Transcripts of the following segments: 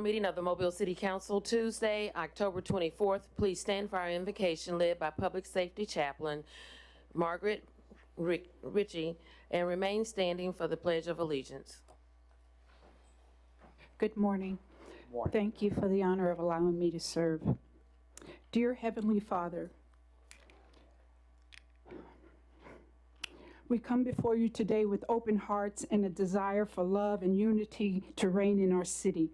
Meeting of the Mobile City Council Tuesday, October 24th. Please stand for our invocation led by Public Safety Chaplain Margaret Ritchie and remain standing for the Pledge of Allegiance. Good morning. Thank you for the honor of allowing me to serve. Dear Heavenly Father, we come before you today with open hearts and a desire for love and unity to reign in our city.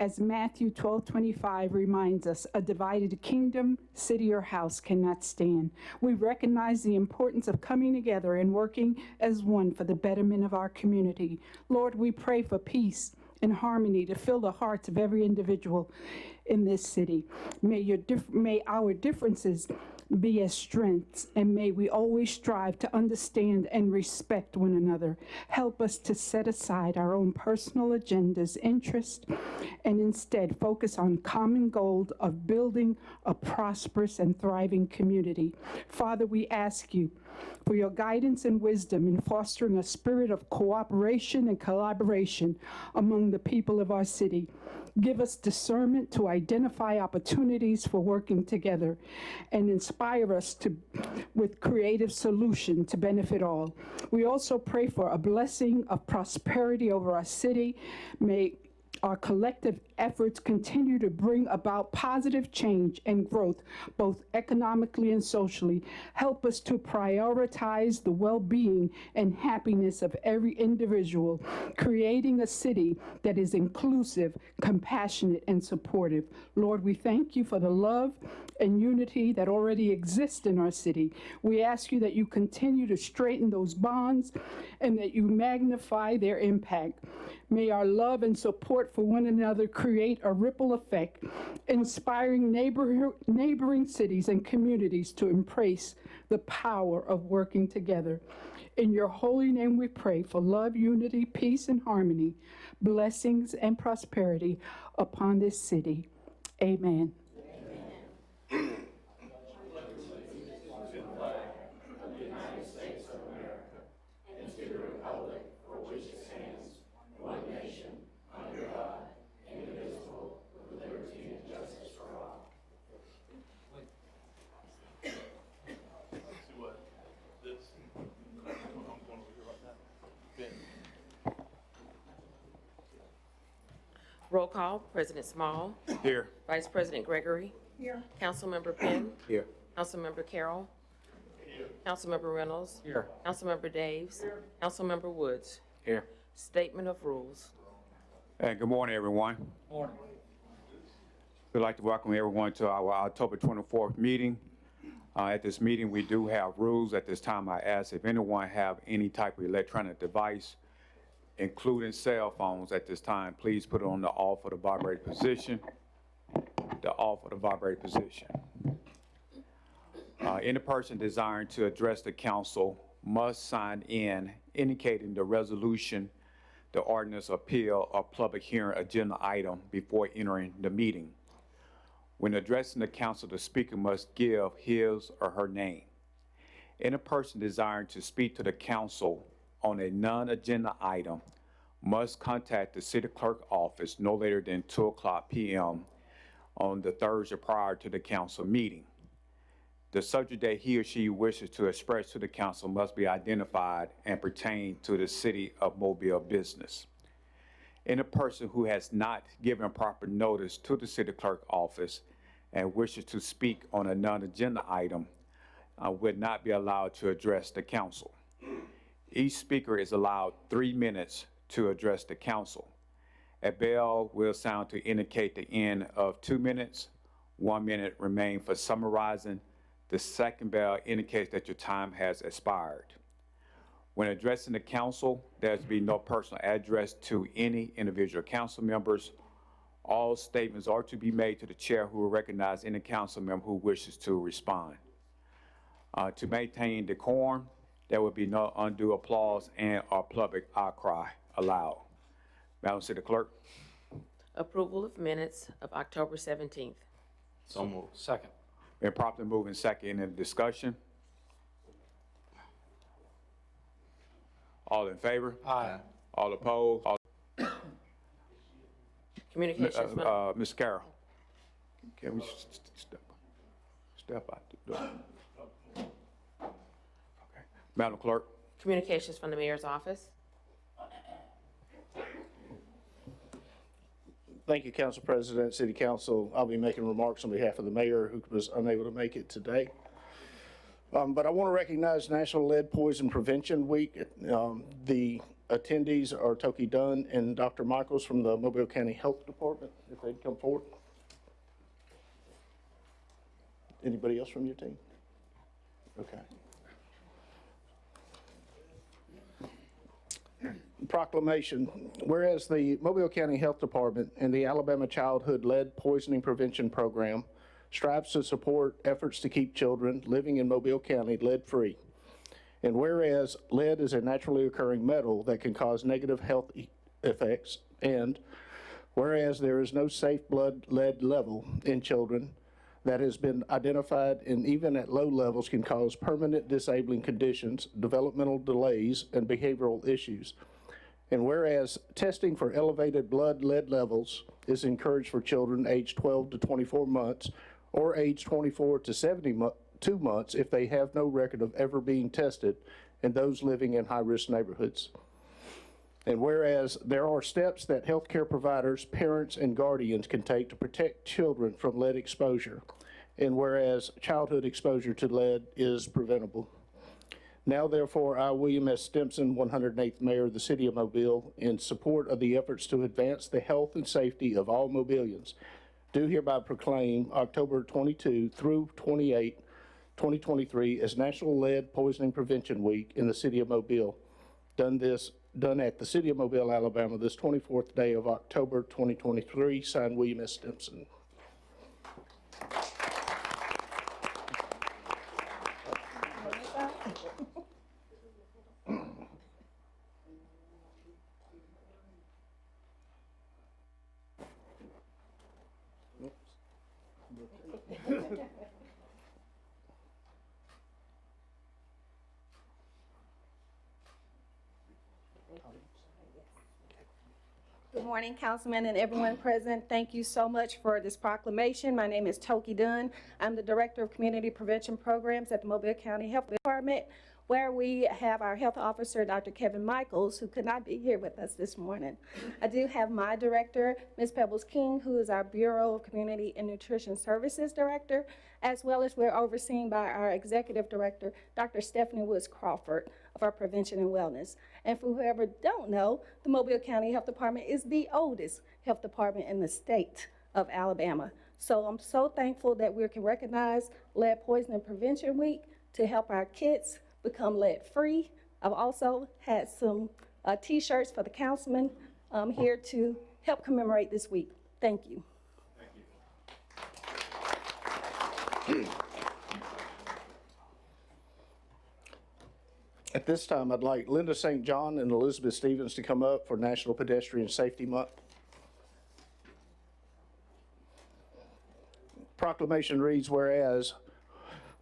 As Matthew 12:25 reminds us, a divided kingdom, city, or house cannot stand. We recognize the importance of coming together and working as one for the betterment of our community. Lord, we pray for peace and harmony to fill the hearts of every individual in this city. May our differences be as strengths, and may we always strive to understand and respect one another. Help us to set aside our own personal agendas, interests, and instead focus on common goal of building a prosperous and thriving community. Father, we ask you for your guidance and wisdom in fostering a spirit of cooperation and collaboration among the people of our city. Give us discernment to identify opportunities for working together and inspire us with creative solutions to benefit all. We also pray for a blessing of prosperity over our city. May our collective efforts continue to bring about positive change and growth, both economically and socially. Help us to prioritize the well-being and happiness of every individual, creating a city that is inclusive, compassionate, and supportive. Lord, we thank you for the love and unity that already exists in our city. We ask you that you continue to straighten those bonds and that you magnify their impact. May our love and support for one another create a ripple effect, inspiring neighboring cities and communities to embrace the power of working together. In your holy name we pray for love, unity, peace, and harmony, blessings and prosperity upon this city. Amen. Roll call. President Small. Here. Vice President Gregory. Here. Councilmember Penn. Here. Councilmember Carroll. Here. Councilmember Reynolds. Here. Councilmember Daves. Here. Councilmember Woods. Here. Statement of rules. Good morning, everyone. Morning. We'd like to welcome everyone to our October 24th meeting. At this meeting, we do have rules. At this time, I ask if anyone have any type of electronic device, including cell phones at this time, please put it on the off or the vibrate position. The off or the vibrate position. Any person desiring to address the council must sign in indicating the resolution, the ordinance, appeal, or public hearing agenda item before entering the meeting. When addressing the council, the speaker must give his or her name. Any person desiring to speak to the council on a non-agenda item must contact the city clerk office no later than 2:00 p.m. on the Thursday prior to the council meeting. The subject that he or she wishes to express to the council must be identified and pertain to the city of Mobile business. Any person who has not given proper notice to the city clerk office and wishes to speak on a non-agenda item would not be allowed to address the council. Each speaker is allowed 3 minutes to address the council. A bell will sound to indicate the end of 2 minutes. 1 minute remains for summarizing. The second bell indicates that your time has expired. When addressing the council, there's be no personal address to any individual council members. All statements are to be made to the chair, who will recognize any council member who wishes to respond. To maintain decorum, there will be no undue applause and or public outcry allowed. Madam City Clerk. Approval of minutes of October 17th. So moved. Second. Been properly moved and second. In discussion? All in favor? Aye. All opposed? Communications from, Ms. Carroll, can we step out the door? Okay. Madam Clerk? communications from the mayor's office. Thank you, Council President, City Council. I'll be making remarks on behalf of the mayor who was unable to make it today. But I want to recognize National Lead Poison Prevention Week. The attendees are Toki Dunn and Dr. Michaels from the Mobile County Health Department, if they'd come forward. Anybody else from your team? Okay. Proclamation. Whereas the Mobile County Health Department and the Alabama Childhood Lead Poisoning Prevention Program strives to support efforts to keep children living in Mobile County lead-free. And whereas lead is a naturally occurring metal that can cause negative health effects, and whereas there is no safe blood lead level in children that has been identified and even at low levels can cause permanent disabling conditions, developmental delays, and behavioral issues. And whereas testing for elevated blood lead levels is encouraged for children aged 12 to 24 months or age 24 to 72 months if they have no record of ever being tested, and those living in high-risk neighborhoods. And whereas there are steps that healthcare providers, parents, and guardians can take to protect children from lead exposure, and whereas childhood exposure to lead is preventable. Now, therefore, I, William S. Stimson, 108th Mayor of the City of Mobile, in support of the efforts to advance the health and safety of all Mobilians, do hereby proclaim October 22 through 28, 2023 as National Lead Poisoning Prevention Week in the City of Mobile. Done at the City of Mobile, Alabama, this 24th day of October 2023, signed William S. Stimson. Good morning, Councilman and everyone present. Thank you so much for this proclamation. My name is Toki Dunn. I'm the Director of Community Prevention Programs at the Mobile County Health Department, where we have our health officer, Dr. Kevin Michaels, who could not be here with us this morning. I do have my director, Ms. Pebbles King, who is our Bureau of Community and Nutrition Services Director, as well as we're overseen by our Executive Director, Dr. Stephanie Woods Crawford, of our Prevention and Wellness. And for whoever don't know, the Mobile County Health Department is the oldest health department in the state of Alabama. So I'm so thankful that we can recognize Lead Poisoning Prevention Week to help our kids become lead-free. I've also had some t-shirts for the councilman here to help commemorate this week. Thank you. Thank you. At this time, I'd like Linda St. John and Elizabeth Stevens to come up for National Pedestrian Safety Month. Proclamation reads, whereas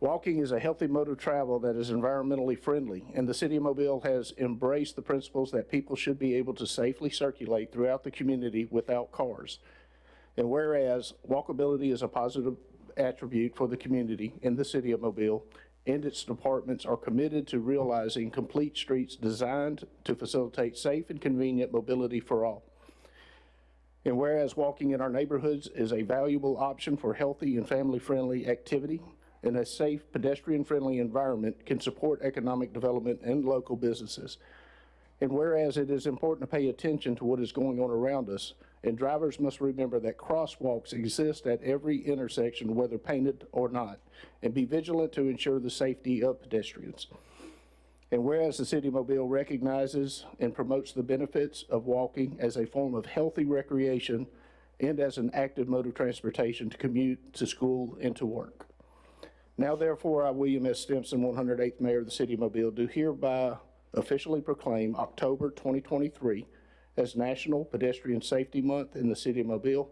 walking is a healthy mode of travel that is environmentally friendly, and the City of Mobile has embraced the principles that people should be able to safely circulate throughout the community without cars. And whereas walkability is a positive attribute for the community in the City of Mobile, and its departments are committed to realizing complete streets designed to facilitate safe and convenient mobility for all. And whereas walking in our neighborhoods is a valuable option for healthy and family-friendly activity, and a safe, pedestrian-friendly environment can support economic development and local businesses. And whereas it is important to pay attention to what is going on around us, and drivers must remember that crosswalks exist at every intersection, whether painted or not, and be vigilant to ensure the safety of pedestrians. And whereas the City of Mobile recognizes and promotes the benefits of walking as a form of healthy recreation and as an active mode of transportation to commute to school and to work. Now, therefore, I, William S. Stimson, 108th Mayor of the City of Mobile, do hereby officially proclaim October 2023 as National Pedestrian Safety Month in the City of Mobile,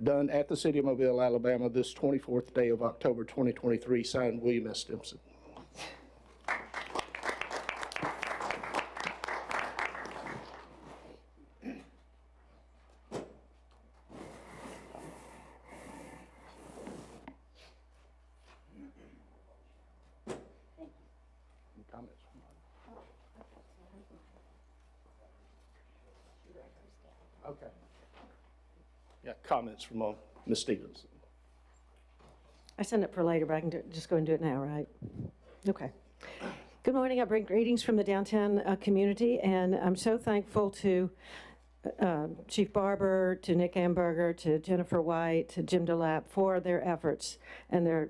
done at the City of Mobile, Alabama, this 24th day of October 2023, signed William S. Stimson. Got comments from Ms. Stevens. I sent it for later, but I can just go and do it now, right? Okay. Good morning. I bring greetings from the downtown community, and I'm so thankful to Chief Barber, to Nick Amberger, to Jennifer White, to Jim DeLapp for their efforts and their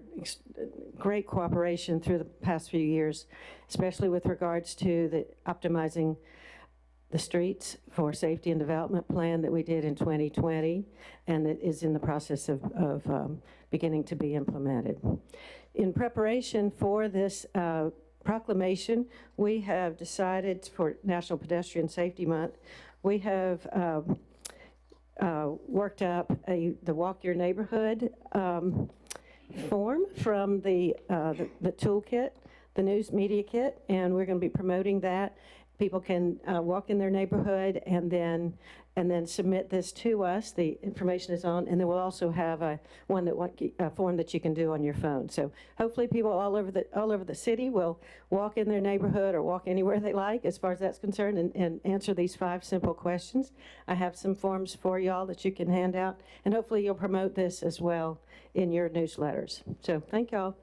great cooperation through the past few years, especially with regards to the optimizing the streets for safety and development plan that we did in 2020 and that is in the process of beginning to be implemented. In preparation for this proclamation, we have decided for National Pedestrian Safety Month, we have worked up the Walk Your Neighborhood form from the toolkit, the news media kit, and we're going to be promoting that. People can walk in their neighborhood and then submit this to us. The information is on, and then we'll also have a form that you can do on your phone. So hopefully, people all over the city will walk in their neighborhood or walk anywhere they like, as far as that's concerned, and answer these 5 simple questions. I have some forms for y'all that you can hand out, and hopefully, you'll promote this as well in your newsletters. So thank y'all.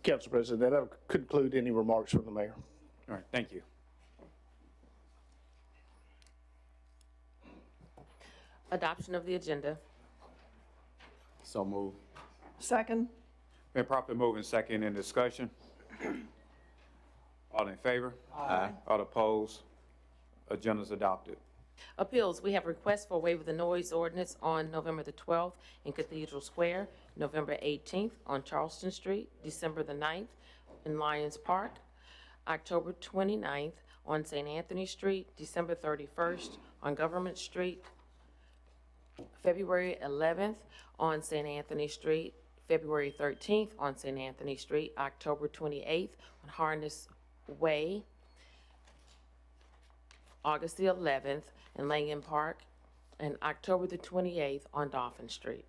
Council President, that'll conclude any remarks from the mayor. All right, thank you. Adoption of the agenda. So move. Second. Been properly moved and second in discussion. All in favor? Aye. All opposed? Agenda's adopted. Appeals, we have requests for waiver of the noise ordinance on November the 12th in Cathedral Square, November 18th on Charleston Street, December the 9th in Lions Park, October 29th on St. Anthony Street, December 31st on Government Street, February 11th on St. Anthony Street, February 13th on St. Anthony Street, October 28th on Harness Way, August the 11th in Langham Park, and October the 28th on Dolphin Street.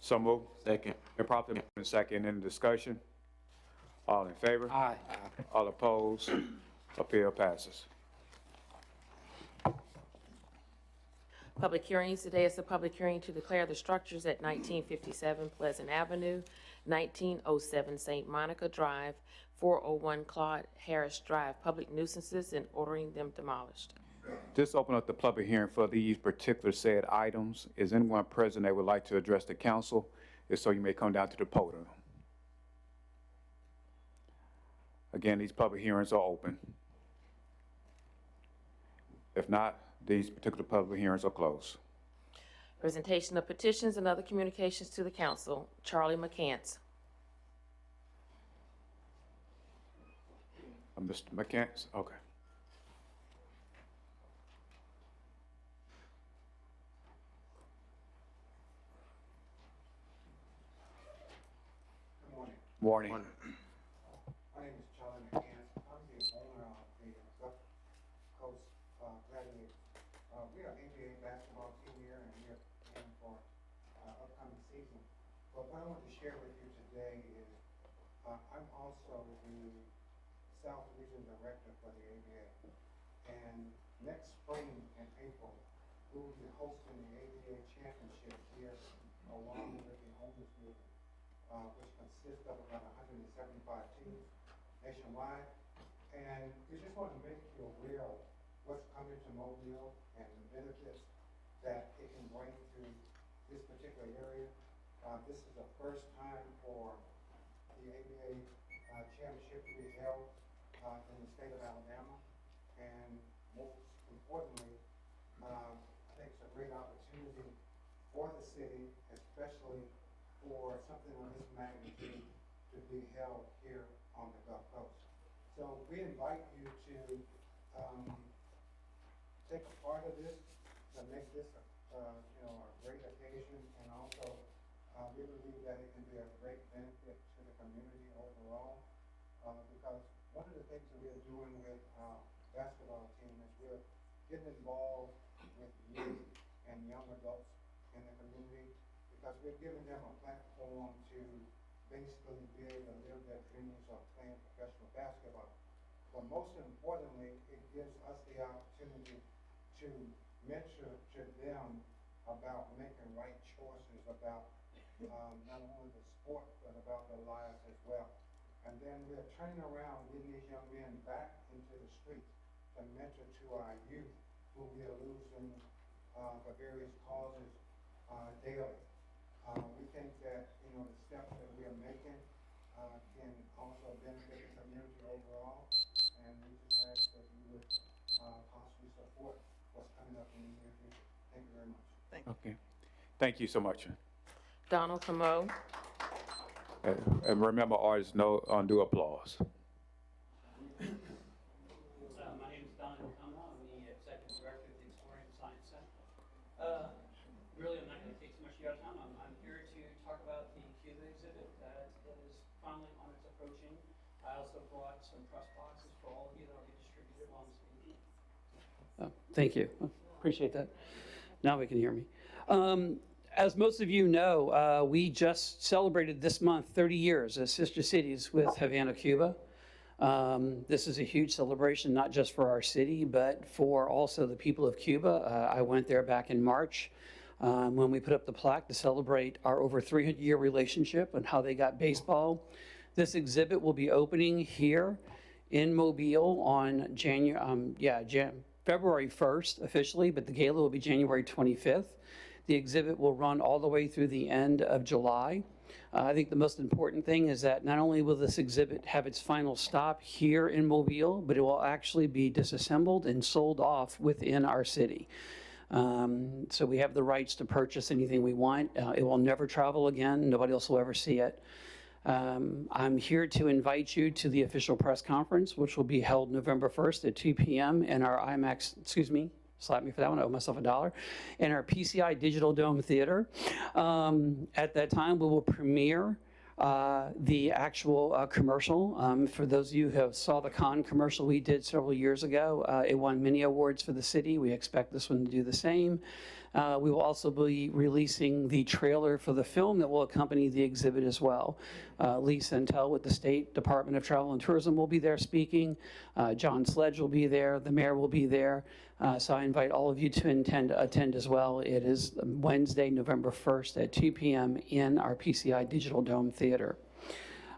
So moved. Second. Been properly moved and second in discussion. All in favor? Aye. All opposed? Appeal passes. Public hearings. Today is the public hearing to declare the structures at 1957 Pleasant Avenue, 1907 St. Monica Drive, 401 Claude Harris Drive, public nuisances and ordering them demolished. This open up the public hearing for these particular said items. Is anyone present that would like to address the council? If so, you may come down to the podium. Again, these public hearings are open. If not, these particular public hearings are closed. Presentation of petitions and other communications to the council. Charlie McCants. Mr. McCants, okay. Morning. My name is Charlie McCants. I'm the owner of the Gulf Coast Gladiators. We are ABA basketball team here, and we are planning for upcoming season. But what I want to share with you today is I'm also the South Region Director for the ABA. And next spring in April, we will be hosting the ABA Championship here along with the Owners Meeting, which consists of about 175 teams nationwide. And we just want to make you aware of what's coming to Mobile and the benefits that it can bring to this particular area. This is the first time for the ABA Championship to be held in the state of Alabama. And most importantly, I think it's a great opportunity for the city, especially for something of this magnitude to be held here on the Gulf Coast. So we invite you to take a part of this, to make this a great occasion, and also we believe that it can be a great benefit to the community overall, because one of the things that we're doing with our basketball team is we're getting involved with youth and young adults in the community, because we're giving them a platform to basically be able to live their dreams of playing professional basketball. but most importantly, it gives us the opportunity to mentor to them about making right choices about not only the sport, but about their lives as well. And then we're turning around, getting these young men back into the streets to mentor to our youth who we are losing for various causes daily. We think that, you know, the steps that we are making can also benefit the community overall, and we just ask that you would possibly support what's coming up in the near future. Thank you very much. Okay. Thank you so much. Donald Camo. And remember, artists, no undue applause. My name is Don Camo. I'm the Executive Director of the Exploring Science Center. Really, I'm not going to take too much of your time. I'm here to talk about the Cuba exhibit that is finally on its approaching. I also brought some press boxes for all of you that will be distributed while I'm speaking. Thank you. Appreciate that. Now we can hear me. As most of you know, we just celebrated this month 30 years as sister cities with Havana, Cuba. This is a huge celebration, not just for our city, but for also the people of Cuba. I went there back in March when we put up the plaque to celebrate our over 300-year relationship and how they got baseball. This exhibit will be opening here in Mobile on February 1st officially, but the gala will be January 25th. The exhibit will run all the way through the end of July. I think the most important thing is that not only will this exhibit have its final stop here in Mobile, but it will actually be disassembled and sold off within our city. So we have the rights to purchase anything we want. It will never travel again. Nobody else will ever see it. I'm here to invite you to the official press conference, which will be held November 1st at 2 p.m. in our slap me for that one, I owe myself $1, in our PCI Digital Dome Theater. At that time, we will premiere the actual commercial. For those of you who saw the Cannes commercial we did several years ago, it won many awards for the city. We expect this one to do the same. We will also be releasing the trailer for the film that will accompany the exhibit as well. Lee Santel with the State Department of Travel and Tourism will be there speaking. John Sledge will be there. The mayor will be there. So I invite all of you to attend as well. It is Wednesday, November 1st at 2 p.m. in our PCI Digital Dome Theater.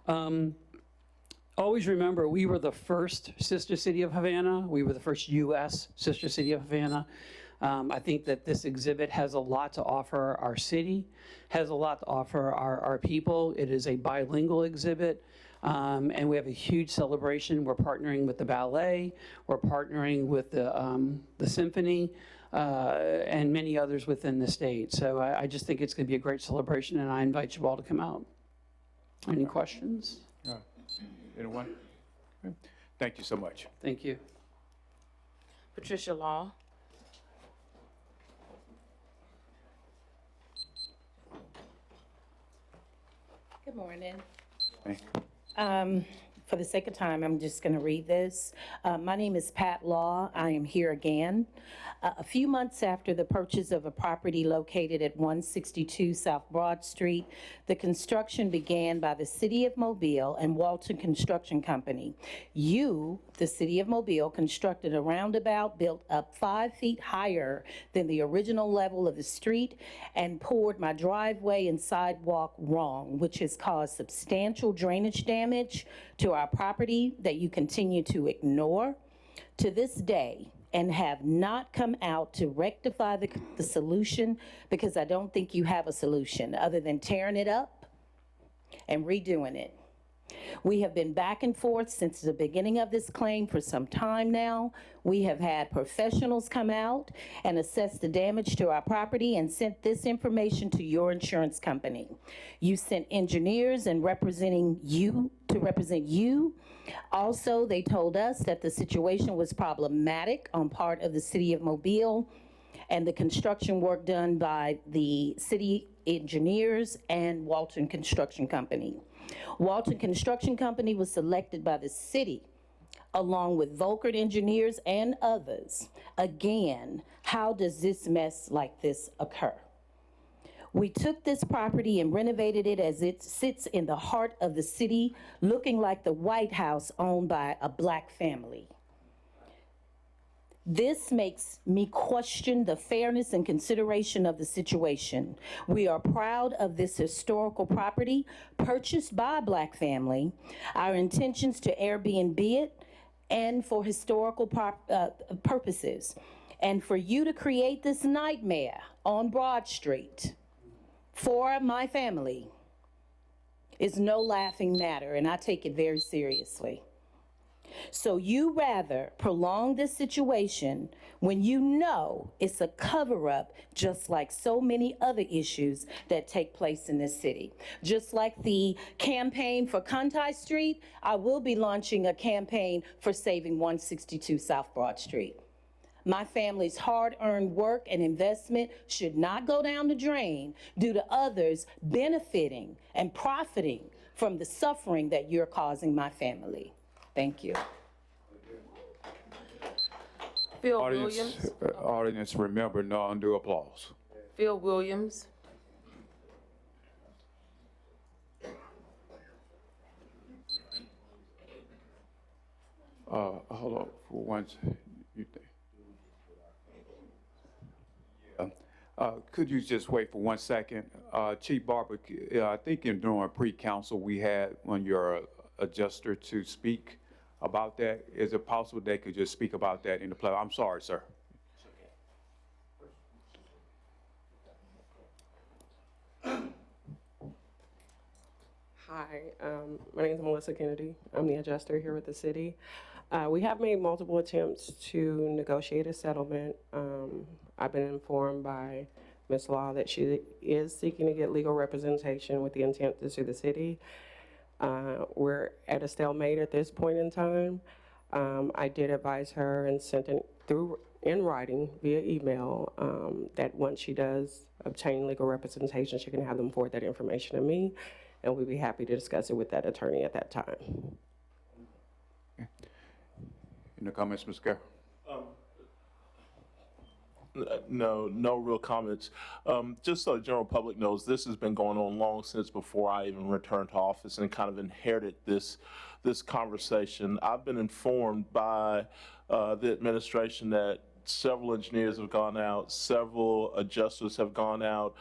Always remember, we were the first sister city of Havana. We were the first U.S. sister city of Havana. I think that this exhibit has a lot to offer our city, has a lot to offer our people. It is a bilingual exhibit, and we have a huge celebration. We're partnering with the ballet, we're partnering with the symphony, and many others within the state. So I just think it's going to be a great celebration, and I invite you all to come out. Any questions? Anyone? Okay. Thank you so much. Thank you. Patricia Law. Good morning. Hey. For the sake of time, I'm just going to read this. My name is Pat Law. I am here again. A few months after the purchase of a property located at 162 South Broad Street, the construction began by the City of Mobile and Walton Construction Company. You, the City of Mobile, constructed a roundabout built up 5 feet higher than the original level of the street and poured my driveway and sidewalk wrong, which has caused substantial drainage damage to our property that you continue to ignore to this day and have not come out to rectify the solution, because I don't think you have a solution other than tearing it up and redoing it. We have been back and forth since the beginning of this claim for some time now. We have had professionals come out and assess the damage to our property and sent this information to your insurance company. You sent engineers and representing you to represent you. Also, they told us that the situation was problematic on part of the City of Mobile and the construction work done by the city engineers and Walton Construction Company. Walton Construction Company was selected by the city along with Volkert engineers and others. Again, how does this mess like this occur? We took this property and renovated it as it sits in the heart of the city, looking like the White House owned by a black family. This makes me question the fairness and consideration of the situation. We are proud of this historical property purchased by a black family. Our intentions to Airbnb it and for historical purposes. And for you to create this nightmare on Broad Street for my family is no laughing matter, and I take it very seriously. So you rather prolong this situation when you know it's a cover-up, just like so many other issues that take place in this city. Just like the campaign for Conti Street, I will be launching a campaign for saving 162 South Broad Street. My family's hard-earned work and investment should not go down the drain due to others benefiting and profiting from the suffering that you're causing my family. Thank you. Phil Audience, Williams. audience, remember, no undue applause. Phil Williams. Hold on for one second. Could you just wait for 1 second? Chief Barber, I think in during pre-council, we had one of your adjuster to speak about that. Is it possible they could just speak about that in the play? I'm sorry, sir. Hi, my name is Melissa Kennedy. I'm the adjuster here with the city. We have made multiple attempts to negotiate a settlement. I've been informed by Ms. Law that she is seeking to get legal representation with the intent to sue the city. We're at a stalemate at this point in time. I did advise her and sent it through in writing via email that once she does obtain legal representation, she can have them forward that information to me, and we'd be happy to discuss it with that attorney at that time. Any comments, Ms. Garrett? No real comments. Just so the general public knows, this has been going on long since before I even returned to office and kind of inherited this conversation. I've been informed by the administration that several engineers have gone out, several adjusters have gone out.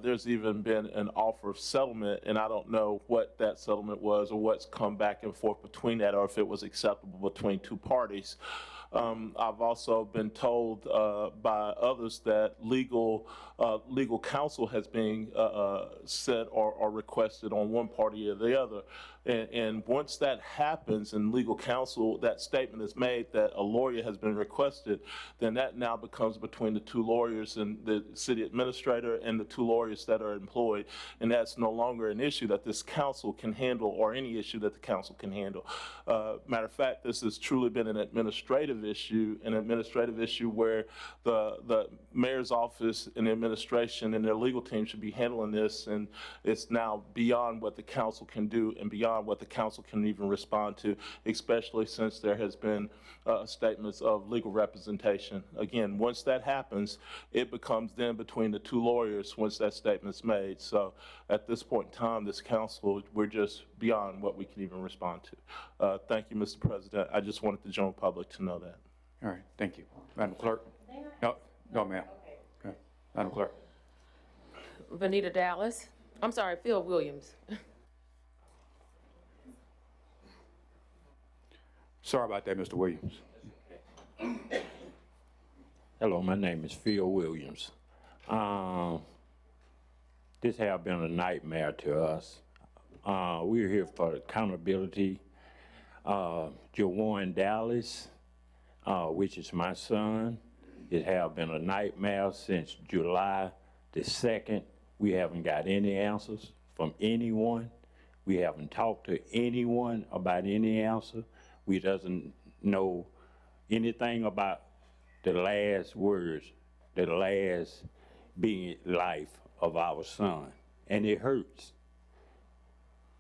There's even been an offer of settlement, and I don't know what that settlement was or what's come back and forth between that, or if it was acceptable between two parties. I've also been told by others that legal counsel has been set or requested on one party or the other. And once that happens and legal counsel, that statement is made that a lawyer has been requested, then that now becomes between the two lawyers and the city administrator and the two lawyers that are employed. And that's no longer an issue that this council can handle, or any issue that the council can handle. Matter of fact, this has truly been an administrative issue where the mayor's office and the administration and their legal team should be handling this, and it's now beyond what the council can do and beyond what the council can even respond to, especially since there has been statements of legal representation. Again, once that happens, it becomes then between the two lawyers once that statement's made. So at this point in time, this council, we're just beyond what we can even respond to. Thank you, Mr. President. I just wanted the general public to know that. All right, thank you. Madam Clerk? No, ma'am. Okay. Madam Clerk? Vanita Dallas. I'm sorry, Phil Williams. Sorry about that, Mr. Williams. Hello, my name is Phil Williams. This has been a nightmare to us. We're here for accountability. Jawan Dallas, which is my son, it has been a nightmare since July the 2nd. We haven't got any answers from anyone. We haven't talked to anyone about any answer. We doesn't know anything about the last words, the last being life of our son. And it hurts.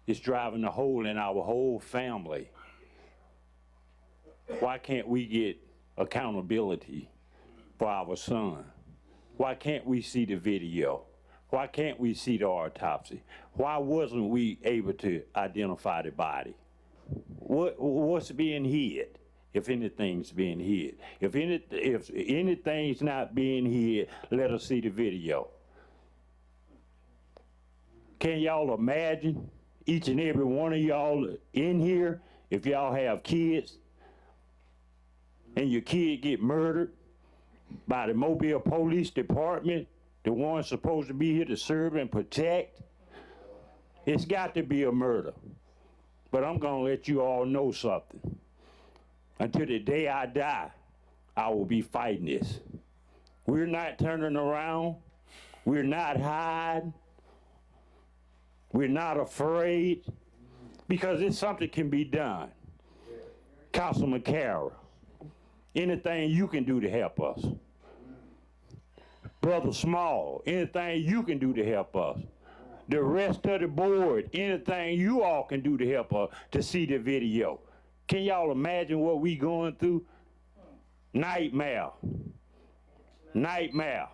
It's driving a hole in our whole family. Why can't we get accountability for our son? Why can't we see the video Why can't we see the autopsy? Why wasn't we able to identify the body? What's being hid? If anything's being hid. If anything's not being hid, let us see the video. Can y'all imagine each and every one of y'all in here, if y'all have kids and your kid get murdered by the Mobile Police Department, the ones supposed to be here to serve and protect? It's got to be a murder. But I'm gonna let you all know something. Until the day I die, I will be fighting this. We're not turning around. We're not hiding. We're not afraid, because it's something can be done. Councilman Carroll, anything you can do to help us. Brother Small, anything you can do to help us. The rest of the board, anything you all can do to help us to see the video. Can y'all imagine what we going through? Nightmare. Nightmare.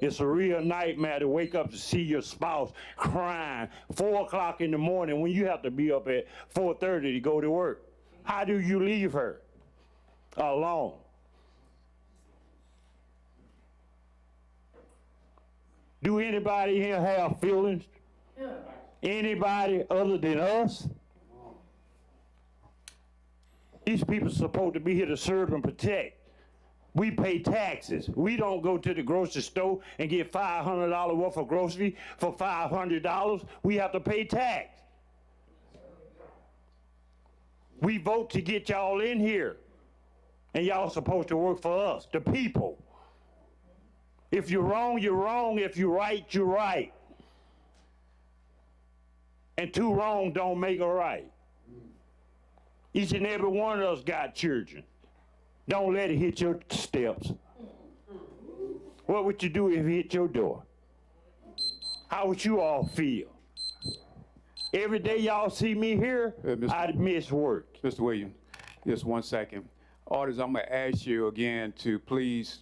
It's a real nightmare to wake up to see your spouse crying 4 o'clock in the morning when you have to be up at 4:30 to go to work. How do you leave her alone? Do anybody here have feelings? Anybody other than us? These people are supposed to be here to serve and protect. We pay taxes. We don't go to the grocery store and get $500 worth of grocery for $500. We have to pay tax. We vote to get y'all in here, and y'all supposed to work for us, the people. If you're wrong, you're wrong. If you're right, you're right. And two wrong don't make a right. Each and every one of us got children. Don't let it hit your steps. What would you do if it hit your door? How would you all feel? Every day y'all see me here, I'd miss work. Mr. Williams, just 1 second. Orders, I'm gonna ask you again to please,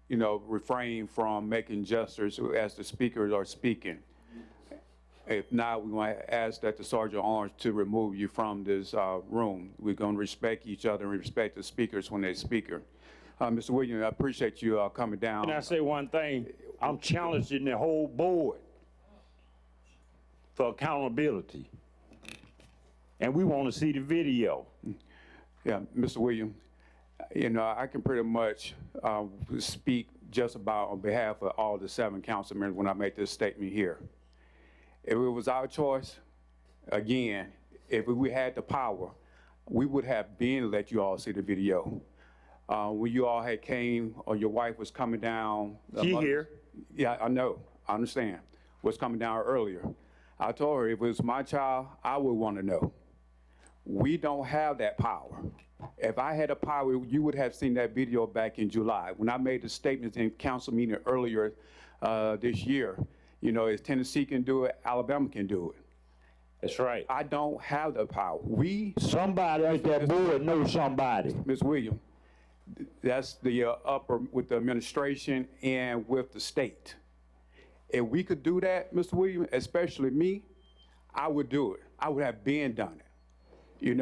refrain from making gestures as the speakers are speaking. If not, we want to ask that the Sergeant Arms to remove you from this room. We're going to respect each other and respect the speakers when they speak. Mr. Williams, I appreciate you coming down. Can I say one thing? I'm challenging the whole board for accountability. And we want to see the video. Yeah, Mr. Williams, I can pretty much speak just about on behalf of all the 7 council members when I make this statement here. If it was our choice, again, if we had the power, we would have been let you all see the video. When you all had came, or your wife was coming down. She here. Yeah, I know, I understand. Was coming down earlier. I told her if it was my child, I would want to know. We don't have that power. If I had a power, you would have seen that video back in July. When I made the statements in council meeting earlier this year, if Tennessee can do it, Alabama can do it. That's right. I don't have the power. Somebody at that board knows somebody. Ms. Williams, that's the upper with the administration and with the state. If we could do that, Mr. Williams, especially me, I would do it. I would have been done it.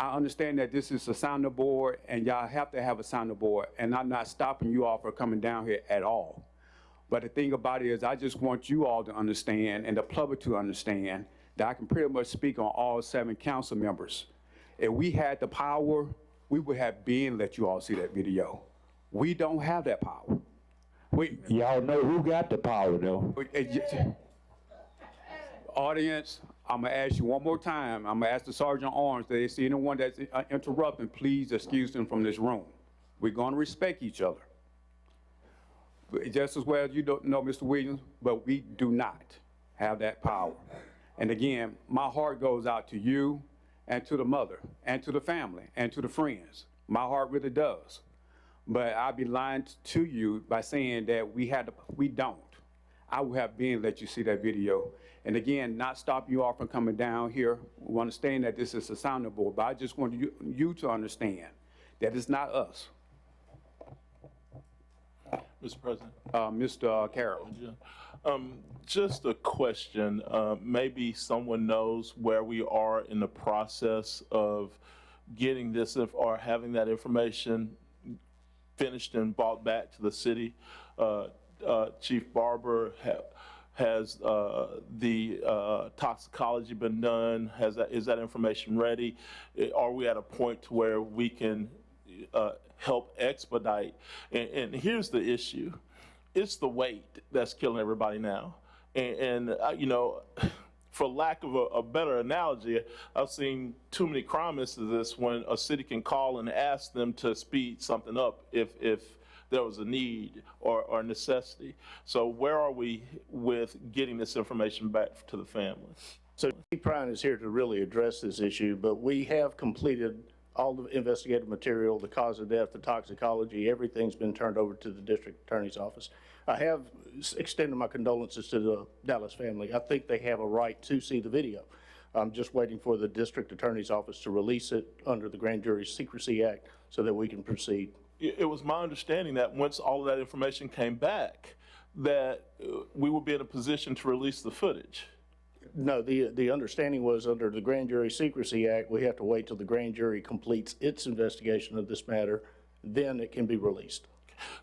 I understand that this is a sounding board and y'all have to have a sounding board, and I'm not stopping you all from coming down here at all. But the thing about it is I just want you all to understand and the public to understand that I can pretty much speak on all 7 council members. If we had the power, we would have been let you all see that video. We don't have that power. Y'all know who got the power though. Audience, I'm gonna ask you one more time. I'm gonna ask the Sergeant Arms that they see anyone that's interrupting, please excuse them from this room. We're gonna respect each other. Just as well as you don't know, Mr. Williams, but we do not have that power. And again, my heart goes out to you and to the mother and to the family and to the friends. My heart really does. But I'd be lying to you by saying that we don't. I would have been let you see that video. And again, not stop you all from coming down here. We understand that this is a sounding board, but I just want you to understand that it's not us. Mr. President. Mr. Carroll. Just a question. Maybe someone knows where we are in the process of getting this or having that information finished and brought back to the city. Chief Barber, has the toxicology been done? Is that information ready? Are we at a point to where we can help expedite? And here's the issue. It's the wait that's killing everybody now. And you know, for lack of a better analogy, I've seen too many crime incidents when a city can call and ask them to speed something up if there was a need or necessity. So where are we with getting this information back to the family? So Chief Prine is here to really address this issue, but we have completed all the investigative material, the cause of death, the toxicology, everything's been turned over to the district attorney's office. I have extended my condolences to the Dallas family. I think they have a right to see the video. I'm just waiting for the district attorney's office to release it under the Grand Jury Secrecy Act so that we can proceed. It was my understanding that once all of that information came back, that we would be in a position to release the footage. No, the understanding was under the Grand Jury Secrecy Act, we have to wait till the grand jury completes its investigation of this matter, then it can be released.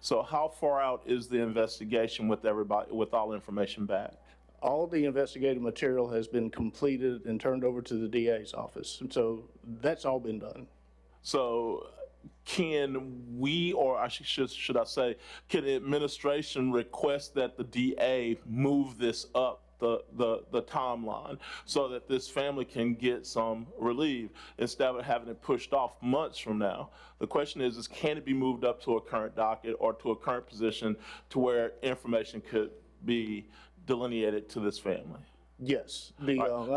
So how far out is the investigation with everybody, with all information back? All the investigative material has been completed and turned over to the DA's office, and so that's all been done. So can we, or should I say, can the administration request that the DA move this up the timeline so that this family can get some relief instead of having it pushed off months from now? The question is can it be moved up to a current docket or to a current position to where information could be delineated to this family? Yes.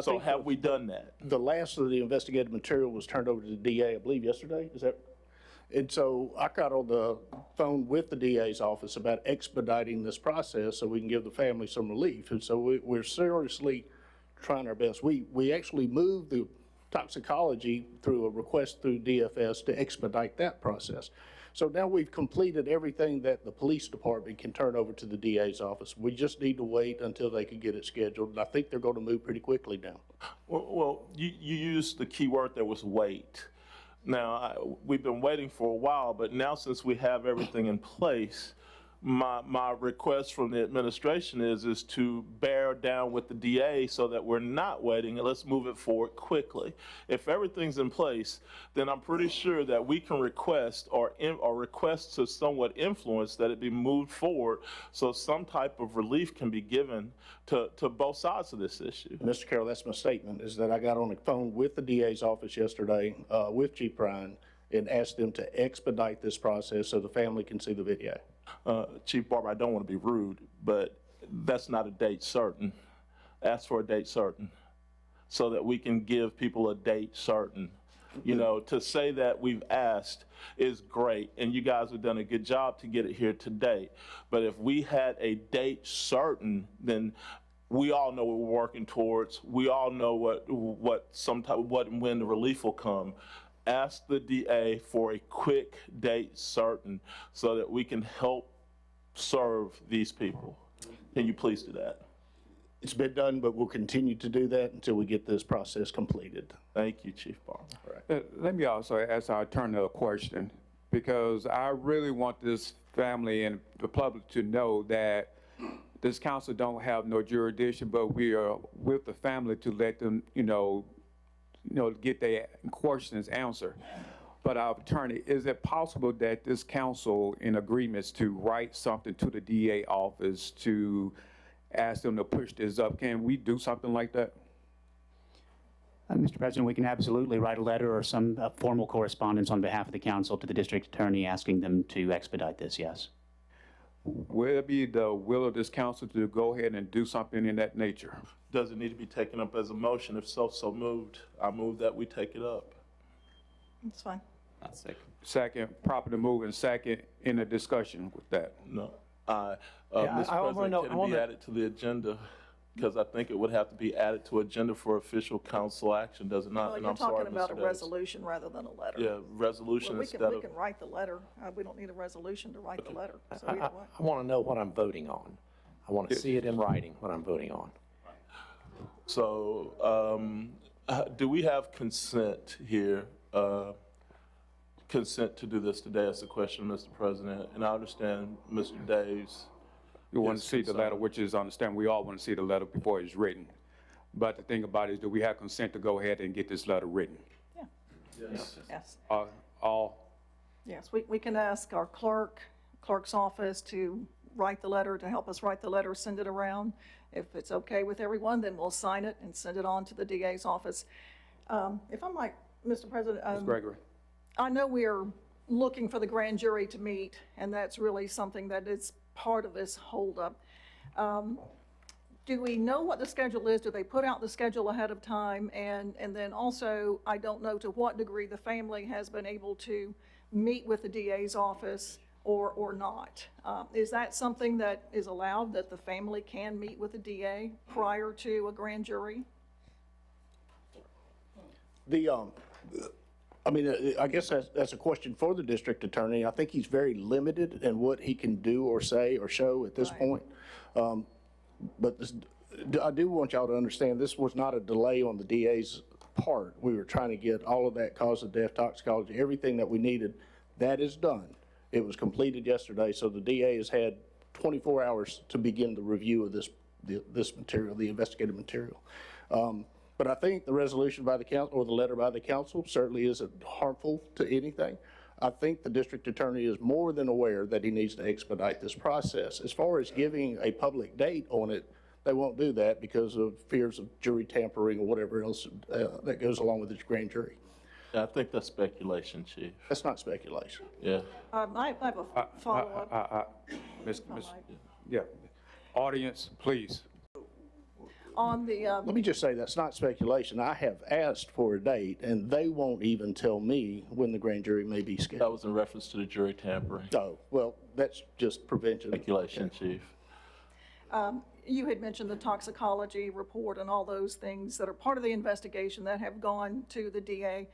So have we done that? The last of the investigative material was turned over to the DA, I believe, yesterday. Is that? And so I got on the phone with the DA's office about expediting this process so we can give the family some relief. And so we're seriously trying our best. We actually moved the toxicology through a request through DFS to expedite that process. So now we've completed everything that the police department can turn over to the DA's office. We just need to wait until they can get it scheduled. And I think they're going to move pretty quickly now. Well, you used the key word there was wait. Now, we've been waiting for a while, but now since we have everything in place, my request from the administration is to bear down with the DA so that we're not waiting and let's move it forward quickly. If everything's in place, then I'm pretty sure that we can request or request to somewhat influence that it be moved forward so some type of relief can be given to both sides of this issue. Mr. Carroll, that's my statement, is that I got on the phone with the DA's office yesterday with Chief Prine and asked them to expedite this process so the family can see the video. Chief Barber, I don't want to be rude, but that's not a date certain. Ask for a date certain so that we can give people a date certain. You know, to say that we've asked is great, and you guys have done a good job to get it here today. But if we had a date certain, then we all know what we're working towards. We all know what and when the relief will come. Ask the DA for a quick date certain so that we can help serve these people. Can you please do that? It's been done, but we'll continue to do that until we get this process completed. Thank you, Chief Barber. Let me also ask our attorney a question, because I really want this family and the public to know that this council don't have no jurisdiction, but we are with the family to let them, get their questions answered. But our attorney, is it possible that this council in agreements to write something to the DA office to ask them to push this up? Can we do something like that? Mr. President, we can absolutely write a letter or some formal correspondence on behalf of the council to the district attorney asking them to expedite this, yes. Will it be the will of this council to go ahead and do something in that nature? Does it need to be taken up as a motion? If so, so moved. I move that we take it up. That's fine. Not second. Second, properly move and second in a discussion with that. No. I Mr. wanna President, know- can I it wanna- be added to the agenda? because I think it would have to be added to agenda for official council action, does it not? Well, And you're I'm sorry, talking about a Mr. Davis. resolution rather than a letter. Yeah, resolution Well, instead we of. can write the letter. We don't need a resolution to write the letter. So either way. I want to know what I'm voting on. I want to see it in writing, what I'm voting on. So, do we have consent here? Consent to do this today? That's the question, Mr. President. And I understand Mr. Daves. You want to is see the letter, concerned. which is understand, we all want to see the letter before it's written. But the thing about it is, do we have consent to go ahead and get this letter written? Yes. Yes. All, Yes, we can ask our clerk's office to write the letter, to help us write the letter, send it around. If it's okay with everyone, then we'll sign it and send it on to the DA's office. If I might, Mr. President. Ms. Gregory? I know we are looking for the grand jury to meet, and that's really something that is part of this holdup. Do we know what the schedule is? Do they put out the schedule ahead of time? And then also, I don't know to what degree the family has been able to meet with the DA's office or not. Is that something that is allowed, that the family can meet with the DA prior to a grand jury? I guess that's a question for the district attorney. I think he's very limited in what he can do or say or show at this point. But I do want y'all to understand, this was not a delay on the DA's part. We were trying to get all of that cause of death, toxicology, everything that we needed. That is done. It was completed yesterday, so the DA has had 24 hours to begin the review of this material, the investigative material. But I think the resolution by the council, or the letter by the council, certainly isn't harmful to anything. I think the district attorney is more than aware that he needs to expedite this process. As far as giving a public date on it, they won't do that because of fears of jury tampering or whatever else that goes along with this grand jury. Yeah, I think that's speculation, Chief. That's not speculation. Yeah. I have a follow-up. Yeah. Audience, please. On the, Let me just say, that's not speculation. I have asked for a date, and they won't even tell me when the grand jury may be That scheduled. was in reference to the jury tampering. Oh, well, that's just prevention. Speculation, Chief. you had mentioned the toxicology report and all those things that are part of the investigation that have gone to the DA.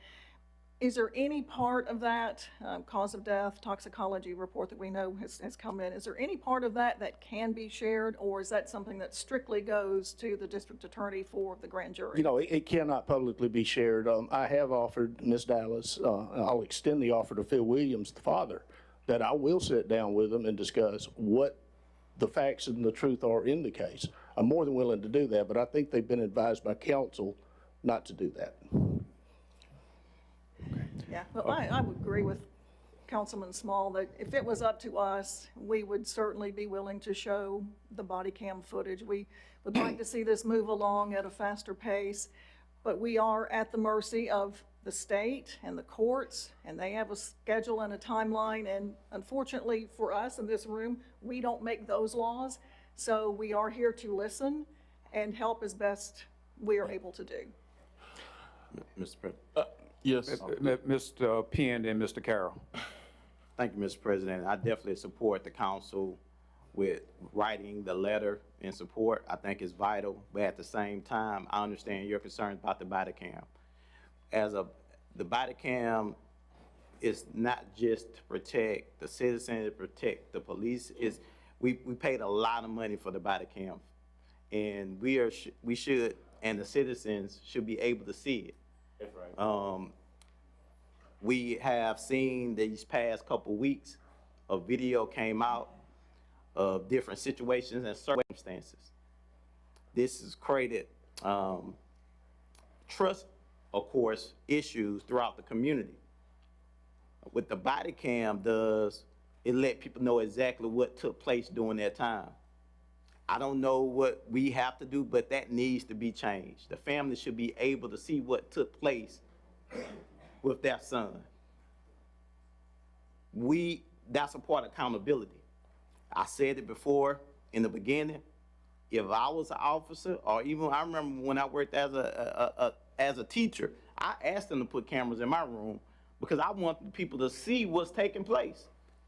Is there any part of that cause of death toxicology report that we know has come in? Is there any part of that that can be shared, or is that something that strictly goes to the district attorney for the grand jury? You know, it cannot publicly be shared. I have offered Ms. Dallas, I'll extend the offer to Phil Williams, the father, that I will sit down with him and discuss what the facts and the truth are in the case. I'm more than willing to do that, but I think they've been advised by counsel not to do that. Yeah, well, I would agree with Councilman Small that if it was up to us, we would certainly be willing to show the body cam footage. We would like to see this move along at a faster pace, but we are at the mercy of the state and the courts, and they have a schedule and a timeline, and unfortunately for us in this room, we don't make those laws, so we are here to listen and help as best we are able to do. Mr. President. Yes. Mr. Penn and Mr. Carroll. Thank you, Mr. President. I definitely support the council with writing the letter in support. I think it's vital, but at the same time, I understand your concerns about the body cam. The body cam is not just to protect the citizens, to protect the police. We paid a lot of money for the body cam, and we should, and the citizens should be able to see it. That's right. We have seen these past couple weeks, a video came out of different situations and circumstances. This has created trust, of course, issues throughout the community. What the body cam does, it let people know exactly what took place during that time. I don't know what we have to do, but that needs to be changed. The family should be able to see what took place with their son. That's a part of accountability. I said it before in the beginning. If I was an officer, or even I remember when I worked as a teacher, I asked them to put cameras in my room because I want people to see what's taking place.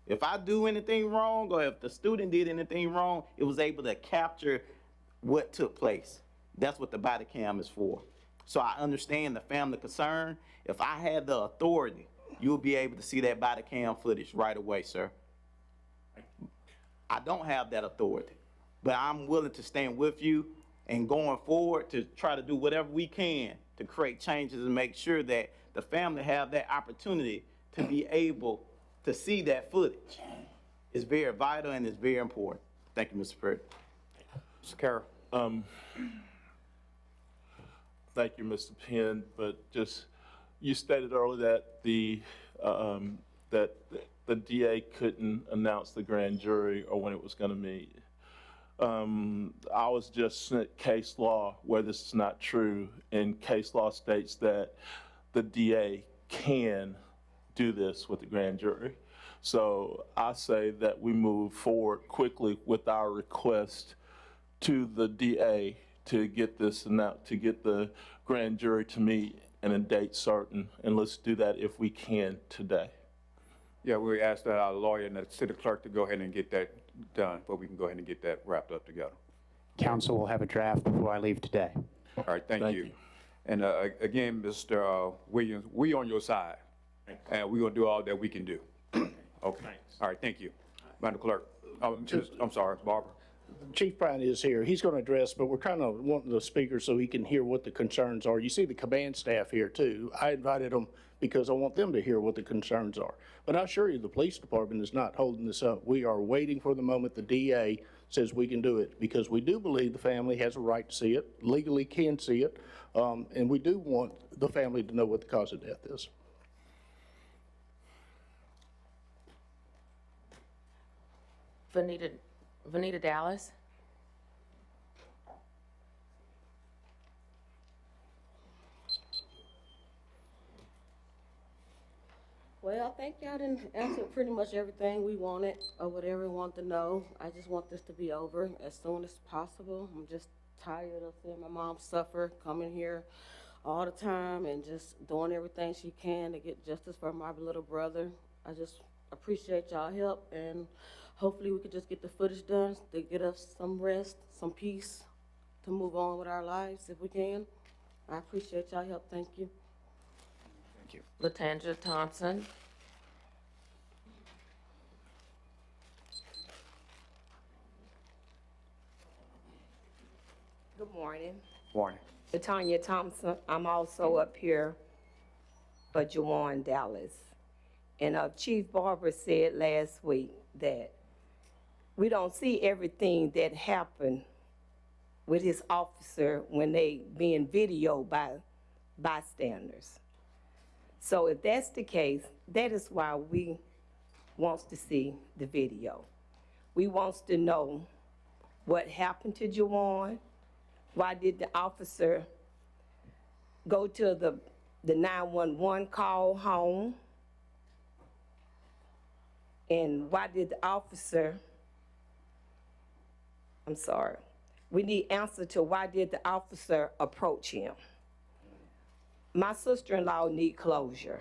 If I do anything wrong, or if the student did anything wrong, it was able to capture what took place. That's what the body cam is for. So I understand the family concern. If I had the authority, you'll be able to see that body cam footage right away, sir. I don't have that authority, but I'm willing to stand with you and going forward to try to do whatever we can to create changes and make sure that the family have that opportunity to be able to see that footage. It's very vital and it's very important. Thank you, Mr. President. Mr. Carroll. Thank you, Mr. Penn, but just, you stated earlier that the DA couldn't announce the grand jury or when it was going to meet. I was just sent case law where this is not true, and case law states that the DA can do this with the grand jury. So I say that we move forward quickly with our request to the DA to get this announced, to get the grand jury to meet in a date certain, and let's do that if we can today. Yeah, we asked our lawyer and the city clerk to go ahead and get that done, but we can go ahead and get that wrapped up together. Council will have a draft before I leave today. All right, thank you. And again, Mr. Williams, we on your side, and we're gonna do all that we can do. Okay. All right, thank you. Madam Clerk, I'm sorry, Barbara. Chief Bryant is here. He's going to address, but we're kind of wanting the speaker so he can hear what the concerns are. You see the command staff here too. I invited them because I want them to hear what the concerns are. But I assure you, the police department is not holding this up. We are waiting for the moment the DA says we can do it, because we do believe the family has a right to see it, legally can see it, and we do want the family to know what the cause of death is. Vanita Dallas. Well, I think y'all done answered pretty much everything we wanted or whatever we want to know. I just want this to be over as soon as possible. I'm just tired of seeing my mom suffer, coming here all the time and just doing everything she can to get justice for my little brother. I just appreciate y'all help, and hopefully we could just get the footage done to get us some rest, some peace, to move on with our lives if we can. I appreciate y'all help. Thank you. Thank you. Latanja Thompson. Good morning. Morning. Latanya Thompson. I'm also up here for Jawan Dallas. And Chief Barber said last week that we don't see everything that happened with his officer when they being videoed by bystanders. So if that's the case, that is why we wants to see the video. We wants to know what happened to Jawan. Why did the officer go to the 911 call home? And why did the officer, I'm sorry, we need answer to why did the officer approach him? My sister-in-law need closure.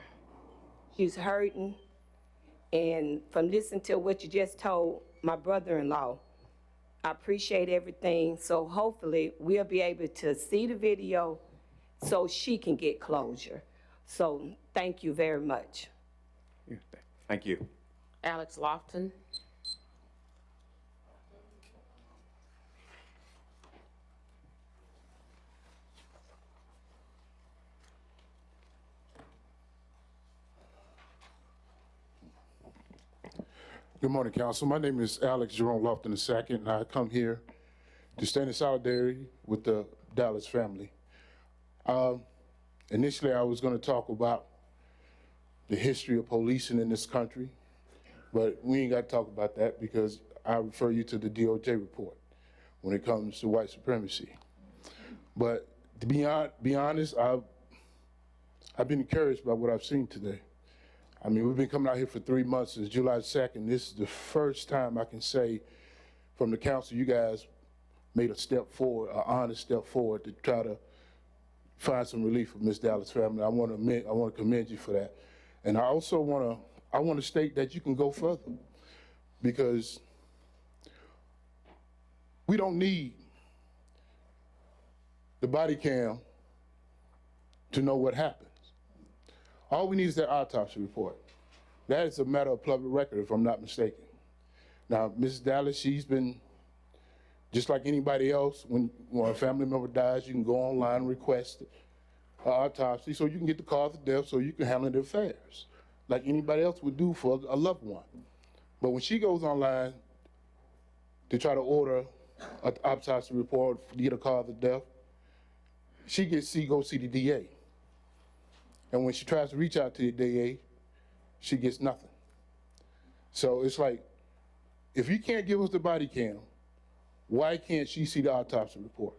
She's hurting, and from listening to what you just told my brother-in-law, I appreciate everything, so hopefully we'll be able to see the video so she can get closure. So thank you very much. Yeah, thank you. Alex Lofton. Good morning, Council. My name is Alex Jerome Lofton II, and I come here to stand in solidarity with the Dallas family. Initially, I was going to talk about the history of policing in this country, but we ain't got to talk about that because I refer you to the DOJ report when it comes to white supremacy. But to be honest, I've been encouraged by what I've seen today. I mean, we've been coming out here for 3 months since July 2nd. This is the first time I can say from the council, you guys made a step forward, an honest step forward to try to find some relief for Miss Dallas family. I want to commend you for that. And I also want to state that you can go further, because we don't need the body cam to know what happens. All we need is that autopsy report. That is a matter of public record, if I'm not mistaken. Now, Mrs. Dallas, she's been, just like anybody else, when a family member dies, you can go online and request an autopsy so you can get the cause of death so you can handle the affairs, like anybody else would do for a loved one. But when she goes online to try to order an autopsy report to get a cause of death, she go see the DA. And when she tries to reach out to the DA, she gets nothing. So it's like, if you can't give us the body cam, why can't she see the autopsy report?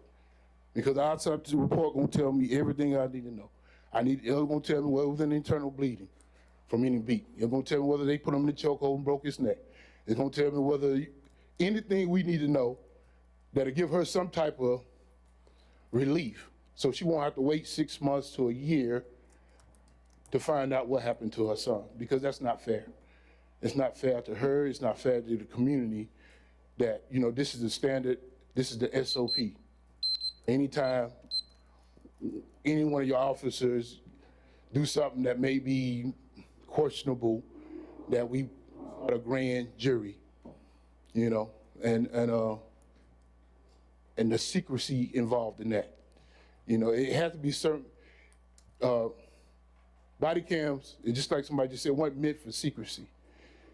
Because the autopsy report gonna tell me everything I need to know. It's gonna tell me whether it was an internal bleeding from any beat. It's gonna tell me whether they put him in the chokehold and broke his neck. It's gonna tell me whether anything we need to know that'll give her some type of relief, so she won't have to wait 6 months to a year to find out what happened to her son, because that's not fair. It's not fair to her, it's not fair to the community that, this is the standard, this is the SOP. Anytime any one of your officers do something that may be questionable, that we start a grand jury, and the secrecy involved in that. It has to be certain, body cams, it's just like somebody just said, weren't meant for secrecy.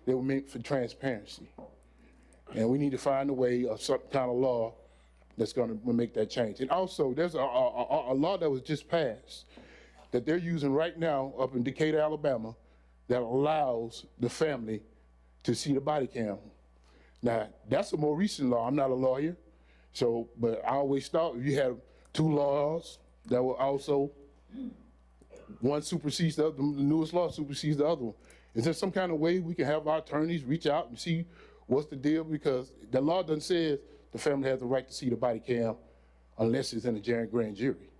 They were meant for transparency. And we need to find a way of some kind of law that's gonna make that change. And also, there's a law that was just passed that they're using right now up in Decatur, Alabama, that allows the family to see the body cam. Now, that's a more recent law. I'm not a lawyer, but I always thought if you had two laws that were also, one supersedes the other, the newest law supersedes the other one. Is there some kind of way we can have our attorneys reach out and see what's the deal? Because the law doesn't say the family has the right to see the body cam unless it's in a grand jury.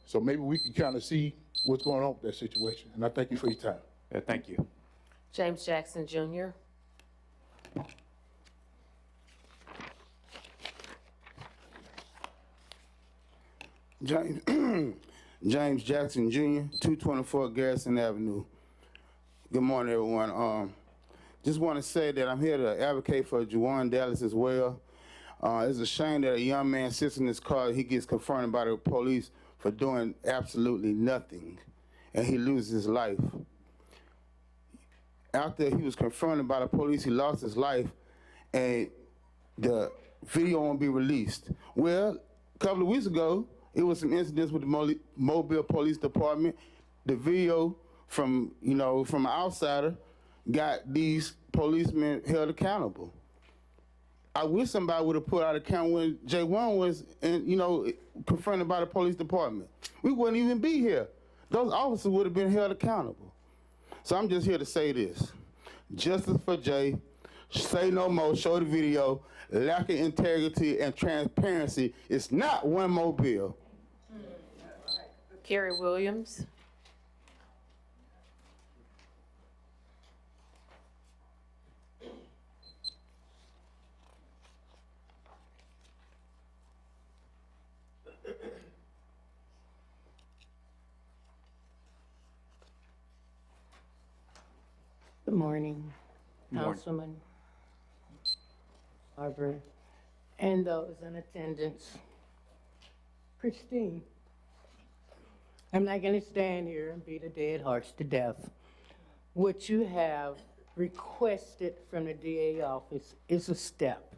So maybe we can kind of see what's going on with that situation. And I thank you for your time. Yeah, thank you. James Jackson Jr. James Jackson Jr., 224 Garrison Avenue. Good morning, everyone. Just want to say that I'm here to advocate for Juwan Dallas as well. It's a shame that a young man sits in his car, he gets confronted by the police for doing absolutely nothing, and he loses his life. After he was confronted by the police, he lost his life, and the video won't be released. Well, a couple of weeks ago, it was some incidents with the Mobile Police Department. The video from an outsider got these policemen held accountable. I wish somebody would have put out a camera when J1 was, confronted by the police department. We wouldn't even be here. Those officers would have been held accountable. So I'm just here to say this. Justice for Jay. Say no more. Show the video. Lack of integrity and transparency is not one Mobile. Kerry Williams. Good morning, Morning. Councilman Arbor, and those in attendance. Christine, I'm not going to stand here and beat a dead horse to death. What you have requested from the DA office is a step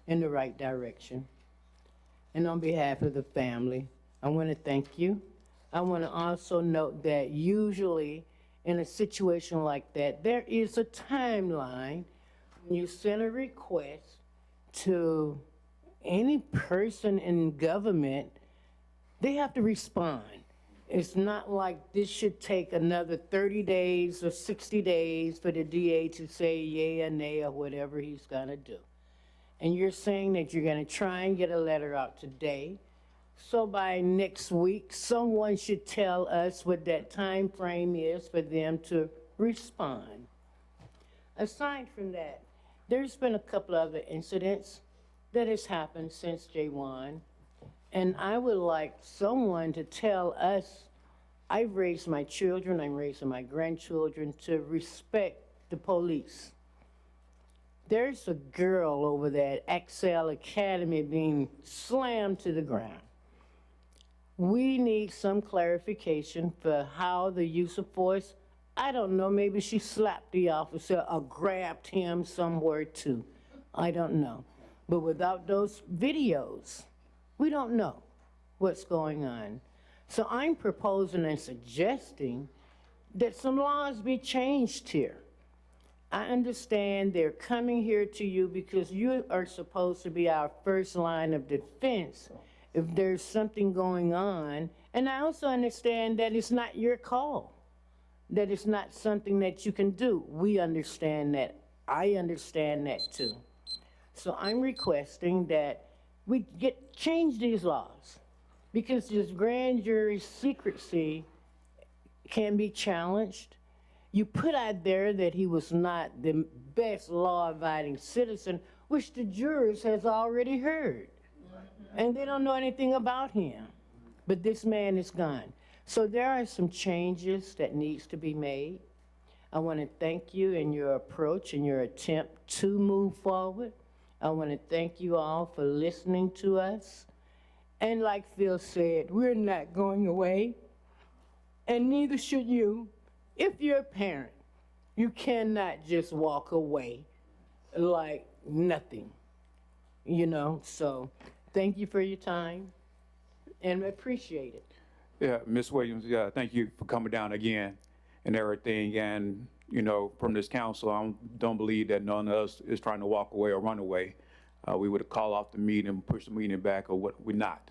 in the right direction. And on behalf of the family, I want to thank you. I want to also note that usually in a situation like that, there is a timeline when you send a request to any person in government, they have to respond. It's not like this should take another 30 days or 60 days for the DA to say yay or nay or whatever he's gonna do. And you're saying that you're gonna try and get a letter out today. So by next week, someone should tell us what that time frame is for them to respond. Aside from that, there's been a couple other incidents that has happened since J1. And I would like someone to tell us, I've raised my children, I'm raising my grandchildren to respect the police. There's a girl over there at Excel Academy being slammed to the ground. We need some clarification for how the use of force, I don't know, maybe she slapped the officer or grabbed him somewhere too. I don't know. But without those videos, we don't know what's going on. So I'm proposing and suggesting that some laws be changed here. I understand they're coming here to you because you are supposed to be our first line of defense if there's something going on. And I also understand that it's not your call, that it's not something that you can do. We understand that. I understand that too. So I'm requesting that we change these laws because this grand jury secrecy can be challenged. You put out there that he was not the best law-abiding citizen, which the jurors has already heard. And they don't know anything about him. But this man is gone. So there are some changes that needs to be made. I want to thank you in your approach and your attempt to move forward. I want to thank you all for listening to us. And like Phil said, we're not going away, and neither should you. If you're a parent, you cannot just walk away like nothing, you know? So thank you for your time, and I appreciate it. Yeah, Ms. Williams, yeah, thank you for coming down again and everything. And, you know, from this council, I don't believe that none of us is trying to walk away or run away. We would have called off the meeting, push the meeting back, or what, we're not.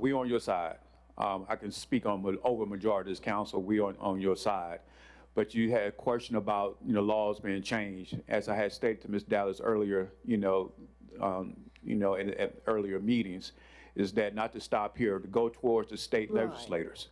We on your side. I can speak on over majority of this council, we on your side. But you had a question about, you know, laws being changed. As I had stated to Ms. Dallas earlier, in earlier meetings, is that not to stop here, to go towards the state legislators.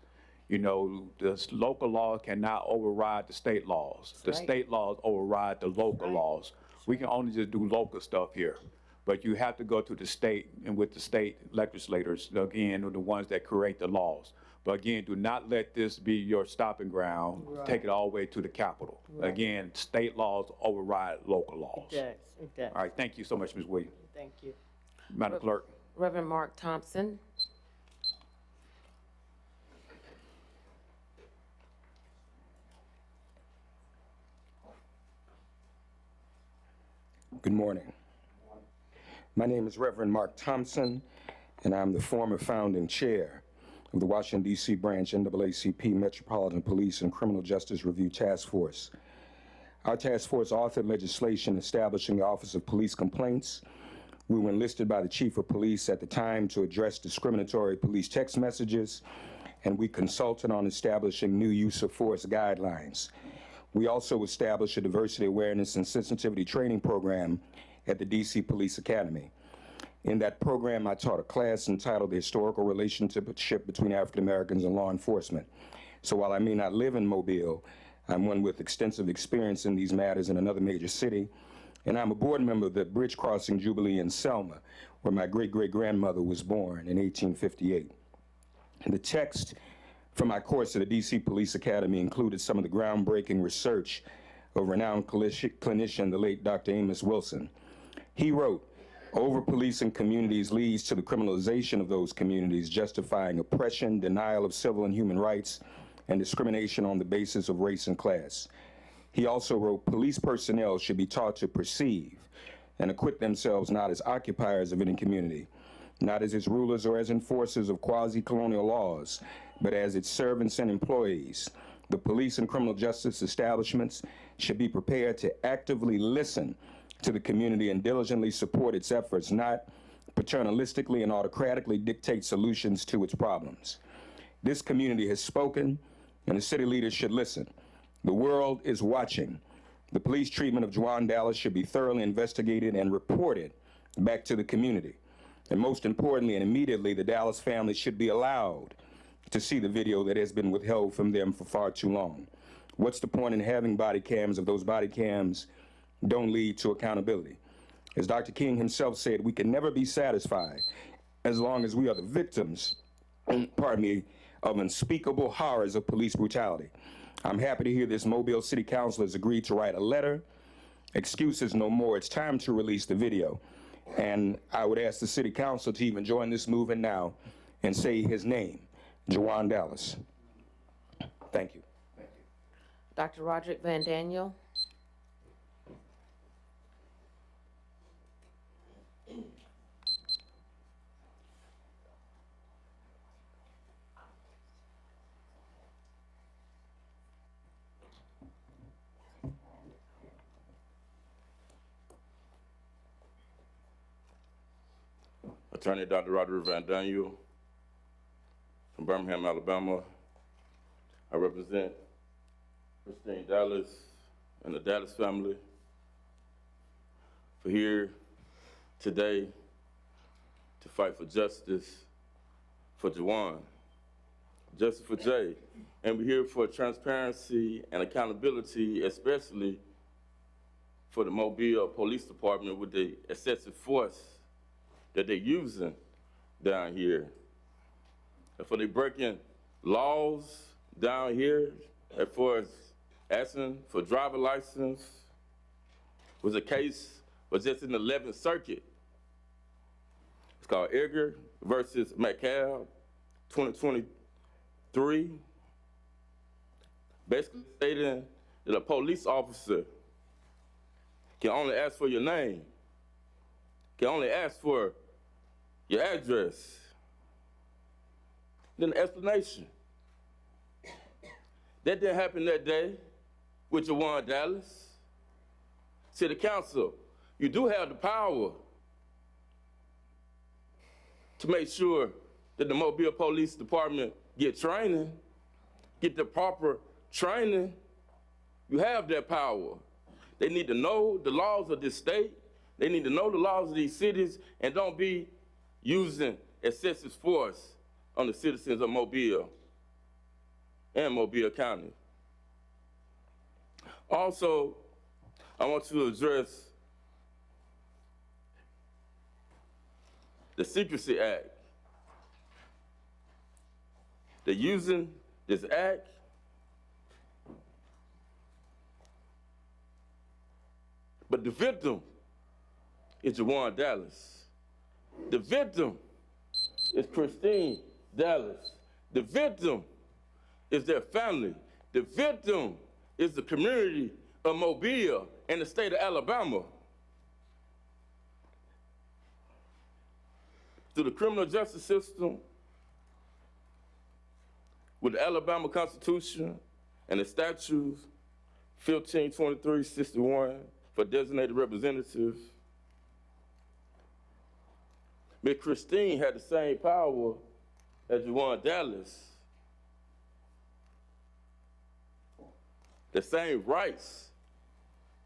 You know, the local law cannot override the state laws. The state laws override the local laws. We can only just do local stuff here. But you have to go to the state, and with the state legislators, again, are the ones that create the laws. But again, do not let this be your stopping ground. Take it all the way to the Capitol. Again, state laws override local laws. It does. All right, thank you so much, Ms. Williams. Thank you. Madam Clerk. Reverend Mark Thompson. Good morning. My name is Reverend Mark Thompson, and I'm the former founding chair of the Washington, D.C. branch NAACP Metropolitan Police and Criminal Justice Review Task Force. Our task force authored legislation establishing the Office of Police Complaints. We were enlisted by the Chief of Police at the time to address discriminatory police text messages, and we consulted on establishing new use of force guidelines. We also established a diversity awareness and sensitivity training program at the DC Police Academy. In that program, I taught a class entitled The Historical Relationship Between African Americans and Law Enforcement. So while I may not live in Mobile, I'm one with extensive experience in these matters in another major city, and I'm a board member of the Bridge Crossing Jubilee in Selma, where my great-great-grandmother was born in 1858. And the text from my course at the DC Police Academy included some of the groundbreaking research of renowned clinician, the late Dr. Amos Wilson. He wrote, "Over-policing communities leads to the criminalization of those communities, justifying oppression, denial of civil and human rights, and discrimination on the basis of race and class." He also wrote, "Police personnel should be taught to perceive and acquit themselves not as occupiers of any community, not as its rulers or as enforcers of quasi-colonial laws, but as its servants and employees. The police and criminal justice establishments should be prepared to actively listen to the community and diligently support its efforts, not paternalistically and autocratically dictate solutions to its problems. This community has spoken, and the city leaders should listen. The world is watching. The police treatment of Juwan Dallas should be thoroughly investigated and reported back to the community. And most importantly and immediately, the Dallas family should be allowed to see the video that has been withheld from them for far too long. What's the point in having body cams if those body cams don't lead to accountability? As Dr. King himself said, we can never be satisfied as long as we are the victims, pardon me, of unspeakable horrors of police brutality. I'm happy to hear this Mobile City Council has agreed to write a letter. Excuses no more. It's time to release the video. And I would ask the City Council to even join this movement now and say his name, Jawan Dallas. Thank you. Dr. Roderick Van Daniel. Attorney Dr. Roderick Van Daniel from Birmingham, Alabama. I represent Christine Dallas and the Dallas family. For here today to fight for justice for Jawan, justice for Jay. And we're here for transparency and accountability, especially for the Mobile Police Department with the excessive force that they're using down here. And for they breaking laws down here, as far as asking for driver license, was a case was just in the 11th Circuit. It's called Edgar versus McCall, 2023. Basically stating that a police officer can only ask for your name, can only ask for your address, then the explanation. That didn't happen that day with Jawan Dallas. City Council, you do have the power to make sure that the Mobile Police Department get training, get the proper training. You have that power. They need to know the laws of this state. They need to know the laws of these cities and don't be using excessive force on the citizens of Mobile and Mobile County. Also, I want to address the Secrecy Act. They're using this act but the victim is Jawan Dallas. The victim is Christine Dallas. The victim is their family. The victim is the community of Mobile and the state of Alabama. Through the criminal justice system, with the Alabama Constitution and the statutes 1523-61 for designated representatives, Ms. Christine had the same power as Jawan Dallas, the same rights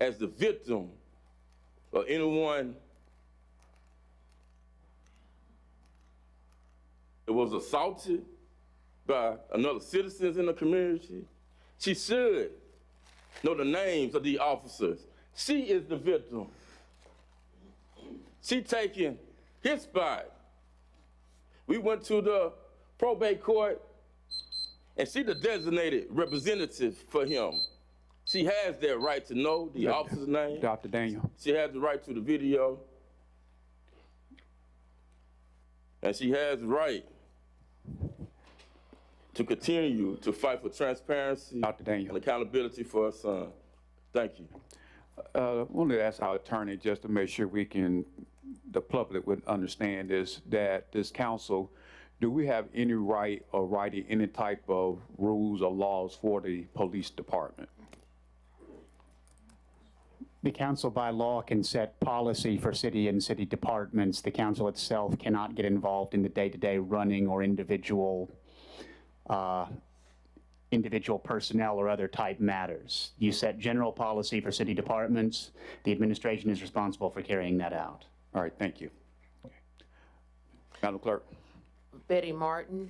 as the victim or anyone that was assaulted by another citizens in the community. She should know the names of these officers. She is the victim. She taking his spot. We went to the probate court and she the designated representative for him. She has that right to know the officer's name. Dr. Daniel. She has the right to the video. And she has the right to continue to fight for transparency and accountability for her son. Thank you. I wanted to ask our attorney just to make sure the public would understand this, that this council, do we have any right or writing any type of rules or laws for the police department? The council by law can set policy for city and city departments. The council itself cannot get involved in the day-to-day running or individual personnel or other type matters. You set general policy for city departments. The administration is responsible for carrying that out. All right, thank you. Okay. Madam Clerk. Betty Martin.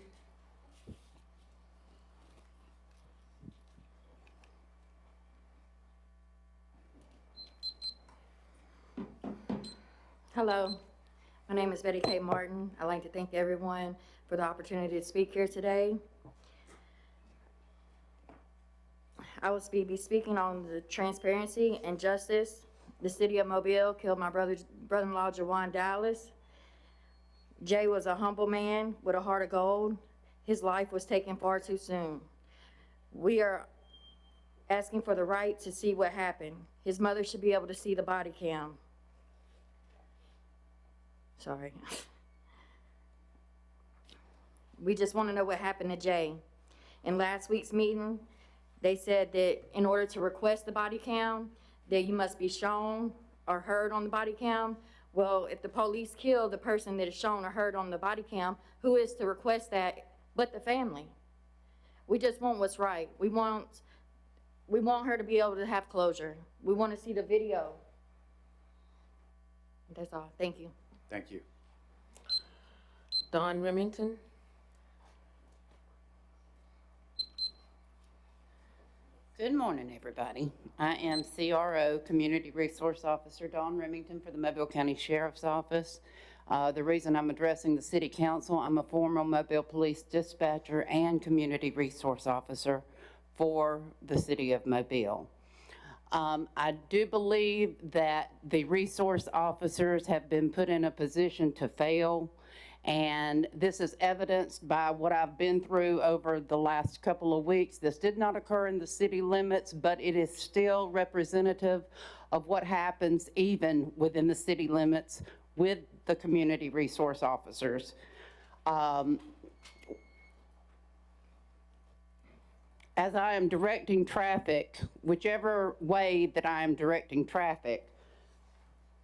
Hello, My name is Betty K. Martin. I'd like to thank everyone for the opportunity to speak here today. I will be speaking on the transparency and justice. The city of Mobile killed my brother-in-law, Jawan Dallas. Jay was a humble man with a heart of gold. His life was taken far too soon. We are asking for the right to see what happened. His mother should be able to see the body cam. Sorry. We just want to know what happened to Jay. In last week's meeting, they said that in order to request the body cam, that you must be shown or heard on the body cam. Well, if the police kill the person that is shown or heard on the body cam, who is to request that but the family? We just want what's right. We want her to be able to have closure. We want to see the video. That's all. Thank you. Thank you. Dawn Remington. Good morning, everybody. I am CRO, Community Resource Officer Dawn Remington for the Mobile County Sheriff's Office. The reason I'm addressing the City Council, I'm a former Mobile Police Dispatcher and Community Resource Officer for the City of Mobile. I do believe that the resource officers have been put in a position to fail, and this is evidenced by what I've been through over the last couple of weeks. This did not occur in the city limits, but it is still representative of what happens even within the city limits with the community resource officers. As I am directing traffic, whichever way that I am directing traffic,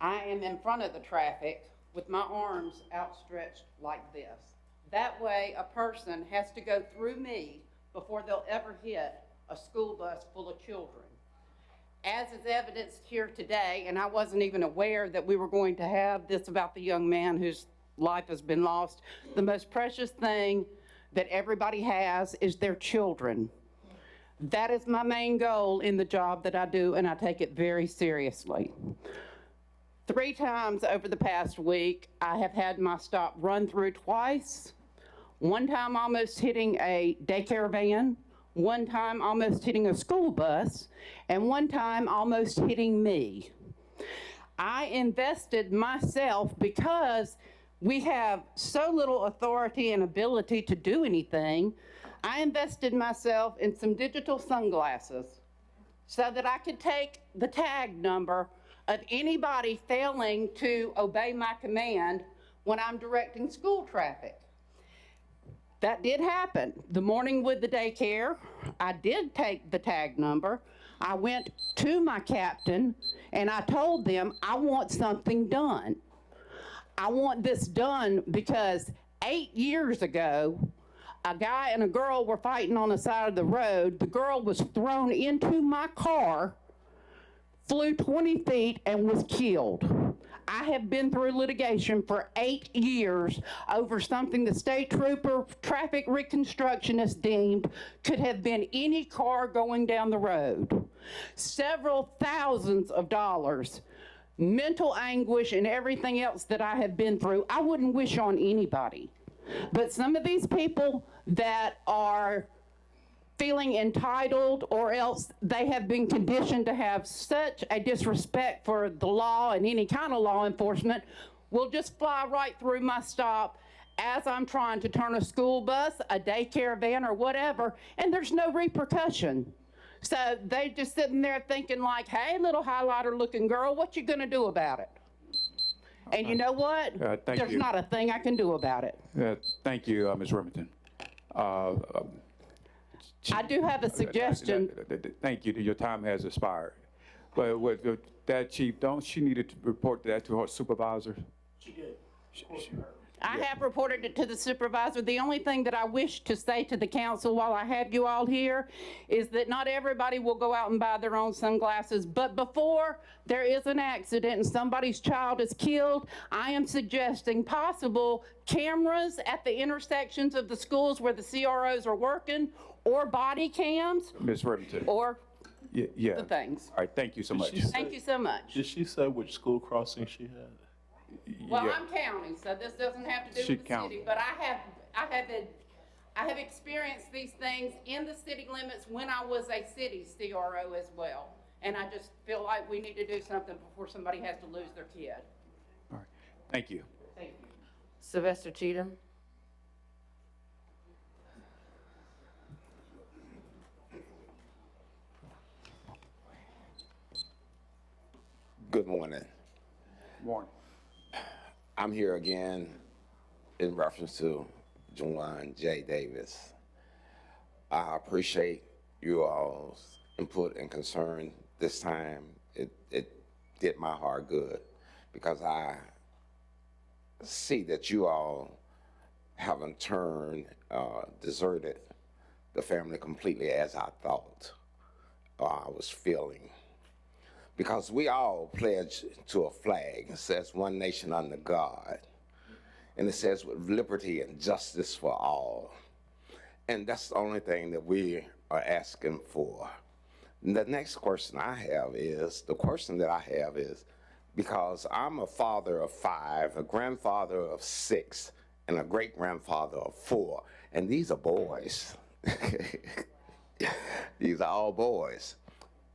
I am in front of the traffic with my arms outstretched like this. That way, a person has to go through me before they'll ever hit a school bus full of children. As is evidenced here today, and I wasn't even aware that we were going to have this about the young man whose life has been lost. The most precious thing that everybody has is their children. That is my main goal in the job that I do, and I take it very seriously. 3 times over the past week, I have had my stop run through twice. One time almost hitting a daycare van, one time almost hitting a school bus, and one time almost hitting me. I invested myself because we have so little authority and ability to do anything. I invested myself in some digital sunglasses so that I could take the tag number of anybody failing to obey my command when I'm directing school traffic. That did happen. The morning with the daycare, I did take the tag number. I went to my captain and I told them I want something done. I want this done because 8 years ago, a guy and a girl were fighting on the side of the road. The girl was thrown into my car, flew 20 feet, and was killed. I have been through litigation for 8 years over something the state trooper, traffic reconstructionist deemed could have been any car going down the road. Several thousands of dollars, mental anguish, and everything else that I have been through, I wouldn't wish on anybody. But some of these people that are feeling entitled, or else they have been conditioned to have such a disrespect for the law and any kind of law enforcement, will just fly right through my stop as I'm trying to turn a school bus, a daycare van, or whatever, and there's no repercussion. So they just sitting there thinking like, hey, little highlighter looking girl, what you gonna do about it? And you know what? There's not a thing I can do about it. Thank you, Ms. Remington. I do have a suggestion. Thank you. Your time has expired. But with that chief, don't she need to report that to her supervisor? She did. I have reported it to the supervisor. The only thing that I wish to say to the council while I have you all here is that not everybody will go out and buy their own sunglasses, but before there is an accident and somebody's child is killed, I am suggesting possible cameras at the intersections of the schools where the CROs are working, or body cams. Ms. Remington. Or yeah. the things. All right, thank you so much. Thank you so much. Did she say which school crossing she had? Well, Yeah. I'm county, so this doesn't have to do She with the county. city, but I have experienced these things in the city limits when I was a city CRO as well. And I just feel like we need to do something before somebody has to lose their kid. All right, thank you. Thank you. Sylvester Cheatham. Good morning. Morning. I'm here again in reference to Juwan J. Davis. I appreciate you all's input and concern this time. It did my heart good because I see that you all haven't deserted the family completely as I thought or I was feeling. Because we all pledge to a flag. It says one nation under God. And it says with liberty and justice for all. And that's the only thing that we are asking for. And the next question I have is, because I'm a father of 5, a grandfather of 6, and a great-grandfather of 4, and these are boys. These are all boys.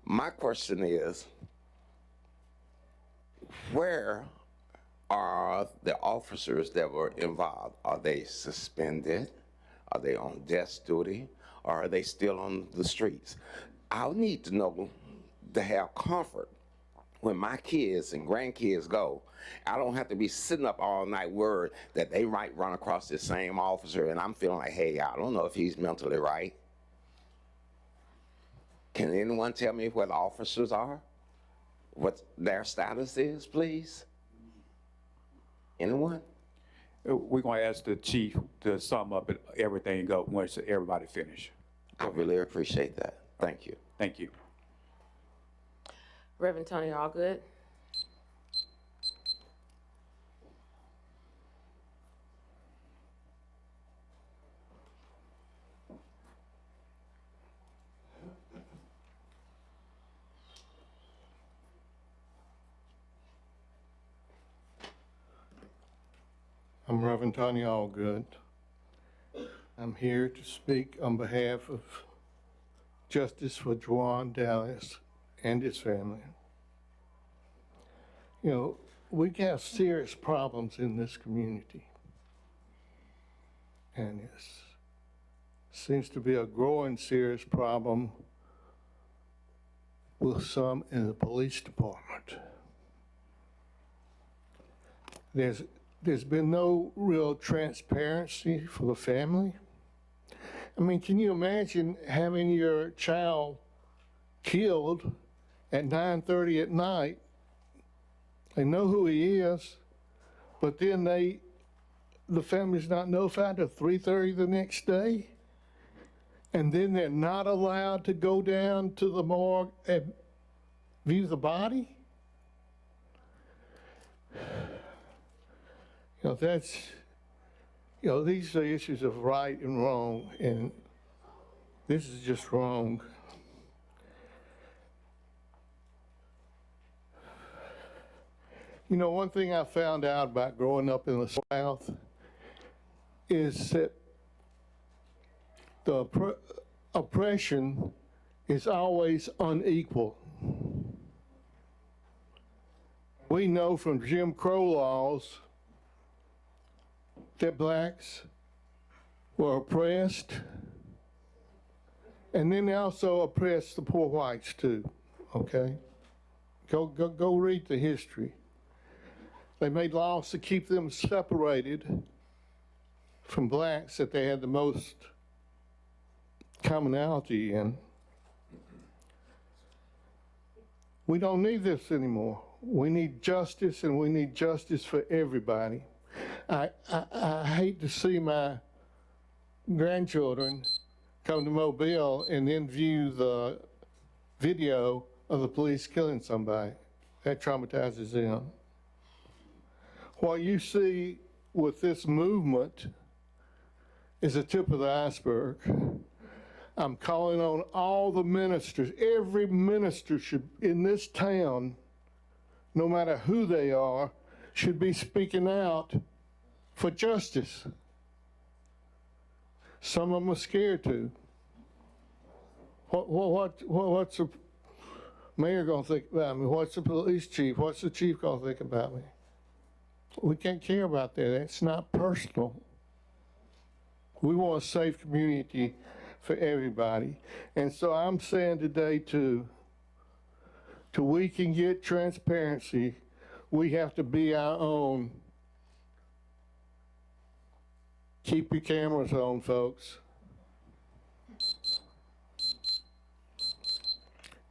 My question is, where are the officers that were involved? Are they suspended? Are they on desk duty? Or are they still on the streets? I'll need to know to have comfort when my kids and grandkids go. I don't have to be sitting up all night worried that they might run across the same officer and I'm feeling like, hey, I don't know if he's mentally right. Can anyone tell me where the officers are? What their status is, please? Anyone? We're going to ask the chief to sum up everything and go once everybody finish. I really appreciate that. Thank you. Thank you. Reverend Tony Allgood. I'm Reverend Tony Allgood. I'm here to speak on behalf of Justice for Juwan Dallas and his family. You know, we have serious problems in this community. And it seems to be a growing serious problem with some in the police department. There's been no real transparency for the family. I mean, can you imagine having your child killed at 9:30 at night? They know who he is, but then the family's not notified till 3:30 the next day? And then they're not allowed to go down to the morgue and view the body? You know, these are issues of right and wrong, and this is just wrong. You know, one thing I found out about growing up in the South is that the oppression is always unequal. We know from Jim Crow laws that blacks were oppressed, and then they also oppressed the poor whites too, okay? Go read the history. They made laws to keep them separated from blacks that they had the most commonality in. We don't need this anymore. We need justice, and we need justice for everybody. I hate to see my grandchildren come to Mobile and then view the video of the police killing somebody. That traumatizes them. What you see with this movement is the tip of the iceberg. I'm calling on all the ministers. Every minister should, in this town, no matter who they are, should be speaking out for justice. Some of them are scared to. What's the mayor gonna think about me? What's the police chief? What's the chief gonna think about me? We can't care about that. It's not personal. We want a safe community for everybody. And so I'm saying today till we can get transparency, we have to be our own. Keep your cameras on, folks.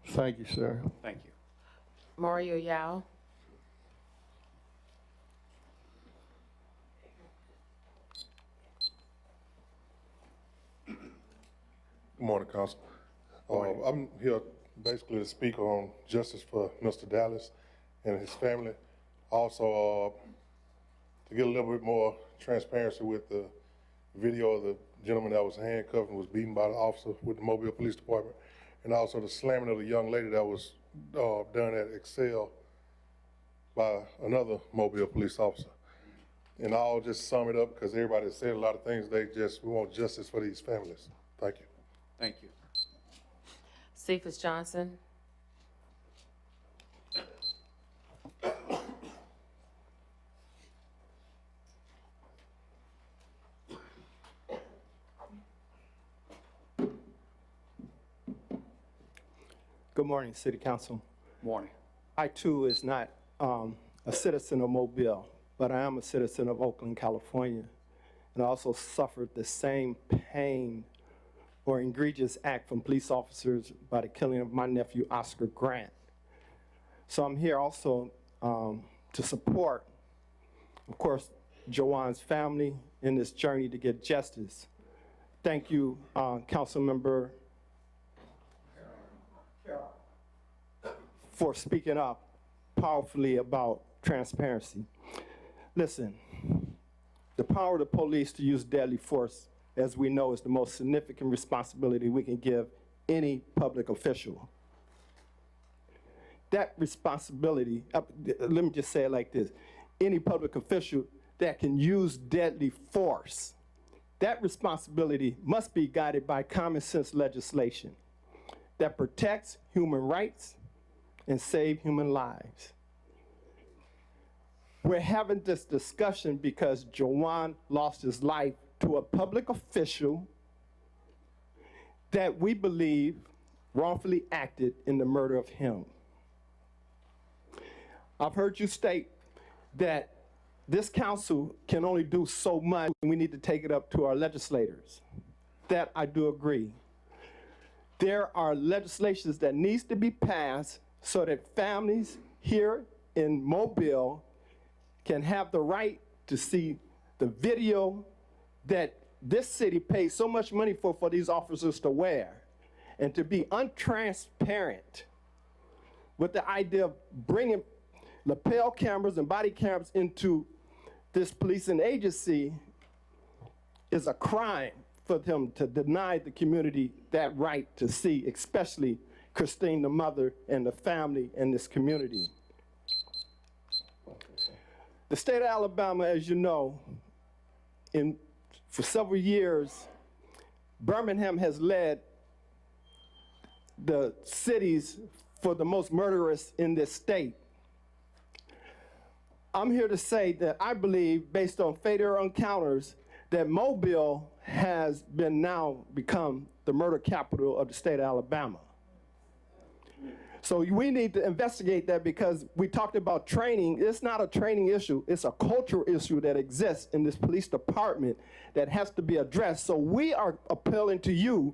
Thank you, sir. Thank you. Mario Yao. Good morning, Council. I'm here basically to speak on justice for Mr. Dallas and his family. Also, to get a little bit more transparency with the video of the gentleman that was handcuffed and was beaten by the officer with the Mobile Police Department, and also the slamming of the young lady that was done at Excel by another Mobile police officer. And I'll just sum it up because everybody said a lot of things. We want justice for these families. Thank you. Thank you. Cephas Johnson. Good morning, City Council. Morning. I too is not a citizen of Mobile, but I am a citizen of Oakland, California, and I also suffered the same pain or egregious act from police officers by the killing of my nephew, Oscar Grant. So I'm here also to support, of course, Jawan's family in this journey to get justice. Thank you, Councilmember, for speaking up powerfully about transparency. Listen, the power of the police to use deadly force, as we know, is the most significant responsibility we can give any public official. That responsibility, let me just say it like this, any public official that can use deadly force, that responsibility must be guided by common sense legislation that protects human rights and save human lives. We're having this discussion because Jawan lost his life to a public official that we believe wrongfully acted in the murder of him. I've heard you state that this council can only do so much and we need to take it up to our legislators. That I do agree. There are legislations that needs to be passed so that families here in Mobile can have the right to see the video that this city pays so much money for these officers to wear, and to be untransparent with the idea of bringing lapel cameras and body cameras into this policing agency is a crime for them to deny the community that right to see, especially Christine, the mother, and the family in this community. The state of Alabama, as you know, for several years, Birmingham has led the cities for the most murderous in this state. I'm here to say that I believe, based on fatal encounters, that Mobile has now become the murder capital of the state of Alabama. So we need to investigate that, because we talked about training. It's not a training issue. It's a cultural issue that exists in this police department that has to be addressed. So we are appealing to you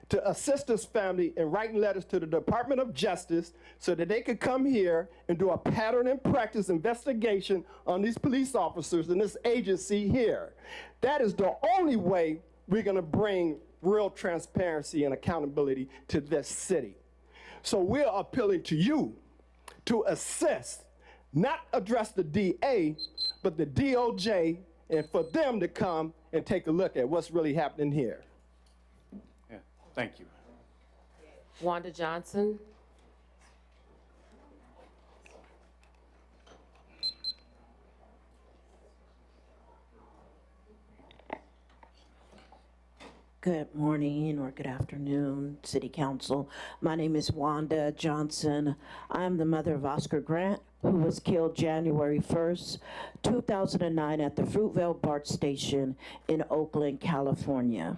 to assist this family in writing letters to the Department of Justice so that they could come here and do a pattern and practice investigation on these police officers in this agency here. That is the only way we're going to bring real transparency and accountability to this city. So we're appealing to you to assist, not address the DA, but the DOJ, and for them to come and take a look at what's really happening here. Yeah, thank you. Wanda Johnson. Good morning or good afternoon, City Council. My name is Wanda Johnson. I'm the mother of Oscar Grant, who was killed January 1st, 2009 at the Fruitvale BART station in Oakland, California.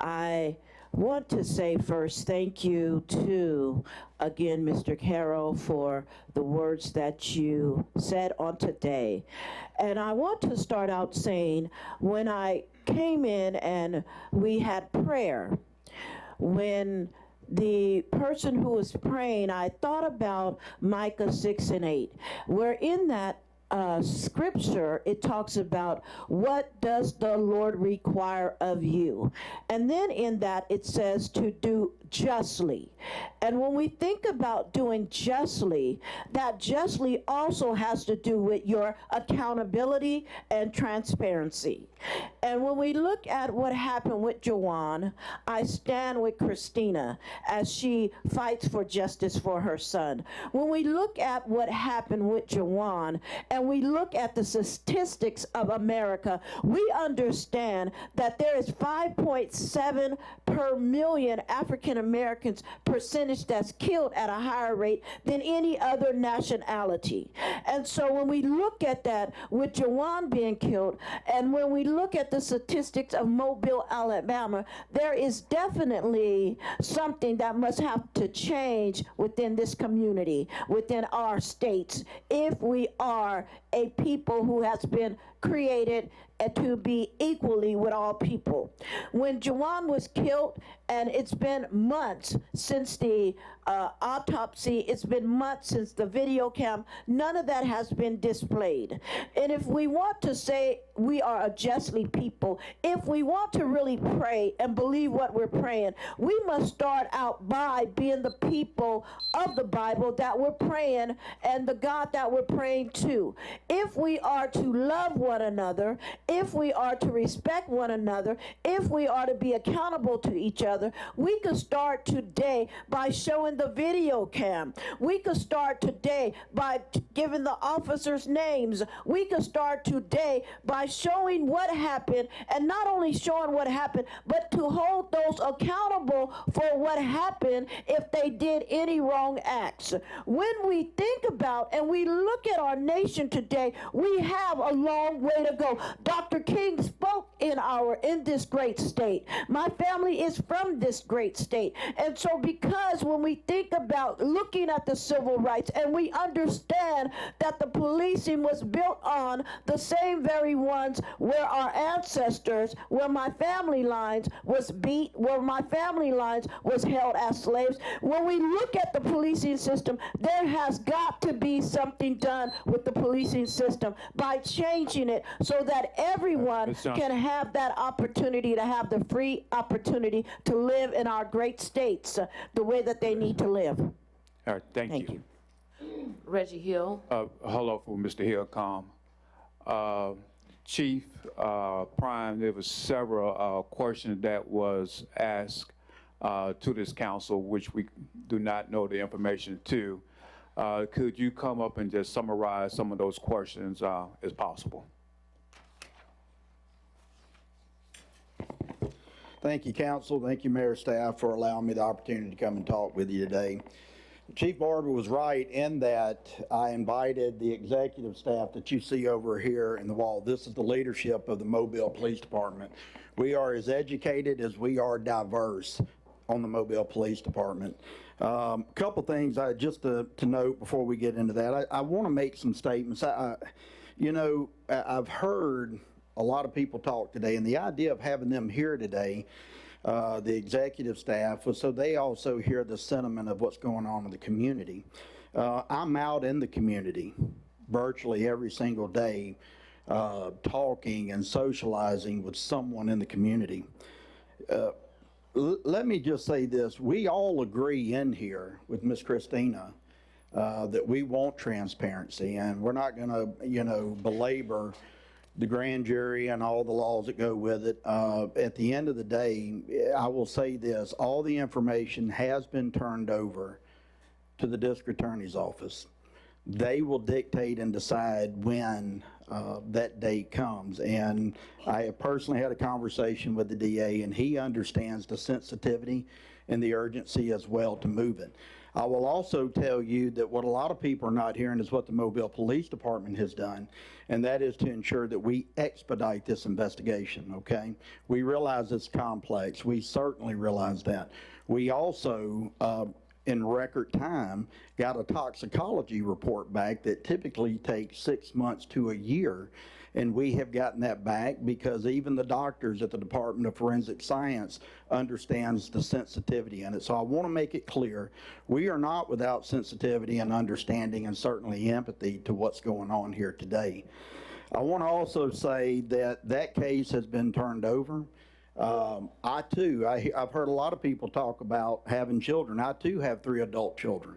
I want to say first thank you to, again, Mr. Carroll, for the words that you said on today. And I want to start out saying, when I came in and we had prayer, when the person who was praying, I thought about Micah 6:8, where in that scripture, it talks about what does the Lord require of you. And then in that, it says to do justly. And when we think about doing justly, that justly also has to do with your accountability and transparency. And when we look at what happened with Jawan, I stand with Christina as she fights for justice for her son. When we look at what happened with Jawan and we look at the statistics of America, we understand that there is 5.7 per million African Americans percentage that's killed at a higher rate than any other nationality. And so when we look at that with Jawan being killed, and when we look at the statistics of Mobile, Alabama, there is definitely something that must have to change within this community, within our states, if we are a people who has been created to be equally with all people. When Jawan was killed, and it's been months since the autopsy, it's been months since the video cam, none of that has been displayed. And if we want to say we are a justly people, if we want to really pray and believe what we're praying, we must start out by being the people of the Bible that we're praying and the God that we're praying to. If we are to love one another, if we are to respect one another, if we are to be accountable to each other, we could start today by showing the video cam. We could start today by giving the officers names. We could start today by showing what happened, and not only showing what happened, but to hold those accountable for what happened if they did any wrong acts. When we think about and we look at our nation today, we have a long way to go. Dr. King spoke in this great state. My family is from this great state. And so because when we think about looking at the civil rights and we understand that the policing was built on the same very ones where our ancestors, where my family lines was beat, where my family lines was held as slaves, when we look at the policing system, there has got to be something done with the policing system by changing it so that everyone can have that opportunity to have the free opportunity to live in our great states the way that they need to live. All right, thank you. Reggie Hill. Hello for Mr. Hillcom. Chief Prime, there was several questions that was asked to this council, which we do not know the information to. Could you come up and just summarize some of those questions as possible? Thank you, council. Thank you, mayor, staff, for allowing me the opportunity to come and talk with you today. Chief Barber was right in that I invited the executive staff that you see over here in the wall. This is the leadership of the Mobile Police Department. We are as educated as we are diverse on the Mobile Police Department. Couple things just to note before we get into that. I want to make some statements. I've heard a lot of people talk today, and the idea of having them here today, the executive staff, was so they also hear the sentiment of what's going on in the community. I'm out in the community virtually every single day, talking and socializing with someone in the community. Let me just say this. We all agree in here with Ms. Christina that we want transparency, and we're not going to, belabor the grand jury and all the laws that go with it. At the end of the day, I will say this, all the information has been turned over to the district attorney's office. They will dictate and decide when that date comes. And I have personally had a conversation with the DA, and he understands the sensitivity and the urgency as well to move it. I will also tell you that what a lot of people are not hearing is what the Mobile Police Department has done, and that is to ensure that we expedite this investigation, okay? We realize it's complex. We certainly realize that. We also, in record time, got a toxicology report back that typically takes 6 months to a year. And we have gotten that back because even the doctors at the Department of Forensic Science understands the sensitivity in it. So I want to make it clear, we are not without sensitivity and understanding and certainly empathy to what's going on here today. I want to also say that that case has been turned over. I've heard a lot of people talk about having children. I too have 3 adult children,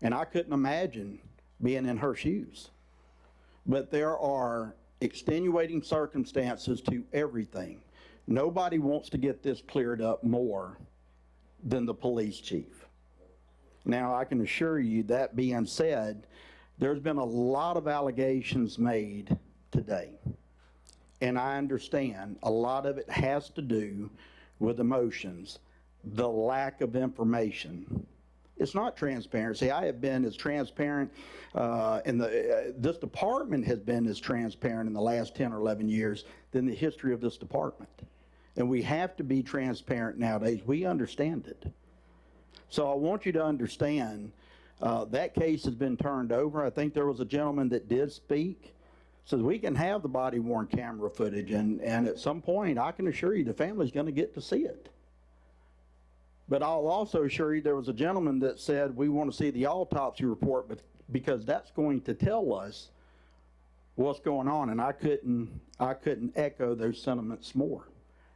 and I couldn't imagine being in her shoes. But there are extenuating circumstances to everything. Nobody wants to get this cleared up more than the police chief. Now, I can assure you, that being said, there's been a lot of allegations made today. And I understand a lot of it has to do with emotions, the lack of information. It's not transparency. I have been as transparent, this department has been as transparent in the last 10 or 11 years than the history of this department. And we have to be transparent nowadays. We understand it. So I want you to understand that case has been turned over. I think there was a gentleman that did speak. So we can have the body-worn camera footage, and at some point, I can assure you the family's going to get to see it. But I'll also assure you there was a gentleman that said we want to see the autopsy report because that's going to tell us what's going on, and I couldn't echo those sentiments more,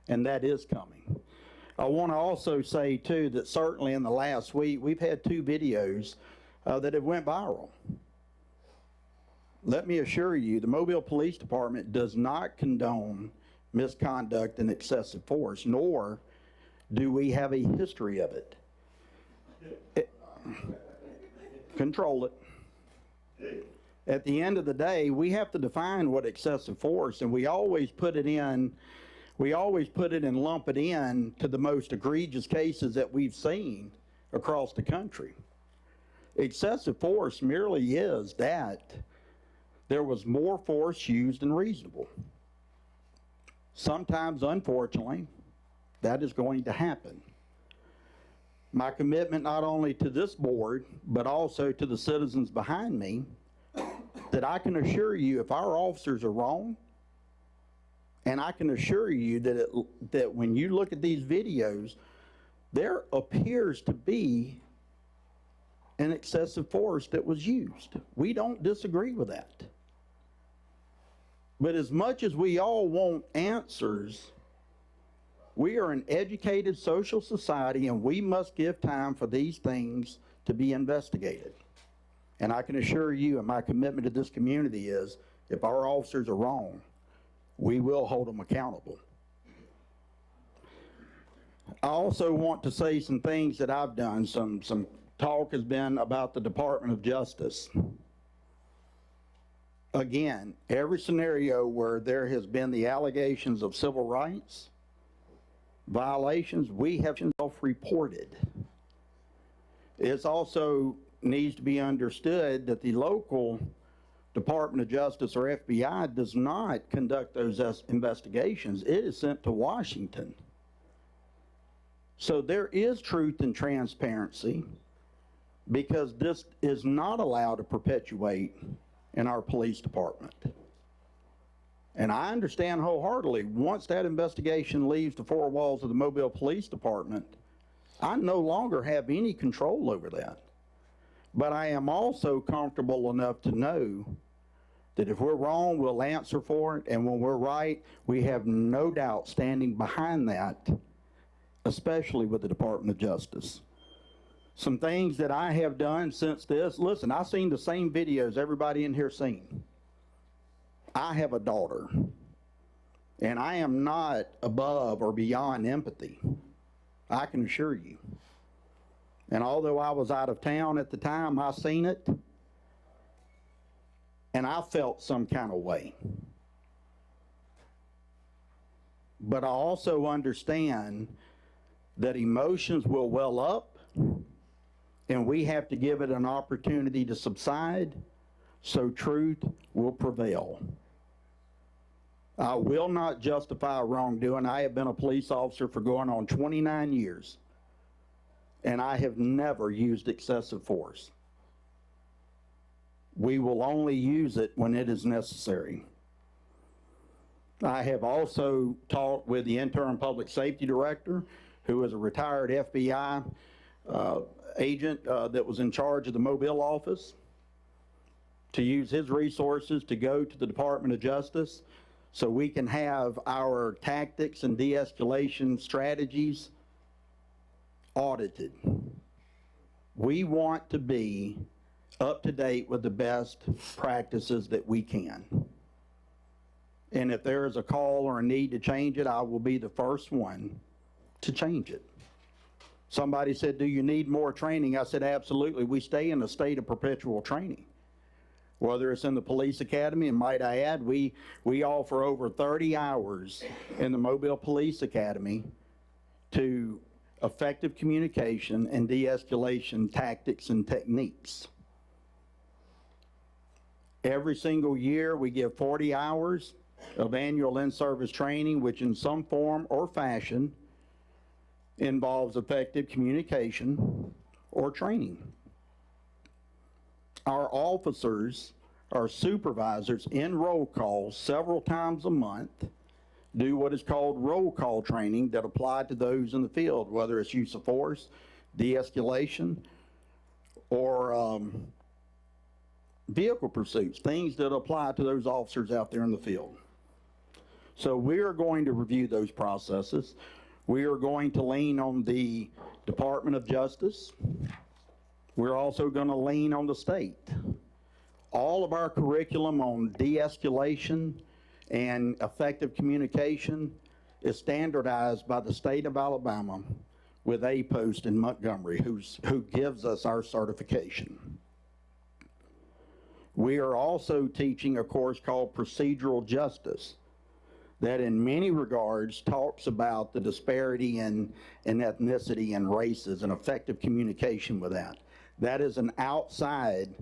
and that is coming. I want to also say too that certainly in the last week we've had 2 videos that have went viral. Let me assure you, the Mobile Police Department does not condone misconduct and excessive force, nor do we have a history of it. Control it. At the end of the day, we have to define what excessive force, and we always put it and lump it in to the most egregious cases that we've seen across the country. Excessive force merely is that there was more force used than reasonable. Sometimes, unfortunately, that is going to happen. My commitment not only to this board, but also to the citizens behind me, that I can assure you if our officers are wrong, and I can assure you that when you look at these videos, there appears to be an excessive force that was used. We don't disagree with that. But as much as we all want answers, we are an educated social society, and we must give time for these things to be investigated. And I can assure you, and my commitment to this community is, if our officers are wrong, we will hold them accountable. I also want to say some things that I've done. Some talk has been about the Department of Justice. Again, every scenario where there has been the allegations of civil rights violations, we have self-reported. It also needs to be understood that the local Department of Justice, or FBI, does not conduct those investigations. It is sent to Washington. So there is truth and transparency, because this is not allowed to perpetuate in our police department. And I understand wholeheartedly, once that investigation leaves the 4 walls of the Mobile Police Department, I no longer have any control over that. But I am also comfortable enough to know that if we're wrong, we'll answer for it, and when we're right, we have no doubt standing behind that, especially with the Department of Justice. Some things that I have done since this, listen, I've seen the same videos everybody in here seen. I have a daughter, and I am not above or beyond empathy. I can assure you. And although I was out of town at the time I seen it, and I felt some kind of way. But I also understand that emotions will well up, and we have to give it an opportunity to subside so truth will prevail. I will not justify wrongdoing. I have been a police officer for going on 29 years, and I have never used excessive force. We will only use it when it is necessary. I have also talked with the interim public safety director, who is a retired FBI agent that was in charge of the Mobile office, to use his resources to go to the Department of Justice so we can have our tactics and de-escalation strategies audited. We want to be up to date with the best practices that we can. And if there is a call or a need to change it, I will be the first one to change it. Somebody said, do you need more training? I said, absolutely. We stay in a state of perpetual training. Whether it's in the police academy, and might I add, we offer over 30 hours in the Mobile Police Academy to effective communication and de-escalation tactics and techniques. Every single year, we give 40 hours of annual in-service training, which in some form or fashion involves effective communication or training. Our officers, our supervisors in roll calls several times a month do what is called roll call training that apply to those in the field, whether it's use of force, de-escalation, or vehicle pursuits, things that apply to those officers out there in the field. So we are going to review those processes. We are going to lean on the Department of Justice. We're also going to lean on the state. All of our curriculum on de-escalation and effective communication is standardized by the state of Alabama with APOST in Montgomery, who gives us our certification. We are also teaching a course called Procedural Justice that in many regards talks about the disparity in ethnicity and races and effective communication with that. That is an outside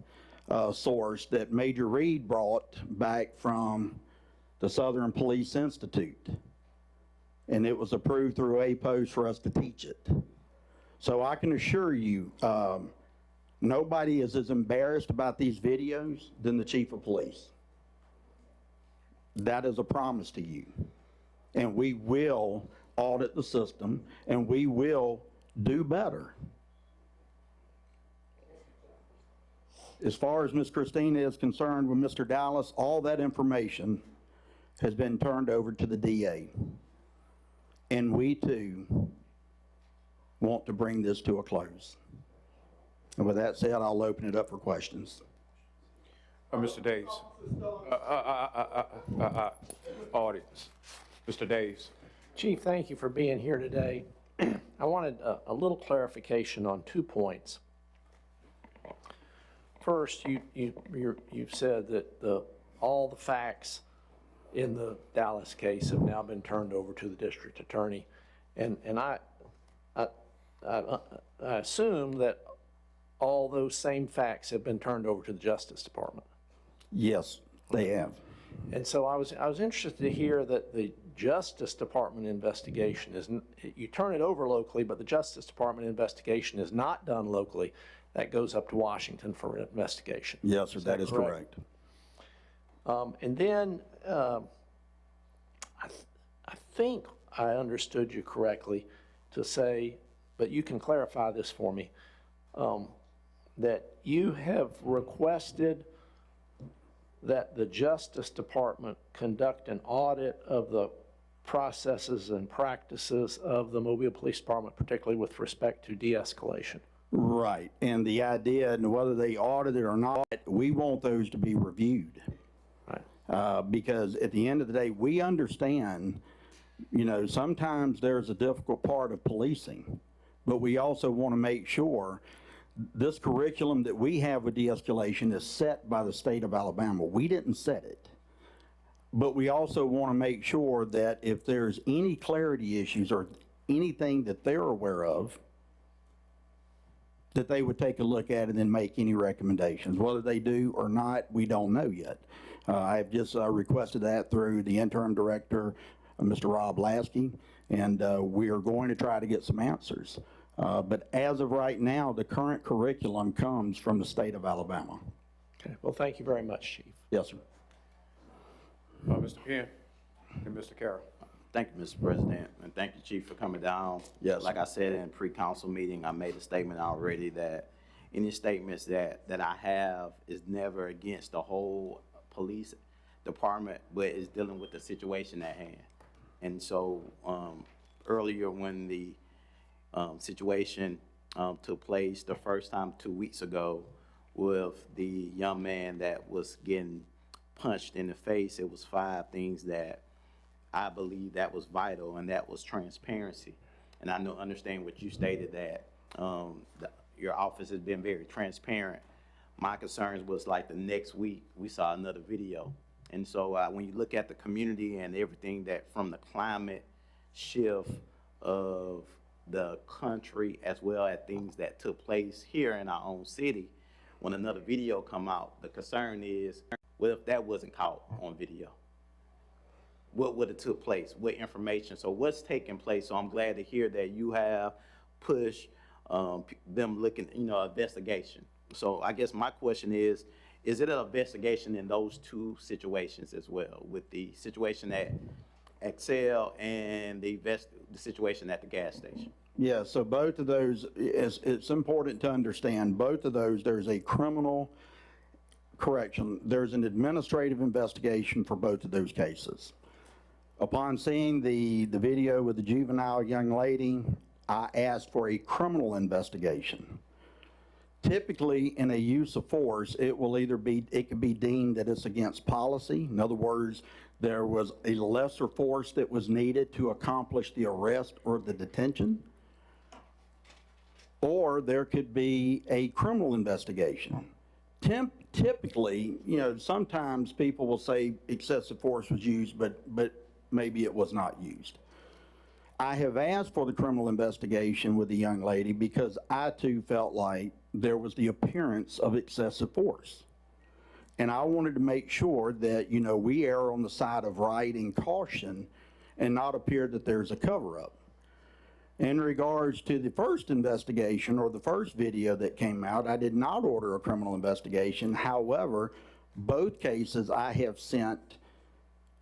source that Major Reed brought back from the Southern Police Institute. And it was approved through APOS for us to teach it. So I can assure you, nobody is as embarrassed about these videos than the Chief of Police. That is a promise to you. And we will audit the system, and we will do better. As far as Ms. Christina is concerned with Mr. Dallas, all that information has been turned over to the DA. And we too want to bring this to a close. And with that said, I'll open it up for questions. Mr. Daves. Audience. Mr. Daves. Chief, thank you for being here today. I wanted a little clarification on 2 points. First, you've said that all the facts in the Dallas case have now been turned over to the district attorney, and I assume that all those same facts have been turned over to the Justice Department. Yes, they have. And so I was interested to hear that the Justice Department investigation is, you turn it over locally, but the Justice Department investigation is not done locally. That goes up to Washington for investigation. Yes, sir, that is correct. And then I think I understood you correctly to say, but you can clarify this for me, that you have requested that the Justice Department conduct an audit of the processes and practices of the Mobile Police Department, particularly with respect to de-escalation. Right, and the idea, and whether they audit it or not, we want those to be reviewed. Right. Because at the end of the day, we understand, you know, sometimes there's a difficult part of policing, but we also want to make sure This curriculum that we have with de-escalation is set by the state of Alabama. We didn't set it. But we also want to make sure that if there's any clarity issues or anything that they're aware of, that they would take a look at it and make any recommendations. Whether they do or not, we don't know yet. I have just requested that through the interim director, Mr. Rob Lasky, and we are going to try to get some answers. But as of right now, the current curriculum comes from the state of Alabama. Okay, well, thank you very much, Chief. Yes, sir. Mr. Penn and Mr. Carroll. Thank you, Mr. President, and thank you, Chief, for coming down. Yes. Like I said in pre-council meeting, I made a statement already that any statements that I have is never against the whole police department, but is dealing with the situation at hand. And so earlier when the situation took place the first time 2 weeks ago with the young man that was getting punched in the face, it was 5 things that I believe that was vital, and that was transparency. And I understand what you stated, that your office has been very transparent. My concerns was like the next week we saw another video. And so when you look at the community and everything that from the climate shift of the country, as well as things that took place here in our own city, when another video come out, the concern is, what if that wasn't caught on video? What would have took place? What information? So what's taking place? So I'm glad to hear that you have pushed them looking, investigation. So I guess my question is it an investigation in those 2 situations as well, with the situation at Excel and the situation at the gas station? Yeah, so both of those, it's important to understand, both of those, there's a criminal correction. There's an administrative investigation for both of those cases. Upon seeing the video with the juvenile young lady, I asked for a criminal investigation. Typically, in a use of force, it could be deemed that it's against policy. In other words, there was a lesser force that was needed to accomplish the arrest or the detention. Or there could be a criminal investigation. Typically, sometimes people will say excessive force was used, but maybe it was not used. I have asked for the criminal investigation with the young lady because I too felt like there was the appearance of excessive force. And I wanted to make sure that, we err on the side of right and caution and not appear that there's a cover-up. In regards to the first investigation or the first video that came out, I did not order a criminal investigation. However, both cases I have sent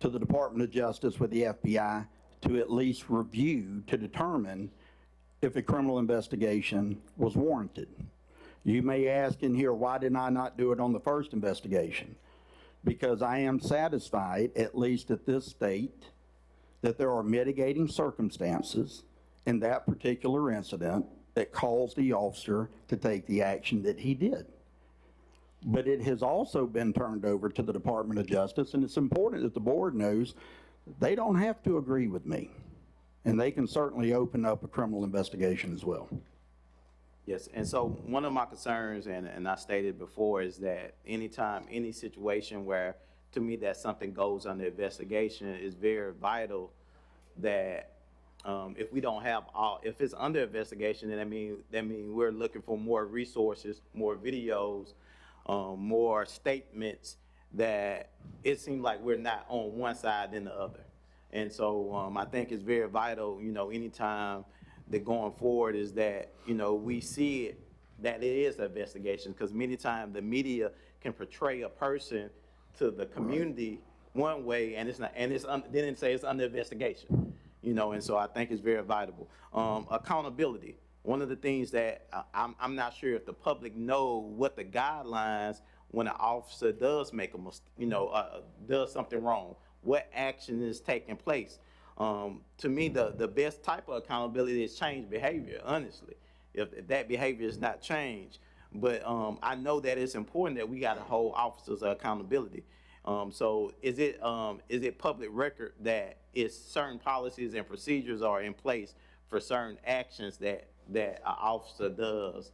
to the Department of Justice with the FBI to at least review to determine if a criminal investigation was warranted. You may ask in here, why did I not do it on the first investigation? Because I am satisfied, at least at this state, that there are mitigating circumstances in that particular incident that caused the officer to take the action that he did. But it has also been turned over to the Department of Justice, and it's important that the board knows they don't have to agree with me, and they can certainly open up a criminal investigation as well. Yes, and so one of my concerns, and I stated before, is that anytime, any situation where, to me, that something goes under investigation, is very vital that if we don't have if it's under investigation, then that mean we're looking for more resources, more videos, more statements, that it seems like we're not on one side than the other. And so I think it's very vital, anytime that going forward is that, we see it, that it is an investigation, because many times the media can portray a person to the community one way, and it's not, and then it say it's under investigation, and so I think it's very vital. Accountability. One of the things that I'm not sure if the public know what the guidelines when an officer does make does something wrong, what action is taking place. To me, the best type of accountability is change behavior, honestly, if that behavior is not changed. But I know that it's important that we got to hold officers accountability. So is it public record that certain policies and procedures are in place for certain actions that an officer does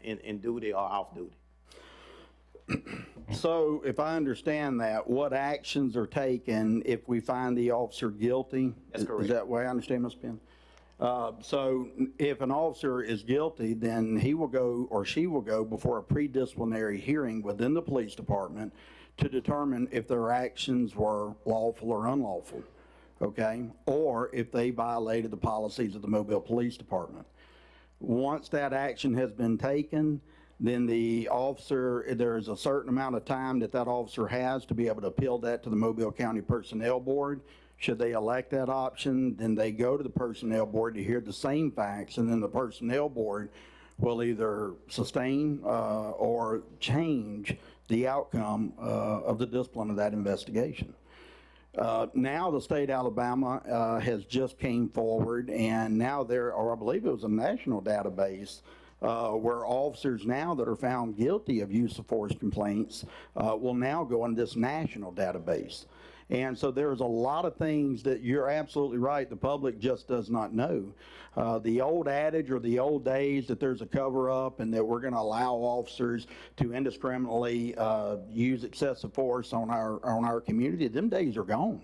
in duty or off duty. So if I understand that, what actions are taken if we find the officer guilty? That's correct. Is that the way I understand, Ms. Penn? So if an officer is guilty, then he will go or she will go before a pre-disciplinary hearing within the police department to determine if their actions were lawful or unlawful, okay? Or if they violated the policies of the Mobile Police Department. Once that action has been taken, then the officer, there's a certain amount of time that that officer has to be able to appeal that to the Mobile County Personnel Board. Should they elect that option, then they go to the Personnel Board to hear the same facts, and then the Personnel Board will either sustain or change the outcome of the discipline of that investigation. Now the state of Alabama has just came forward, and now there, or I believe it was a national database, where officers now that are found guilty of use of force complaints will now go in this national database. And so there's a lot of things that you're absolutely right, the public just does not know. The old adage or the old days that there's a cover-up and that we're going to allow officers to indiscriminately use excessive force on our community, them days are gone.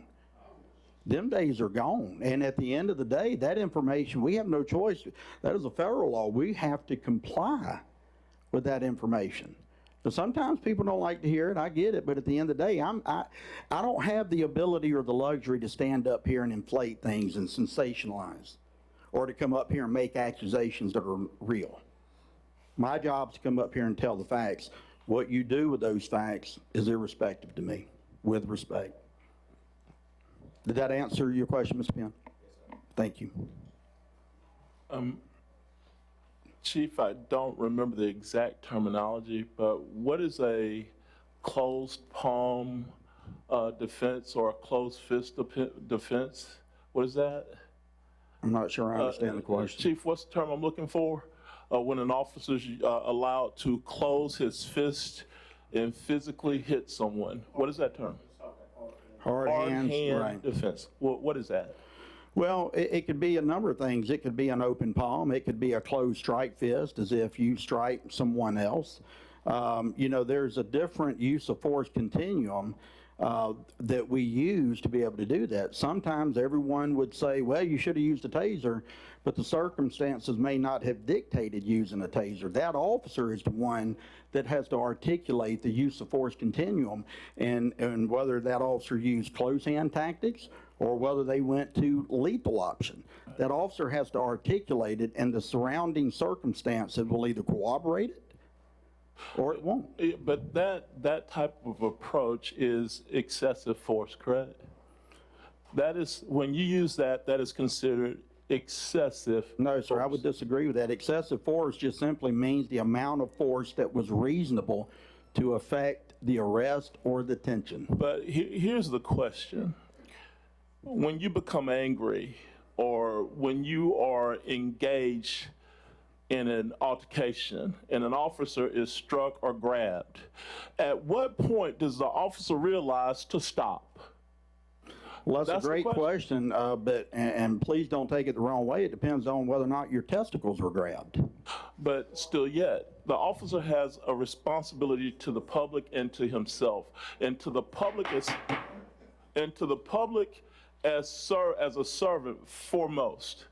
Them days are gone. And at the end of the day, that information, we have no choice. That is a federal law. We have to comply with that information. So sometimes people don't like to hear it. I get it. But at the end of the day, I don't have the ability or the luxury to stand up here and inflate things and sensationalize, or to come up here and make accusations that are real. My job is to come up here and tell the facts. What you do with those facts is irrespective to me, with respect. Did that answer your question, Ms. Penn? Thank you. Chief, I don't remember the exact terminology, but what is a closed palm defense or a closed fist defense? What is that? I'm not sure I understand the question. Chief, what's the term I'm looking for? When an officer is allowed to close his fist and physically hit someone. What is that term? Hard hands, right. Defense. What is that? Well, it could be a number of things. It could be an open palm. It could be a closed strike fist, as if you strike someone else. You know, there's a different use of force continuum that we use to be able to do that. Sometimes everyone would say, well, you should have used a taser, but the circumstances may not have dictated using a taser. That officer is the one that has to articulate the use of force continuum, and whether that officer used close hand tactics or whether they went to lethal option. That officer has to articulate it, and the surrounding circumstances will either corroborate it or it won't. But that type of approach is excessive force, correct? That is, when you use that, that is considered excessive. No, sir, force. I would disagree with that. Excessive force just simply means the amount of force that was reasonable to affect the arrest or detention. But here's the question. When you become angry, or when you are engaged in an altercation and an officer is struck or grabbed, at what point does the officer realize to stop? Well, that's a great question, but and please don't take it the wrong way. It depends on whether or not your testicles were grabbed. But still yet, the officer has a responsibility to the public and to himself, and to the public as a servant foremost.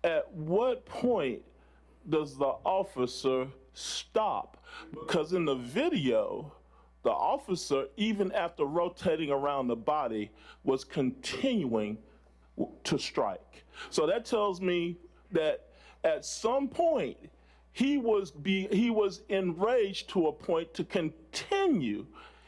At what point does the officer stop? Because in the video, the officer, even after rotating around the body, was continuing to strike. So that tells me that at some point, he was enraged to a point to continue,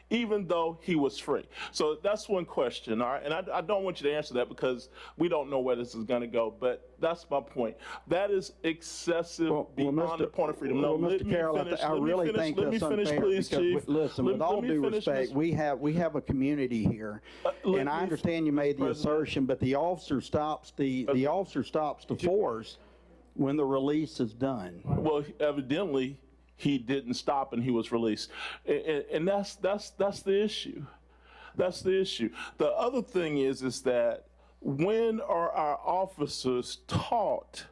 even though he was free. So that's one question, all right? And I don't want you to answer that because we don't know where this is going to go, but that's my point. That is excessive beyond the point of freedom. Well, Mr. Carroll, I really think that's unfair please, because, Chief. listen, with all due respect, we have a community here, and I understand you made the assertion, but the officer stops the force when the release is done. Well, evidently, he didn't stop and he was released. And that's the issue. That's the issue. The other thing is that when are our officers taught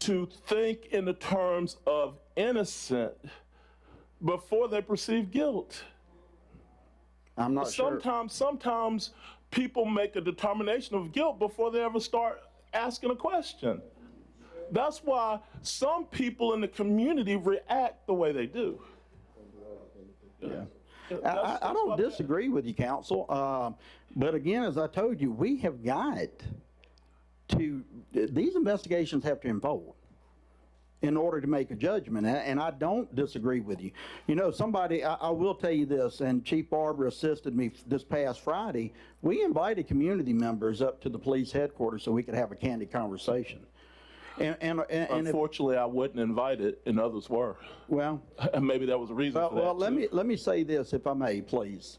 to think in the terms of innocent before they perceive guilt. I'm not sure. Sometimes people make a determination of guilt before they ever start asking a question. That's why some people in the community react the way they do. Yeah. I don't disagree with you, counsel. But again, as I told you, we have got to, these investigations have to unfold in order to make a judgment. And I don't disagree with you. You know, I will tell you this, and Chief Barber assisted me this past Friday. We invited community members up to the police headquarters so we could have a candid conversation. And unfortunately, I wasn't invited, and others were. Well, and maybe that was a reason for that. Well, let me say this, if I may, please.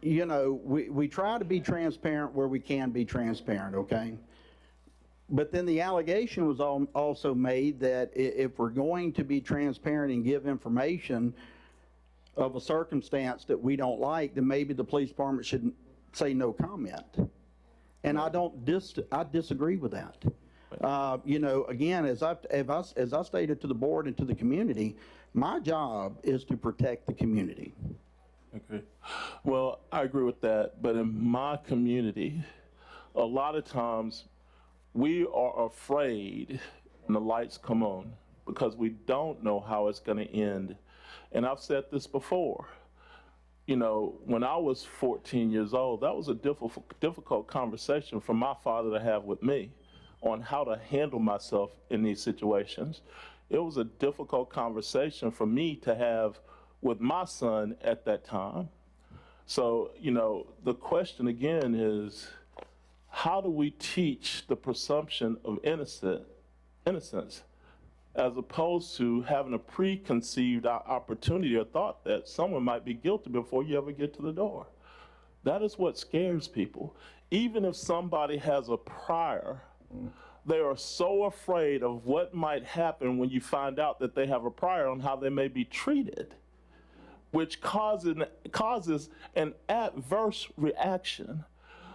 You know, we try to be transparent where we can be transparent, okay? But then the allegation was also made that if we're going to be transparent and give information of a circumstance that we don't like, then maybe the police department should say no comment. And I disagree with that. You know, again, as I stated to the board and to the community, my job is to protect the community. Okay. Well, I agree with that, but in my community, a lot of times we are afraid when the lights come on because we don't know how it's going to end. And I've said this before. You know, when I was 14 years old, that was a difficult conversation for my father to have with me on how to handle myself in these situations. It was a difficult conversation for me to have with my son at that time. So, you know, the question again is, how do we teach the presumption of innocence as opposed to having a preconceived opportunity or thought that someone might be guilty before you ever get to the door? That is what scares people. Even if somebody has a prior, they are so afraid of what might happen when you find out that they have a prior on how they may be treated, which causes an adverse reaction.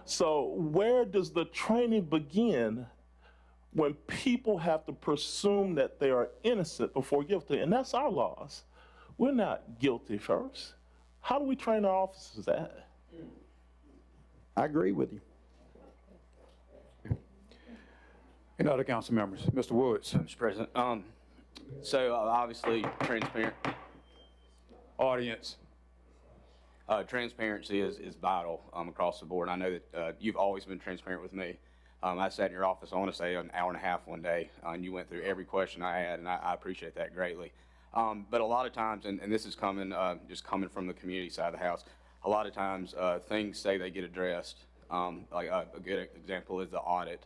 So where does the training begin when people have to presume that they are innocent before guilty? And that's our laws. We're not guilty first. How do we train our officers that? I agree with you. Any other council members? Mr. Woods. Mr. President, so obviously transparent. Audience. Transparency is vital across the board. I know that you've always been transparent with me. I sat in your office, I want to say, an hour and a half one day, and you went through every question I had, and I appreciate that greatly. But a lot of times, and this is coming just coming from the community side of the house, a lot of times things say they get addressed. Like a good example is the audit.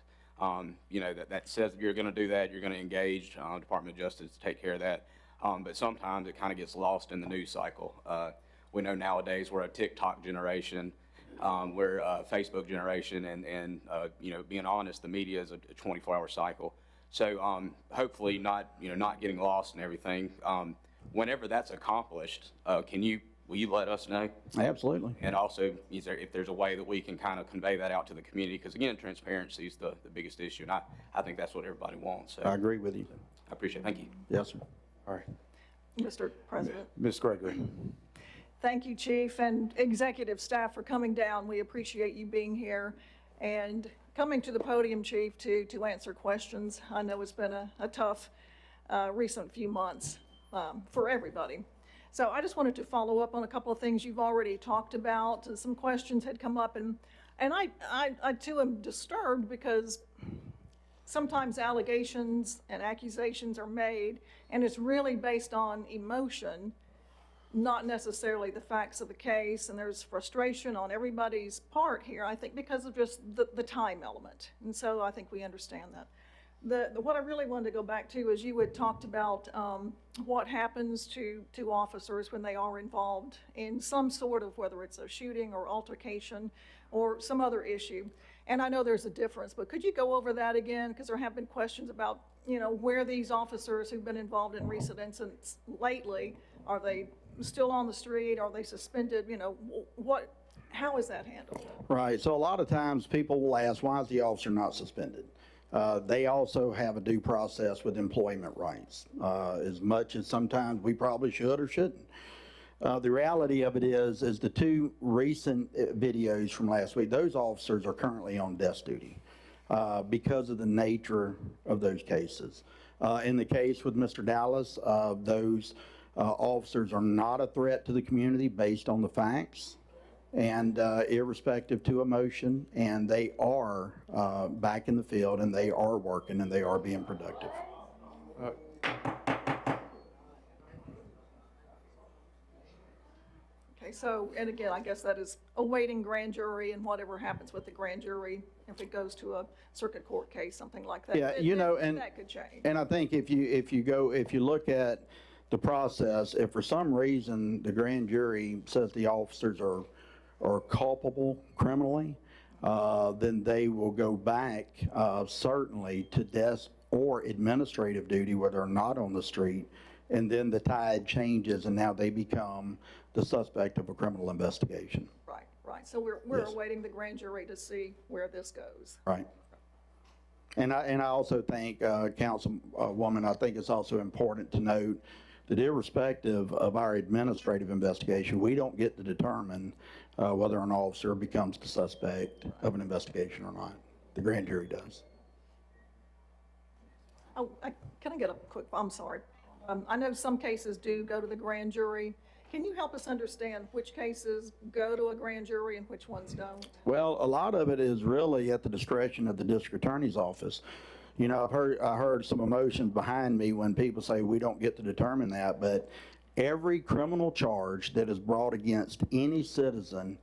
You know, that says you're going to do that, you're going to engage Department of Justice to take care of that. But sometimes it kind of gets lost in the news cycle. We know nowadays we're a TikTok generation, we're a Facebook generation, and you know, being honest, the media is a 24-hour cycle. So hopefully not getting lost in everything. Whenever that's accomplished, will you let us know? Absolutely. And also, if there's a way that we can kind of convey that out to the community, because again, transparency is the biggest issue, and I think that's what everybody wants. So I agree with you. I appreciate it. Thank you. Yes, sir. All right. Mr. President. Ms. Gregory. Thank you, Chief, and executive staff for coming down. We appreciate you being here and coming to the podium, Chief, to answer questions. I know it's been a tough recent few months for everybody. So I just wanted to follow up on a couple of things you've already talked about. Some questions had come up, and I too am disturbed because sometimes allegations and accusations are made, and it's really based on emotion, not necessarily the facts of the case, and there's frustration on everybody's part here, I think, because of just the time element. And so I think we understand that. What I really wanted to go back to is you had talked about what happens to officers when they are involved in some sort of, whether it's a shooting or altercation or some other issue. And I know there's a difference, but could you go over that again? Because there have been questions about, you know, where these officers who've been involved in recent incidents lately, are they still on the street? Are they suspended? You know, how is that handled? Right. So a lot of times people will ask, why is the officer not suspended? They also have a due process with employment rights, as much as sometimes we probably should or shouldn't. The reality of it is the two recent videos from last week, those officers are currently on desk duty because of the nature of those cases. In the case with Mr. Dallas, those officers are not a threat to the community based on the facts and irrespective to emotion, and they are back in the field, and they are working, and they are being productive. Okay, so, and again, I guess that is awaiting grand jury and whatever happens with the grand jury, if it goes to a circuit court case, something like that. Yeah, you know, and that could change. And I think if you look at the process, if for some reason the grand jury says the officers are culpable criminally, then they will go back certainly to desk or administrative duty where they're not on the street, and then the tide changes and now they become the suspect of a criminal investigation. Right, right. So we're Yes. awaiting the grand jury to see where this goes. Right. And I also think, Councilwoman, I think it's also important to note that irrespective of our administrative investigation, we don't get to determine whether an officer becomes the suspect of an investigation or not. The grand jury does. Oh, can I get a quick, I'm sorry. I know some cases do go to the grand jury. Can you help us understand which cases go to a grand jury and which ones don't? Well, a lot of it is really at the discretion of the district attorney's office. You know, I heard some emotions behind me when people say we don't get to determine that, but every criminal charge that is brought against any citizen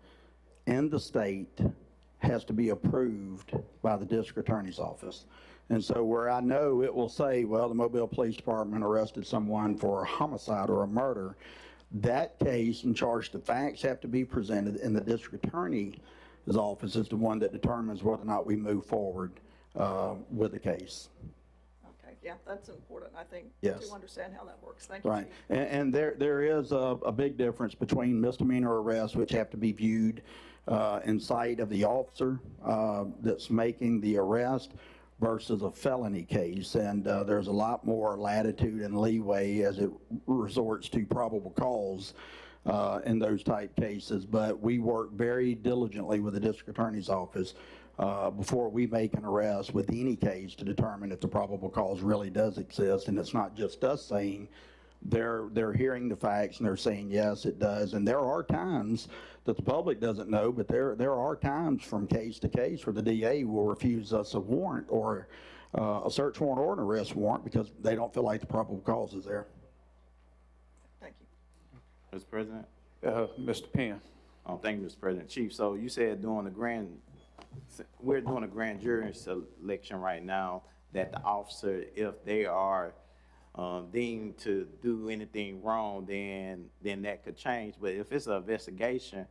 in the state has to be approved by the district attorney's office. And so where I know it will say, well, the Mobile Police Department arrested someone for a homicide or a murder, that case and charge, the facts have to be presented, and the district attorney's office is the one that determines whether or not we move forward with the case. Okay, yeah, that's important, I think, Yes. to understand how that works. Thank you, Right, Chief. and there is a big difference between misdemeanor arrests, which have to be viewed in sight of the officer that's making the arrest, versus a felony case, and there's a lot more latitude and leeway as it resorts to probable cause in those type cases. But we work very diligently with the district attorney's office before we make an arrest with any case to determine if the probable cause really does exist, and it's not just us saying. They're hearing the facts and they're saying, yes, it does. And there are times that the public doesn't know, but there are times from case to case where the DA will refuse us a warrant or a search warrant or an arrest warrant because they don't feel like the probable cause is there. Thank you. Mr. President? Mr. Penn. Oh, thank you, Mr. President. Chief, so you said we're doing a grand jury selection right now, that the officer, if they are deemed to do anything wrong, then that could change. But if it's an investigation,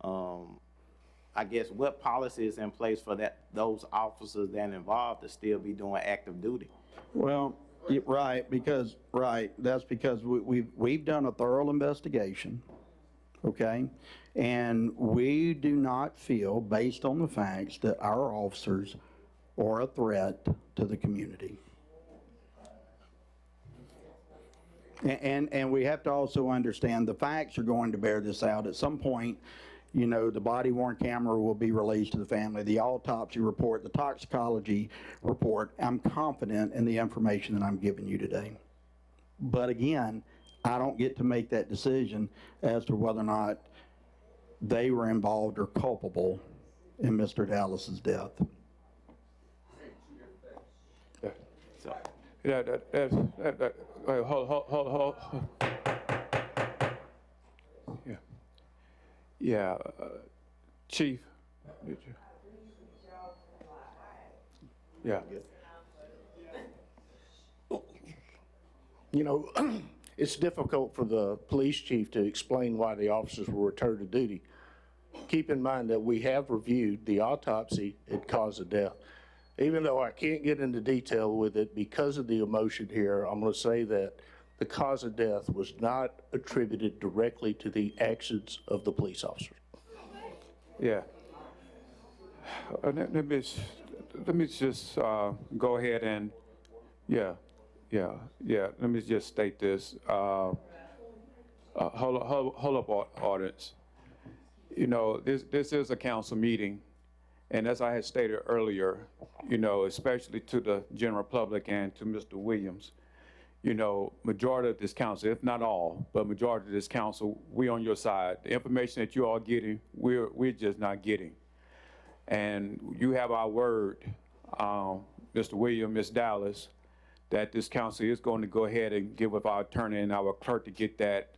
I guess what policy is in place for those officers that are involved to still be doing active duty? Well, right, that's because we've done a thorough investigation, okay? And we do not feel, based on the facts, that our officers are a threat to the community. And we have to also understand the facts are going to bear this out. At some point, you know, the body-worn camera will be released to the family, the autopsy report, the toxicology report. I'm confident in the information that I'm giving you today. But again, I don't get to make that decision as to whether or not they were involved or culpable in Mr. Dallas's death. Hold. Yeah, Chief. Yeah. You know, it's difficult for the police chief to explain why the officers were returned to duty. Keep in mind that we have reviewed the autopsy and cause of death. Even though I can't get into detail with it because of the emotion here, I'm going to say that the cause of death was not attributed directly to the actions of the police officers. Yeah. let me just go ahead and, yeah. Let me just state this. Hold up, audience. You know, this is a council meeting, and as I had stated earlier, you know, especially to the general public and to Mr. Williams, you know, majority of this council, if not all, but majority of this council, we on your side. The information that you all getting, we're just not getting. And you have our word, Mr. Williams, Ms. Dallas, that this council is going to go ahead and get with our attorney and our clerk to get that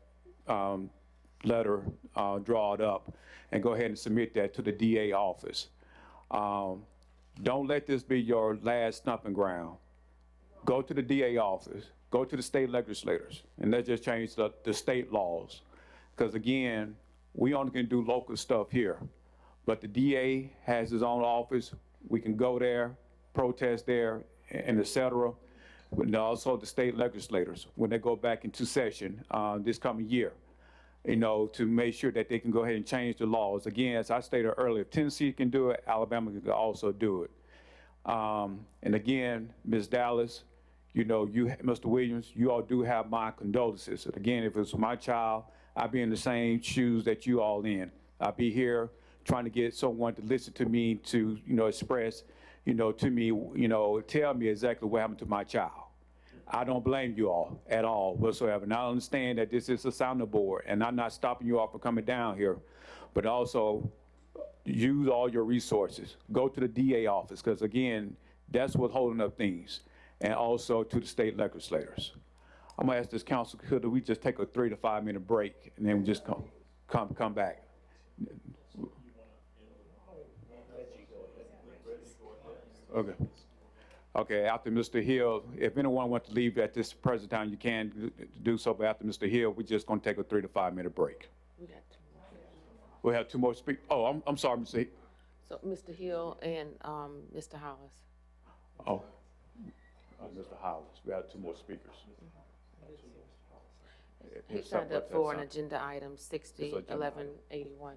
letter drawn up and go ahead and submit that to the DA office. Don't let this be your last stomping ground. Go to the DA office, go to the state legislators, and let's just change the state laws. Because again, we only can do local stuff here, but the DA has his own office. We can go there, protest there, and et cetera. And also the state legislators, when they go back into session this coming year, you know, to make sure that they can go ahead and change the laws. Again, as I stated earlier, if Tennessee can do it, Alabama can also do it. And again, Ms. Dallas, you know, Mr. Williams, you all do have my condolences. Again, if it was my child, I'd be in the same shoes that you all in. I'd be here trying to get someone to listen to me, to, you know, express, you know, to me, you know, tell me exactly what happened to my child. I don't blame you all at all whatsoever. And I understand that this is a sounding board, and I'm not stopping you all from coming down here, but also use all your resources. Go to the DA office, because again, that's what's holding up things, and also to the state legislators. I'm gonna ask this council, could we just take a 3 to 5 minute break, and then we just come back? Okay, after Mr. Hill, if anyone wants to leave at this present time, you can do so, but after Mr. Hill, we're just gonna take a 3 to 5 minute break. We'll have 2 more speakers. Oh, I'm sorry, Mr. Hill. So Mr. Hill and Mr. Hollis. Oh, Mr. Hollis, we have 2 more speakers. He signed up for an agenda item 601181.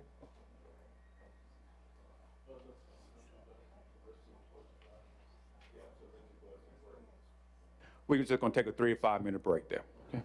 We're just gonna take a 3 to 5 minute break there. Okay.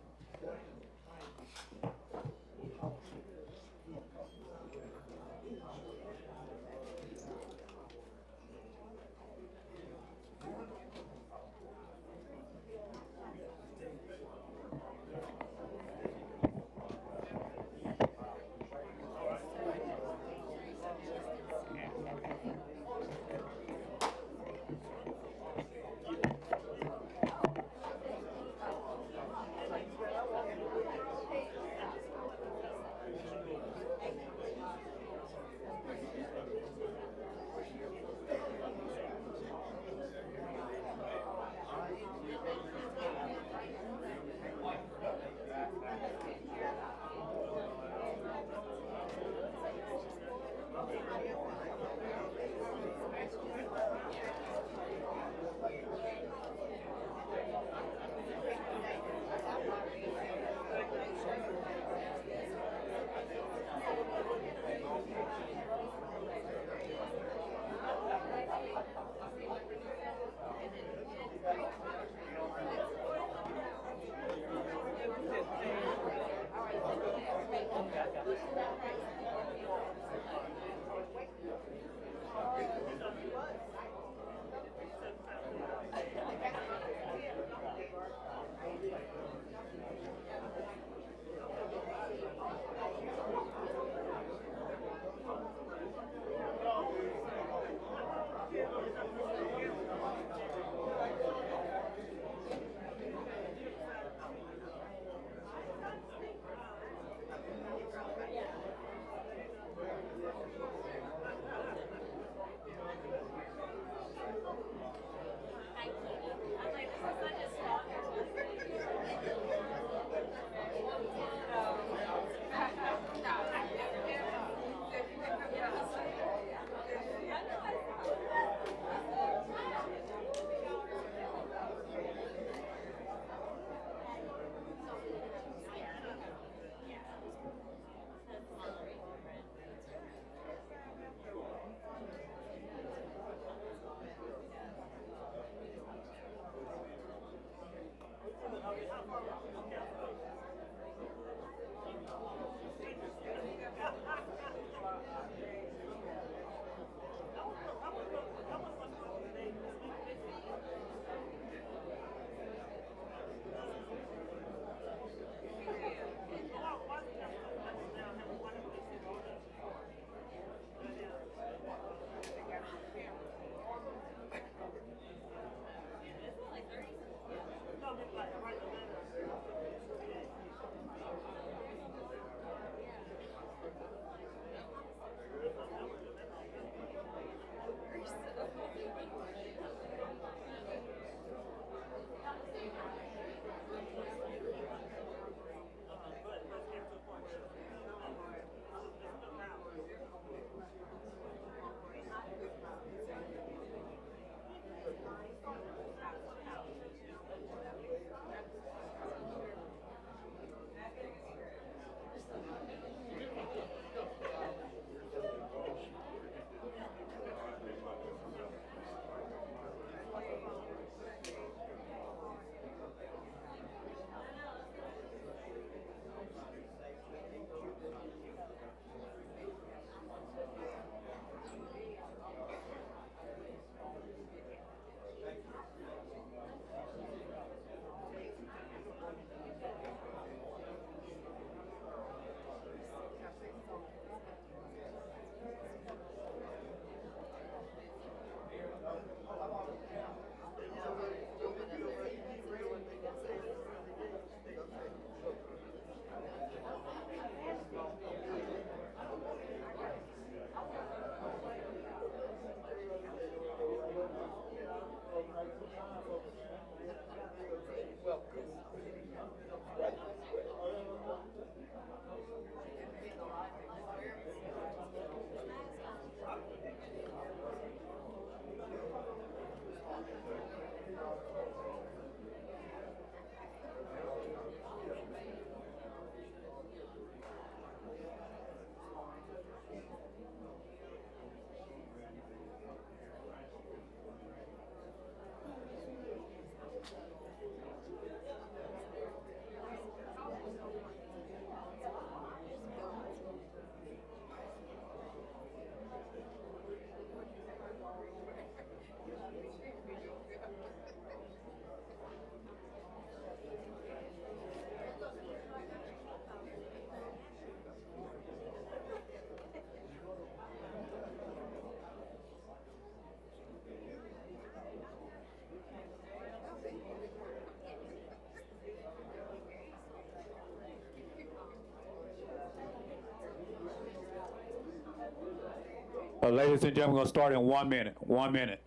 Ladies and gentlemen, we're going to start in 1 minute. 1 minute.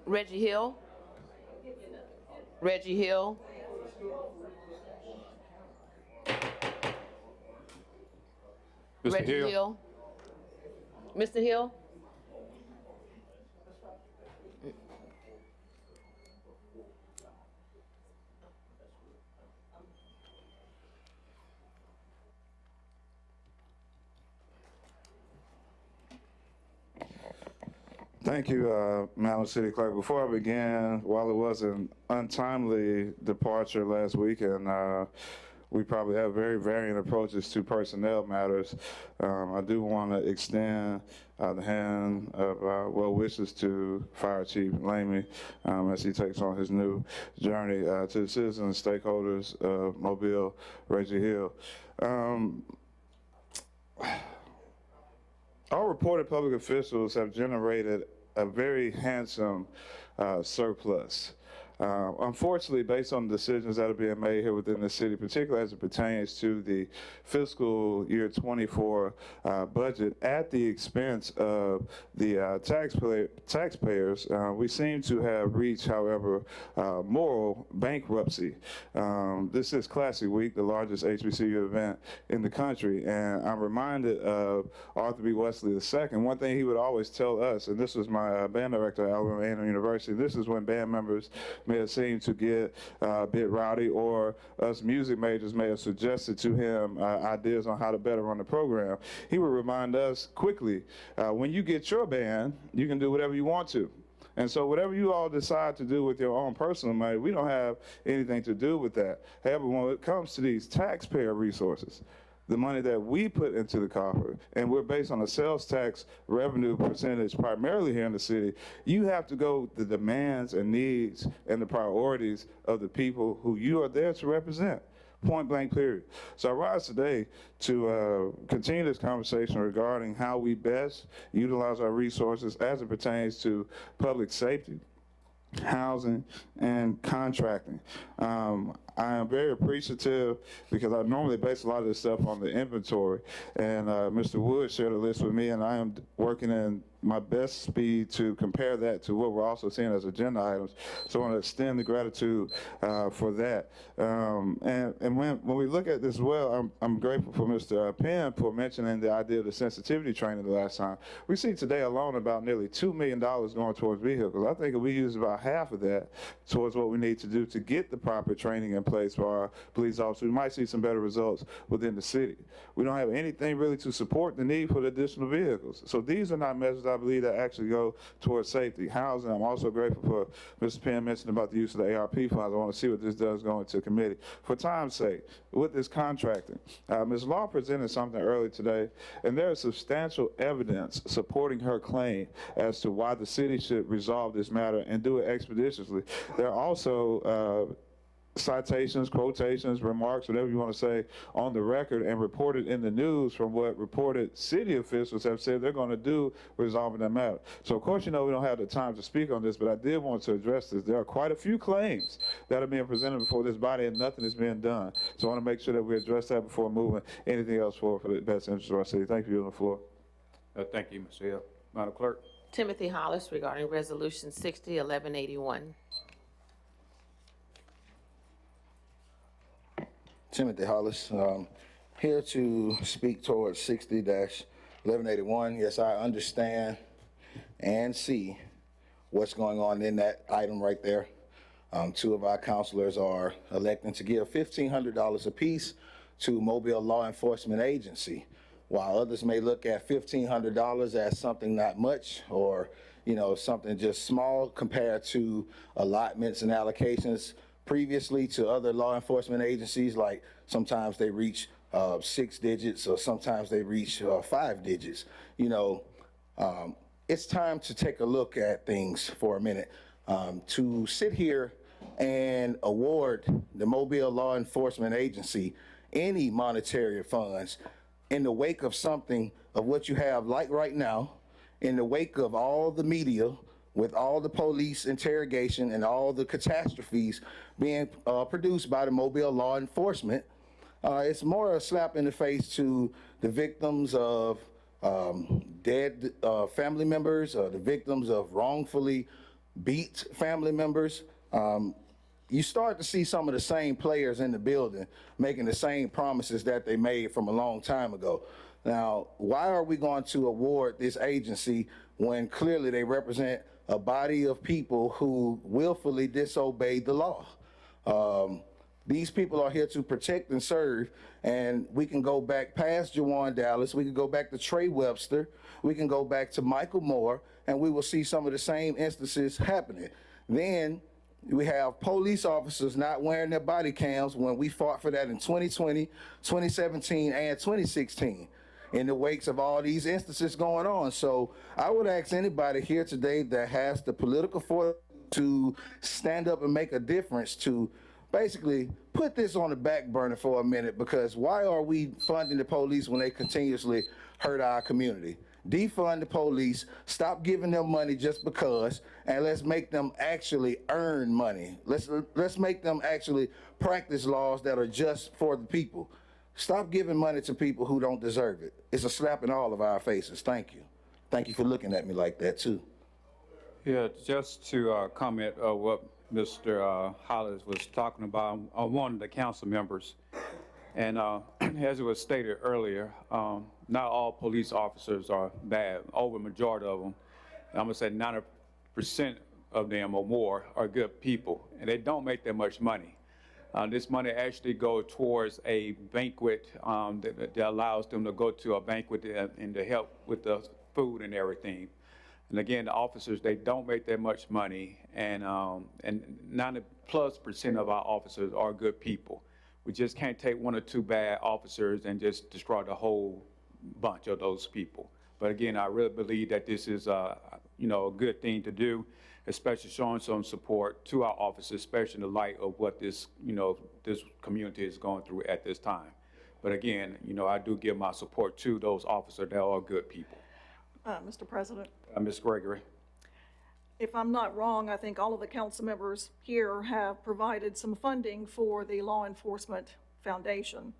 Reggie Hill. Reggie Hill. Mr. Reggie Hill. Hill. Mr. Hill. Thank you, Madam City Clerk. Before I begin, while it was an untimely departure last week, and we probably have very varying approaches to personnel matters, I do want to extend the hand of well wishes to Fire Chief Lamey as he takes on his new journey, to the citizens and stakeholders of Mobile, Reggie Hill. All reported public officials have generated a very handsome surplus. Unfortunately, based on the decisions that are being made here within the city, particularly as it pertains to the fiscal year 24 budget, at the expense of the taxpayers, we seem to have reached, however, moral bankruptcy. This is Classic Week, the largest HBCU event in the country, and I'm reminded of Arthur B. Wesley II. One thing he would always tell us, and this was my band director at Alabama A&M University, this is when band members may have seemed to get a bit rowdy, or us music majors may have suggested to him ideas on how to better run the program. He would remind us quickly, when you get your band, you can do whatever you want to. And so whatever you all decide to do with your own personal money, we don't have anything to do with that. However, when it comes to these taxpayer resources, the money that we put into the coffer, and we're based on a sales tax revenue percentage primarily here in the city, you have to go with the demands and needs and the priorities of the people who you are there to represent. Point blank, period. So I rise today to continue this conversation regarding how we best utilize our resources as it pertains to public safety, housing, and contracting. I am very appreciative because I normally base a lot of this stuff on the inventory, and Mr. Wood shared a list with me, and I am working in my best speed to compare that to what we're also seeing as agenda items. So I want to extend the gratitude for that. And when we look at this well, I'm grateful for Mr. Penn for mentioning the idea of the sensitivity training the last time. We see today alone about nearly $2 million going towards vehicles. I think if we use about half of that towards what we need to do to get the proper training in place for our police officers, we might see some better results within the city. We don't have anything really to support the need for the additional vehicles. So these are not measures I believe that actually go towards safety. Housing, I'm also grateful for Mr. Penn mentioned about the use of the ARP funds. I want to see what this does going to committee. For time's sake, with this contracting, Ms. Law presented something earlier today, and there is substantial evidence supporting her claim as to why the city should resolve this matter and do it expeditiously. There are also citations, quotations, remarks, whatever you want to say, on the record and reported in the news from what reported city officials have said they're going to do resolving that matter. So, of course, you know we don't have the time to speak on this, but I did want to address this. There are quite a few claims that are being presented before this body and nothing is being done. So I want to make sure that we address that before moving anything else forward for the best interest of our city. Thank you on the floor. Thank you, Mr. Hill. Madam Clerk. Timothy Hollis regarding Resolution 60-1181. Timothy Hollis, here to speak towards 60-1181. 1181, yes, I understand and see what's going on in that item right there. Two of our counselors are electing to give $1,500 apiece to Mobile Law Enforcement Agency. While others may look at $1,500 as something not much, or something just small compared to allotments and allocations previously to other law enforcement agencies, like sometimes they reach 6 digits or sometimes they reach 5 digits. It's time to take a look at things for a minute. To sit here and award the Mobile Law Enforcement Agency any monetary funds in the wake of something of what you have like right now, in the wake of all the media, with all the police interrogation and all the catastrophes being produced by the Mobile Law Enforcement, it's more a slap in the face to the victims of dead family members, the victims of wrongfully beat family members. You start to see some of the same players in the building making the same promises that they made from a long time ago. Now, why are we going to award this agency when clearly they represent a body of people who willfully disobeyed the law? These people are here to protect and serve, and we can go back past Jawan Dallas, we can go back to Trey Webster, we can go back to Michael Moore, and we will see some of the same instances happening. Then we have police officers not wearing their body cams when we fought for that in 2020, 2017, and 2016 in the wakes of all these instances going on. So I would ask anybody here today that has the political force to stand up and make a difference to basically put this on the back burner for a minute, because why are we funding the police when they continuously hurt our community? Defund the police, stop giving them money just because, and let's make them actually earn money. Let's make them actually practice laws that are just for the people. Stop giving money to people who don't deserve it. It's a slap in all of our faces. Thank you. Thank you for looking at me like that too. Yeah, just to comment on what Mr. Hollis was talking about, on one of the council members. And as it was stated earlier, not all police officers are bad. Over the majority of them, I'm gonna say 90% of them or more, are good people, and they don't make that much money. This money actually goes towards a banquet that allows them to go to a banquet and to help with the food and everything. And again, the officers, they don't make that much money, and 90+% of our officers are good people. We just can't take one or two bad officers and just destroy the whole bunch of those people. But again, I really believe that this is a good thing to do, especially showing some support to our officers, especially in the light of what this community is going through at this time. But again, I do give my support to those officers that are good people. Mr. President, Ms. Gregory. if I'm not wrong, I think all of the council members here have provided some funding for the Law Enforcement Foundation.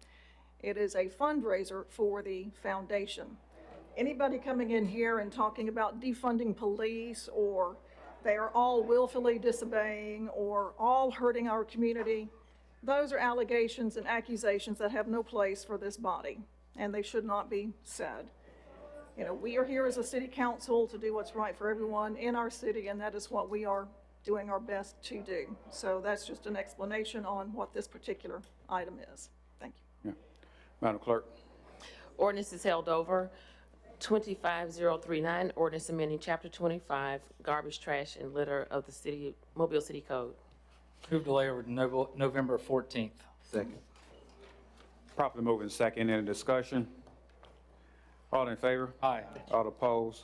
It is a fundraiser for the foundation. Anybody coming in here and talking about defunding police, or they are all willfully disobeying, or all hurting our community, those are allegations and accusations that have no place for this body, and they should not be said. We are here as a city council to do what's right for everyone in our city, and that is what we are doing our best to do. So that's just an explanation on what this particular item is. Thank you. Yeah. Madam Clerk. Ordinance is held over. 25039, ordinance amending Chapter 25, garbage, trash, and litter of the Mobile City Code. Move delay over to November 14th. Second. Properly moving second. Any discussion? All in favor? Aye. All opposed?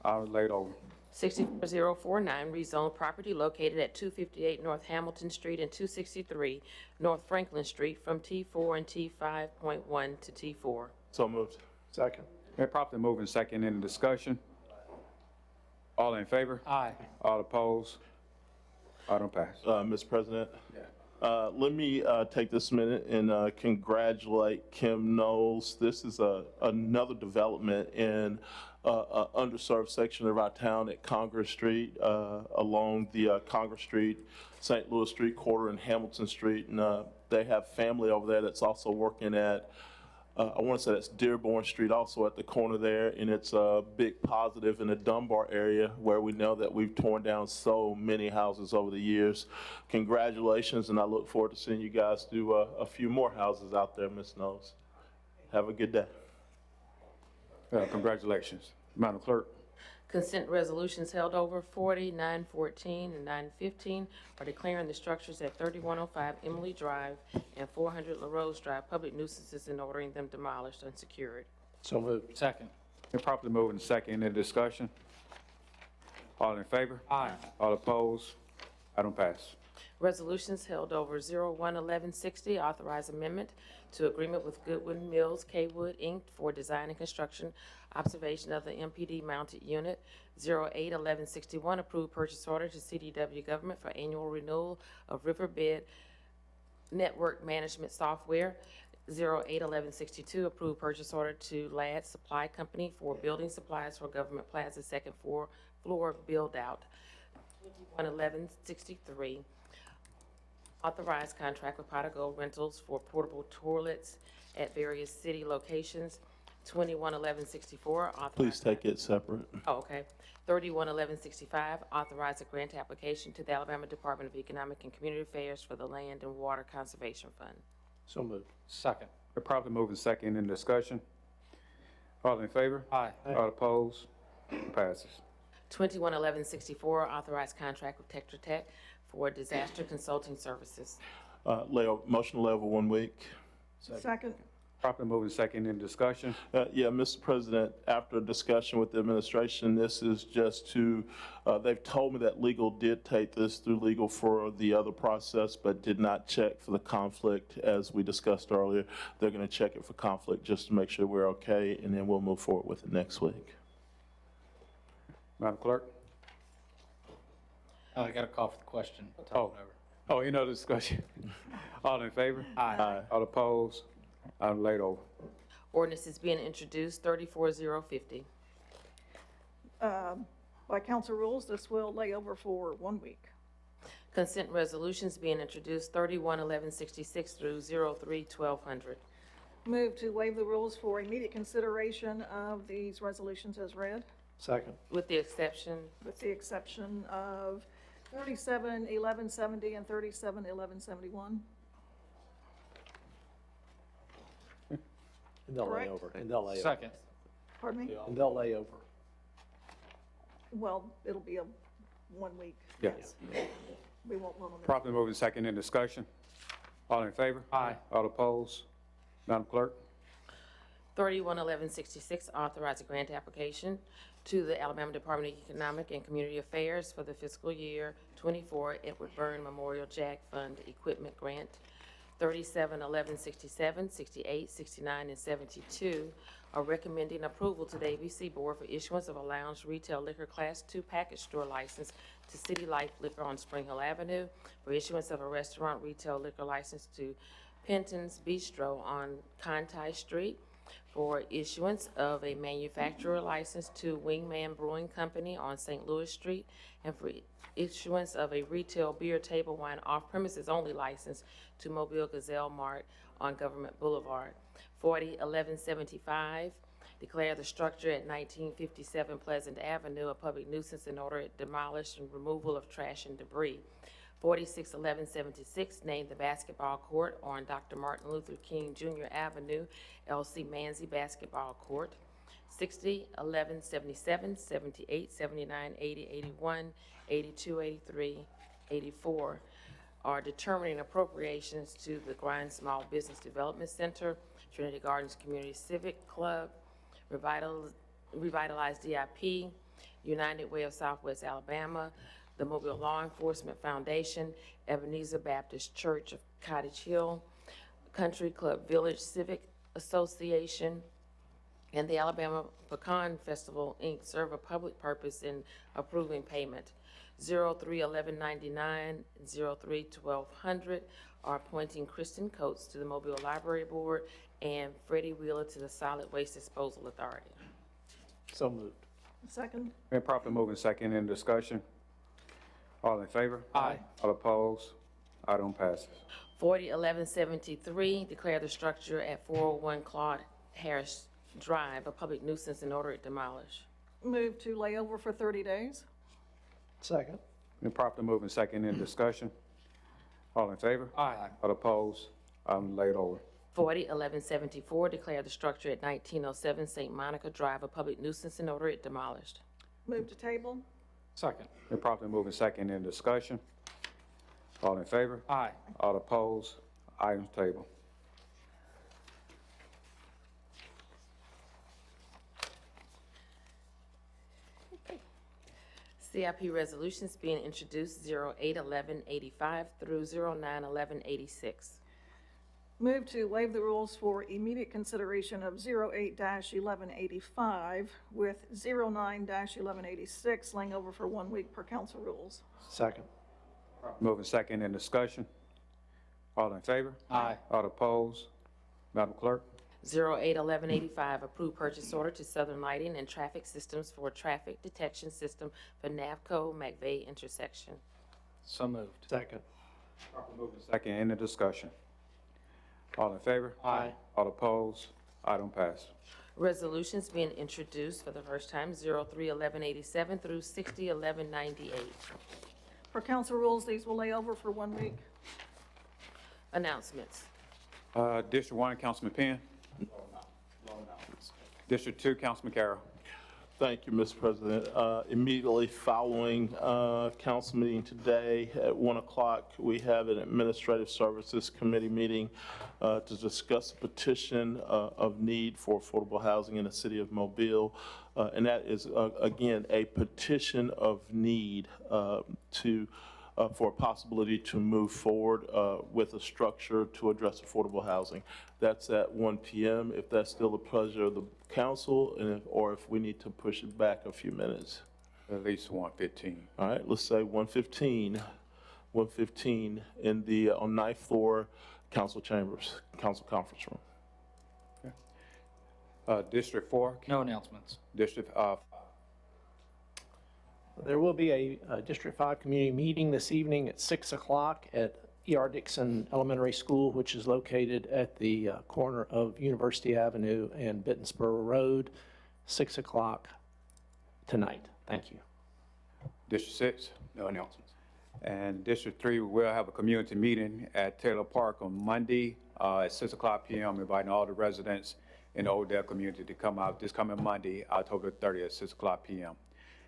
All laid over. 64049, rezone property located at 258 North Hamilton Street and 263 North Franklin Street from T4 and T5.1 to T4. So moved. Second. Properly moving second. Any discussion? All in favor? Aye. All opposed? Item pass. Mr. President, let me take this minute and congratulate Kim Knowles. This is another development in an underserved section of our town at Congress Street, along the Congress Street, St. Louis Street corridor and Hamilton Street. And they have family over there that's also working at I want to say that's Dearborn Street, also at the corner there, and it's a big positive in the Dunbar area where we know that we've torn down so many houses over the years. Congratulations, and I look forward to seeing you guys do a few more houses out there, Ms. Knowles. Have a good day. Congratulations. Madam Clerk. Consent resolutions held over 40, 914, and 915 are declaring the structures at 3105 Emily Drive and 400 LaRose Drive public nuisances and ordering them demolished and secured. So moved. Second. Been properly moved and second. Any discussion? All in favor? Aye. All opposed? Item pass. Resolutions held over 011160, authorize amendment to agreement with Goodwin Mills Kaywood, Inc. for design and construction observation of the MPD mounted unit. 081161, approved purchase order to CDW Government for annual renewal of Riverbed Network Management Software. 081162, approved purchase order to Ladd Supply Company for building supplies for Government Plaza second floor build out. 211163, authorized contract with Pot of Gold Rentals for portable toilets at various city locations. 211164, authorized. Please take it separate. Oh, okay. 311165, authorize a grant application to the Alabama Department of Economic and Community Affairs for the Land and Water Conservation Fund. So moved. Second. Been properly moved and second. In discussion? All in favor? Aye. All opposed? Passes. 211164, authorized contract with Tetra Tech for disaster consulting services. Motion to lay over 1 week. Second. Properly moved and second. In discussion? Yeah, Mr. President, after a discussion with the administration, this is just to, they've told me that legal did take this through legal for the other process, but did not check for the conflict as we discussed earlier. They're going to check it for conflict just to make sure we're okay, and then we'll move forward with it next week. Madam Clerk? I got a call for the question. Any other discussion? All in favor? Aye. All opposed? Item laid over. Ordinance is being introduced, 34050. By council rules, this will lay over for 1 week. Consent resolutions being introduced, 311166 through 031200. Move to waive the rules for immediate consideration of these resolutions as read, Second. With the exception, with the exception of 371170 and 371171. And they'll lay Correct. over. And they'll lay over. Second. Pardon me? And they'll lay over. Well, it'll be a 1 week. Yes. We won't vote on that. Properly moved and second. In discussion? All in favor? Aye. All opposed? Madam Clerk? 311166, authorize a grant application to the Alabama Department of Economic and Community Affairs for the fiscal year 24 Edward Byrne Memorial JAG Fund Equipment Grant. 371167, 68, 69, and 72 are recommending approval to the ABC Board for issuance of a lounge retail liquor Class II package store license to City Life Liquor on Spring Hill Avenue, for issuance of a restaurant retail liquor license to Penton's Bistro on Conti Street, for issuance of a manufacturer license to Wingman Brewing Company on St. Louis Street, and for issuance of a retail beer table wine off-premises only license to Mobile Gazelle Mart on Government Boulevard. 401175, declare the structure at 1957 Pleasant Avenue a public nuisance and order it demolished and removal of trash and debris. 461176, name the basketball court on Dr. Martin Luther King Jr. Avenue, L.C. Manzi Basketball Court. 601177, 78, 79, 80, 81, 82, 83, 84 are determining appropriations to the Grind Small Business Development Center, Trinity Gardens Community Civic Club, Revitalize DIP, United Way of Southwest Alabama, the Mobile Law Enforcement Foundation, Ebenezer Baptist Church of Cottage Hill, Country Club Village Civic Association, and the Alabama Pecan Festival, Inc. serve a public purpose in approving payment. 031199 and 031200 are appointing Kristen Coates to the Mobile Library Board and Freddie Wheeler to the Solid Waste Disposal Authority. So moved. Second. Been properly moved and second. In discussion? All in favor? Aye. All opposed? Item passes. 401173, declare the structure at 401 Claude Harris Drive a public nuisance and order it demolished. Move to lay over for 30 days. Second. Been properly moved and second in discussion. All in favor? Aye. All opposed? Item laid over. 401174, declare the structure at 1907 St. Monica Drive a public nuisance and order it demolished. Move to table. Second. Been properly moved and second in discussion. All in favor? Aye. All opposed? Items tabled. CIP resolutions being introduced 081185 through 091186. Move to waive the rules for immediate consideration of 08-1185 with 09-1186 laying over for 1 week per council rules. Second. Moving second in discussion. All in favor? Aye. All opposed? Madam Clerk? 081185, approved purchase order to Southern Lighting and Traffic Systems for traffic detection system for Navco McVeigh intersection. So moved. Second. Moving second in the discussion. All in favor? Aye. All opposed? Item passed. Resolutions being introduced for the first time 031187 through 601198. For council rules, these will lay over for 1 week. Announcements. District 1, Councilman Penn. District 2, Councilman Carroll. Thank you, Mr. President. Immediately following council meeting today at 1 o'clock, we have an Administrative Services Committee meeting to discuss a petition of need for affordable housing in the city of Mobile. And that is, again, a petition of need for a possibility to move forward with a structure to address affordable housing. That's at 1 p.m. If that's still the pleasure of the council, and or if we need to push it back a few minutes. At least 1:15. All right, let's say 1:15. 1:15 in the on 9th floor, council chambers, council conference room. District 4. No announcements. District There will be a District 5 community meeting this evening at 6 o'clock at E.R. Dixon Elementary School, which is located at the corner of University Avenue and Bittensboro Road, 6 o'clock tonight. Thank you. District 6. No announcements. And District 3, we will have a community meeting at Taylor Park on Monday at 6 o'clock p.m., inviting all the residents in the Odell community to come out this coming Monday, October 30th at 6 o'clock p.m.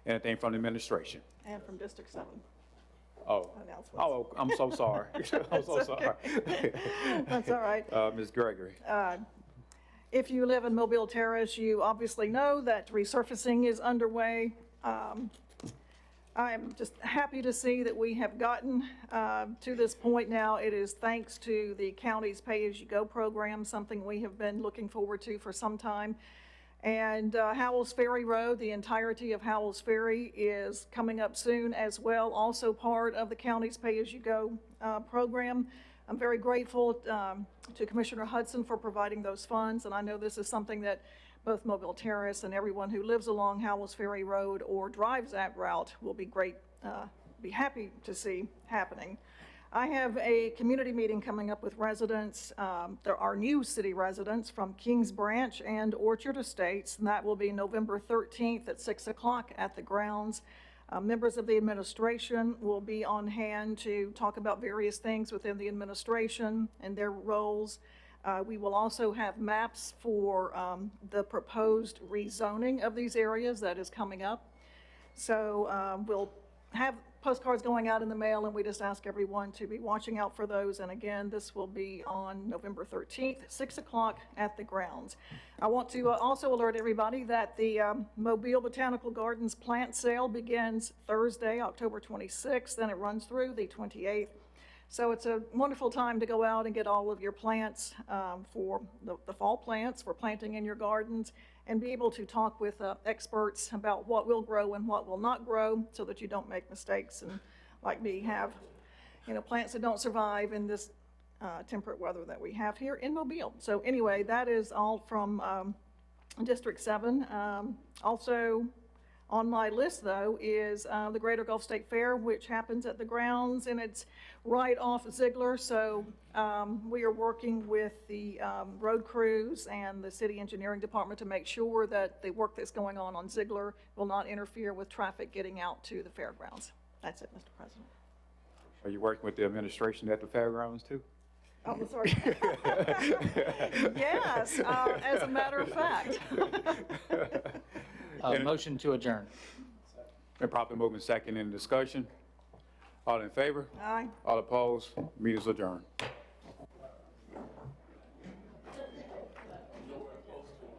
Anything from the administration? And from District 7. Oh, Announcements. oh, I'm so sorry. I'm so sorry. That's all right. Ms. Gregory. If you live in Mobile Terrace, you obviously know that resurfacing is underway. I'm just happy to see that we have gotten to this point now. It is thanks to the county's pay-as-you-go program, something we have been looking forward to for some time. And Howells Ferry Road, the entirety of Howells Ferry is coming up soon as well, also part of the county's pay-as-you-go program. I'm very grateful to Commissioner Hudson for providing those funds, and I know this is something that both Mobile Terrace and everyone who lives along Howells Ferry Road or drives that route will be happy to see happening. I have a community meeting coming up with residents. There are new city residents from Kings Branch and Orchard Estates, and that will be November 13th at 6 o'clock at the grounds. Members of the administration will be on hand to talk about various things within the administration and their roles. We will also have maps for the proposed rezoning of these areas that is coming up. So we'll have postcards going out in the mail, and we just ask everyone to be watching out for those. And again, this will be on November 13th, 6 o'clock at the grounds. I want to also alert everybody that the Mobile Botanical Gardens plant sale begins Thursday, October 26th, and it runs through the 28th. So it's a wonderful time to go out and get all of your plants for the fall plants for planting in your gardens, and be able to talk with experts about what will grow and what will not grow, so that you don't make mistakes and, like me, have plants that don't survive in this temperate weather that we have here in Mobile. So anyway, that is all from District 7. Also, On my list, though, is the Greater Gulf State Fair, which happens at the grounds, and it's right off Ziegler. So we are working with the road crews and the city engineering department to make sure that the work that's going on Ziegler will not interfere with traffic getting out to the fairgrounds. That's it, Mr. President. Are you working with the administration at the fairgrounds too? Oh, sorry. Yes, as a matter of fact. Motion to adjourn. Been properly moving second in discussion. All in favor? Aye. All opposed? Meeting is adjourned.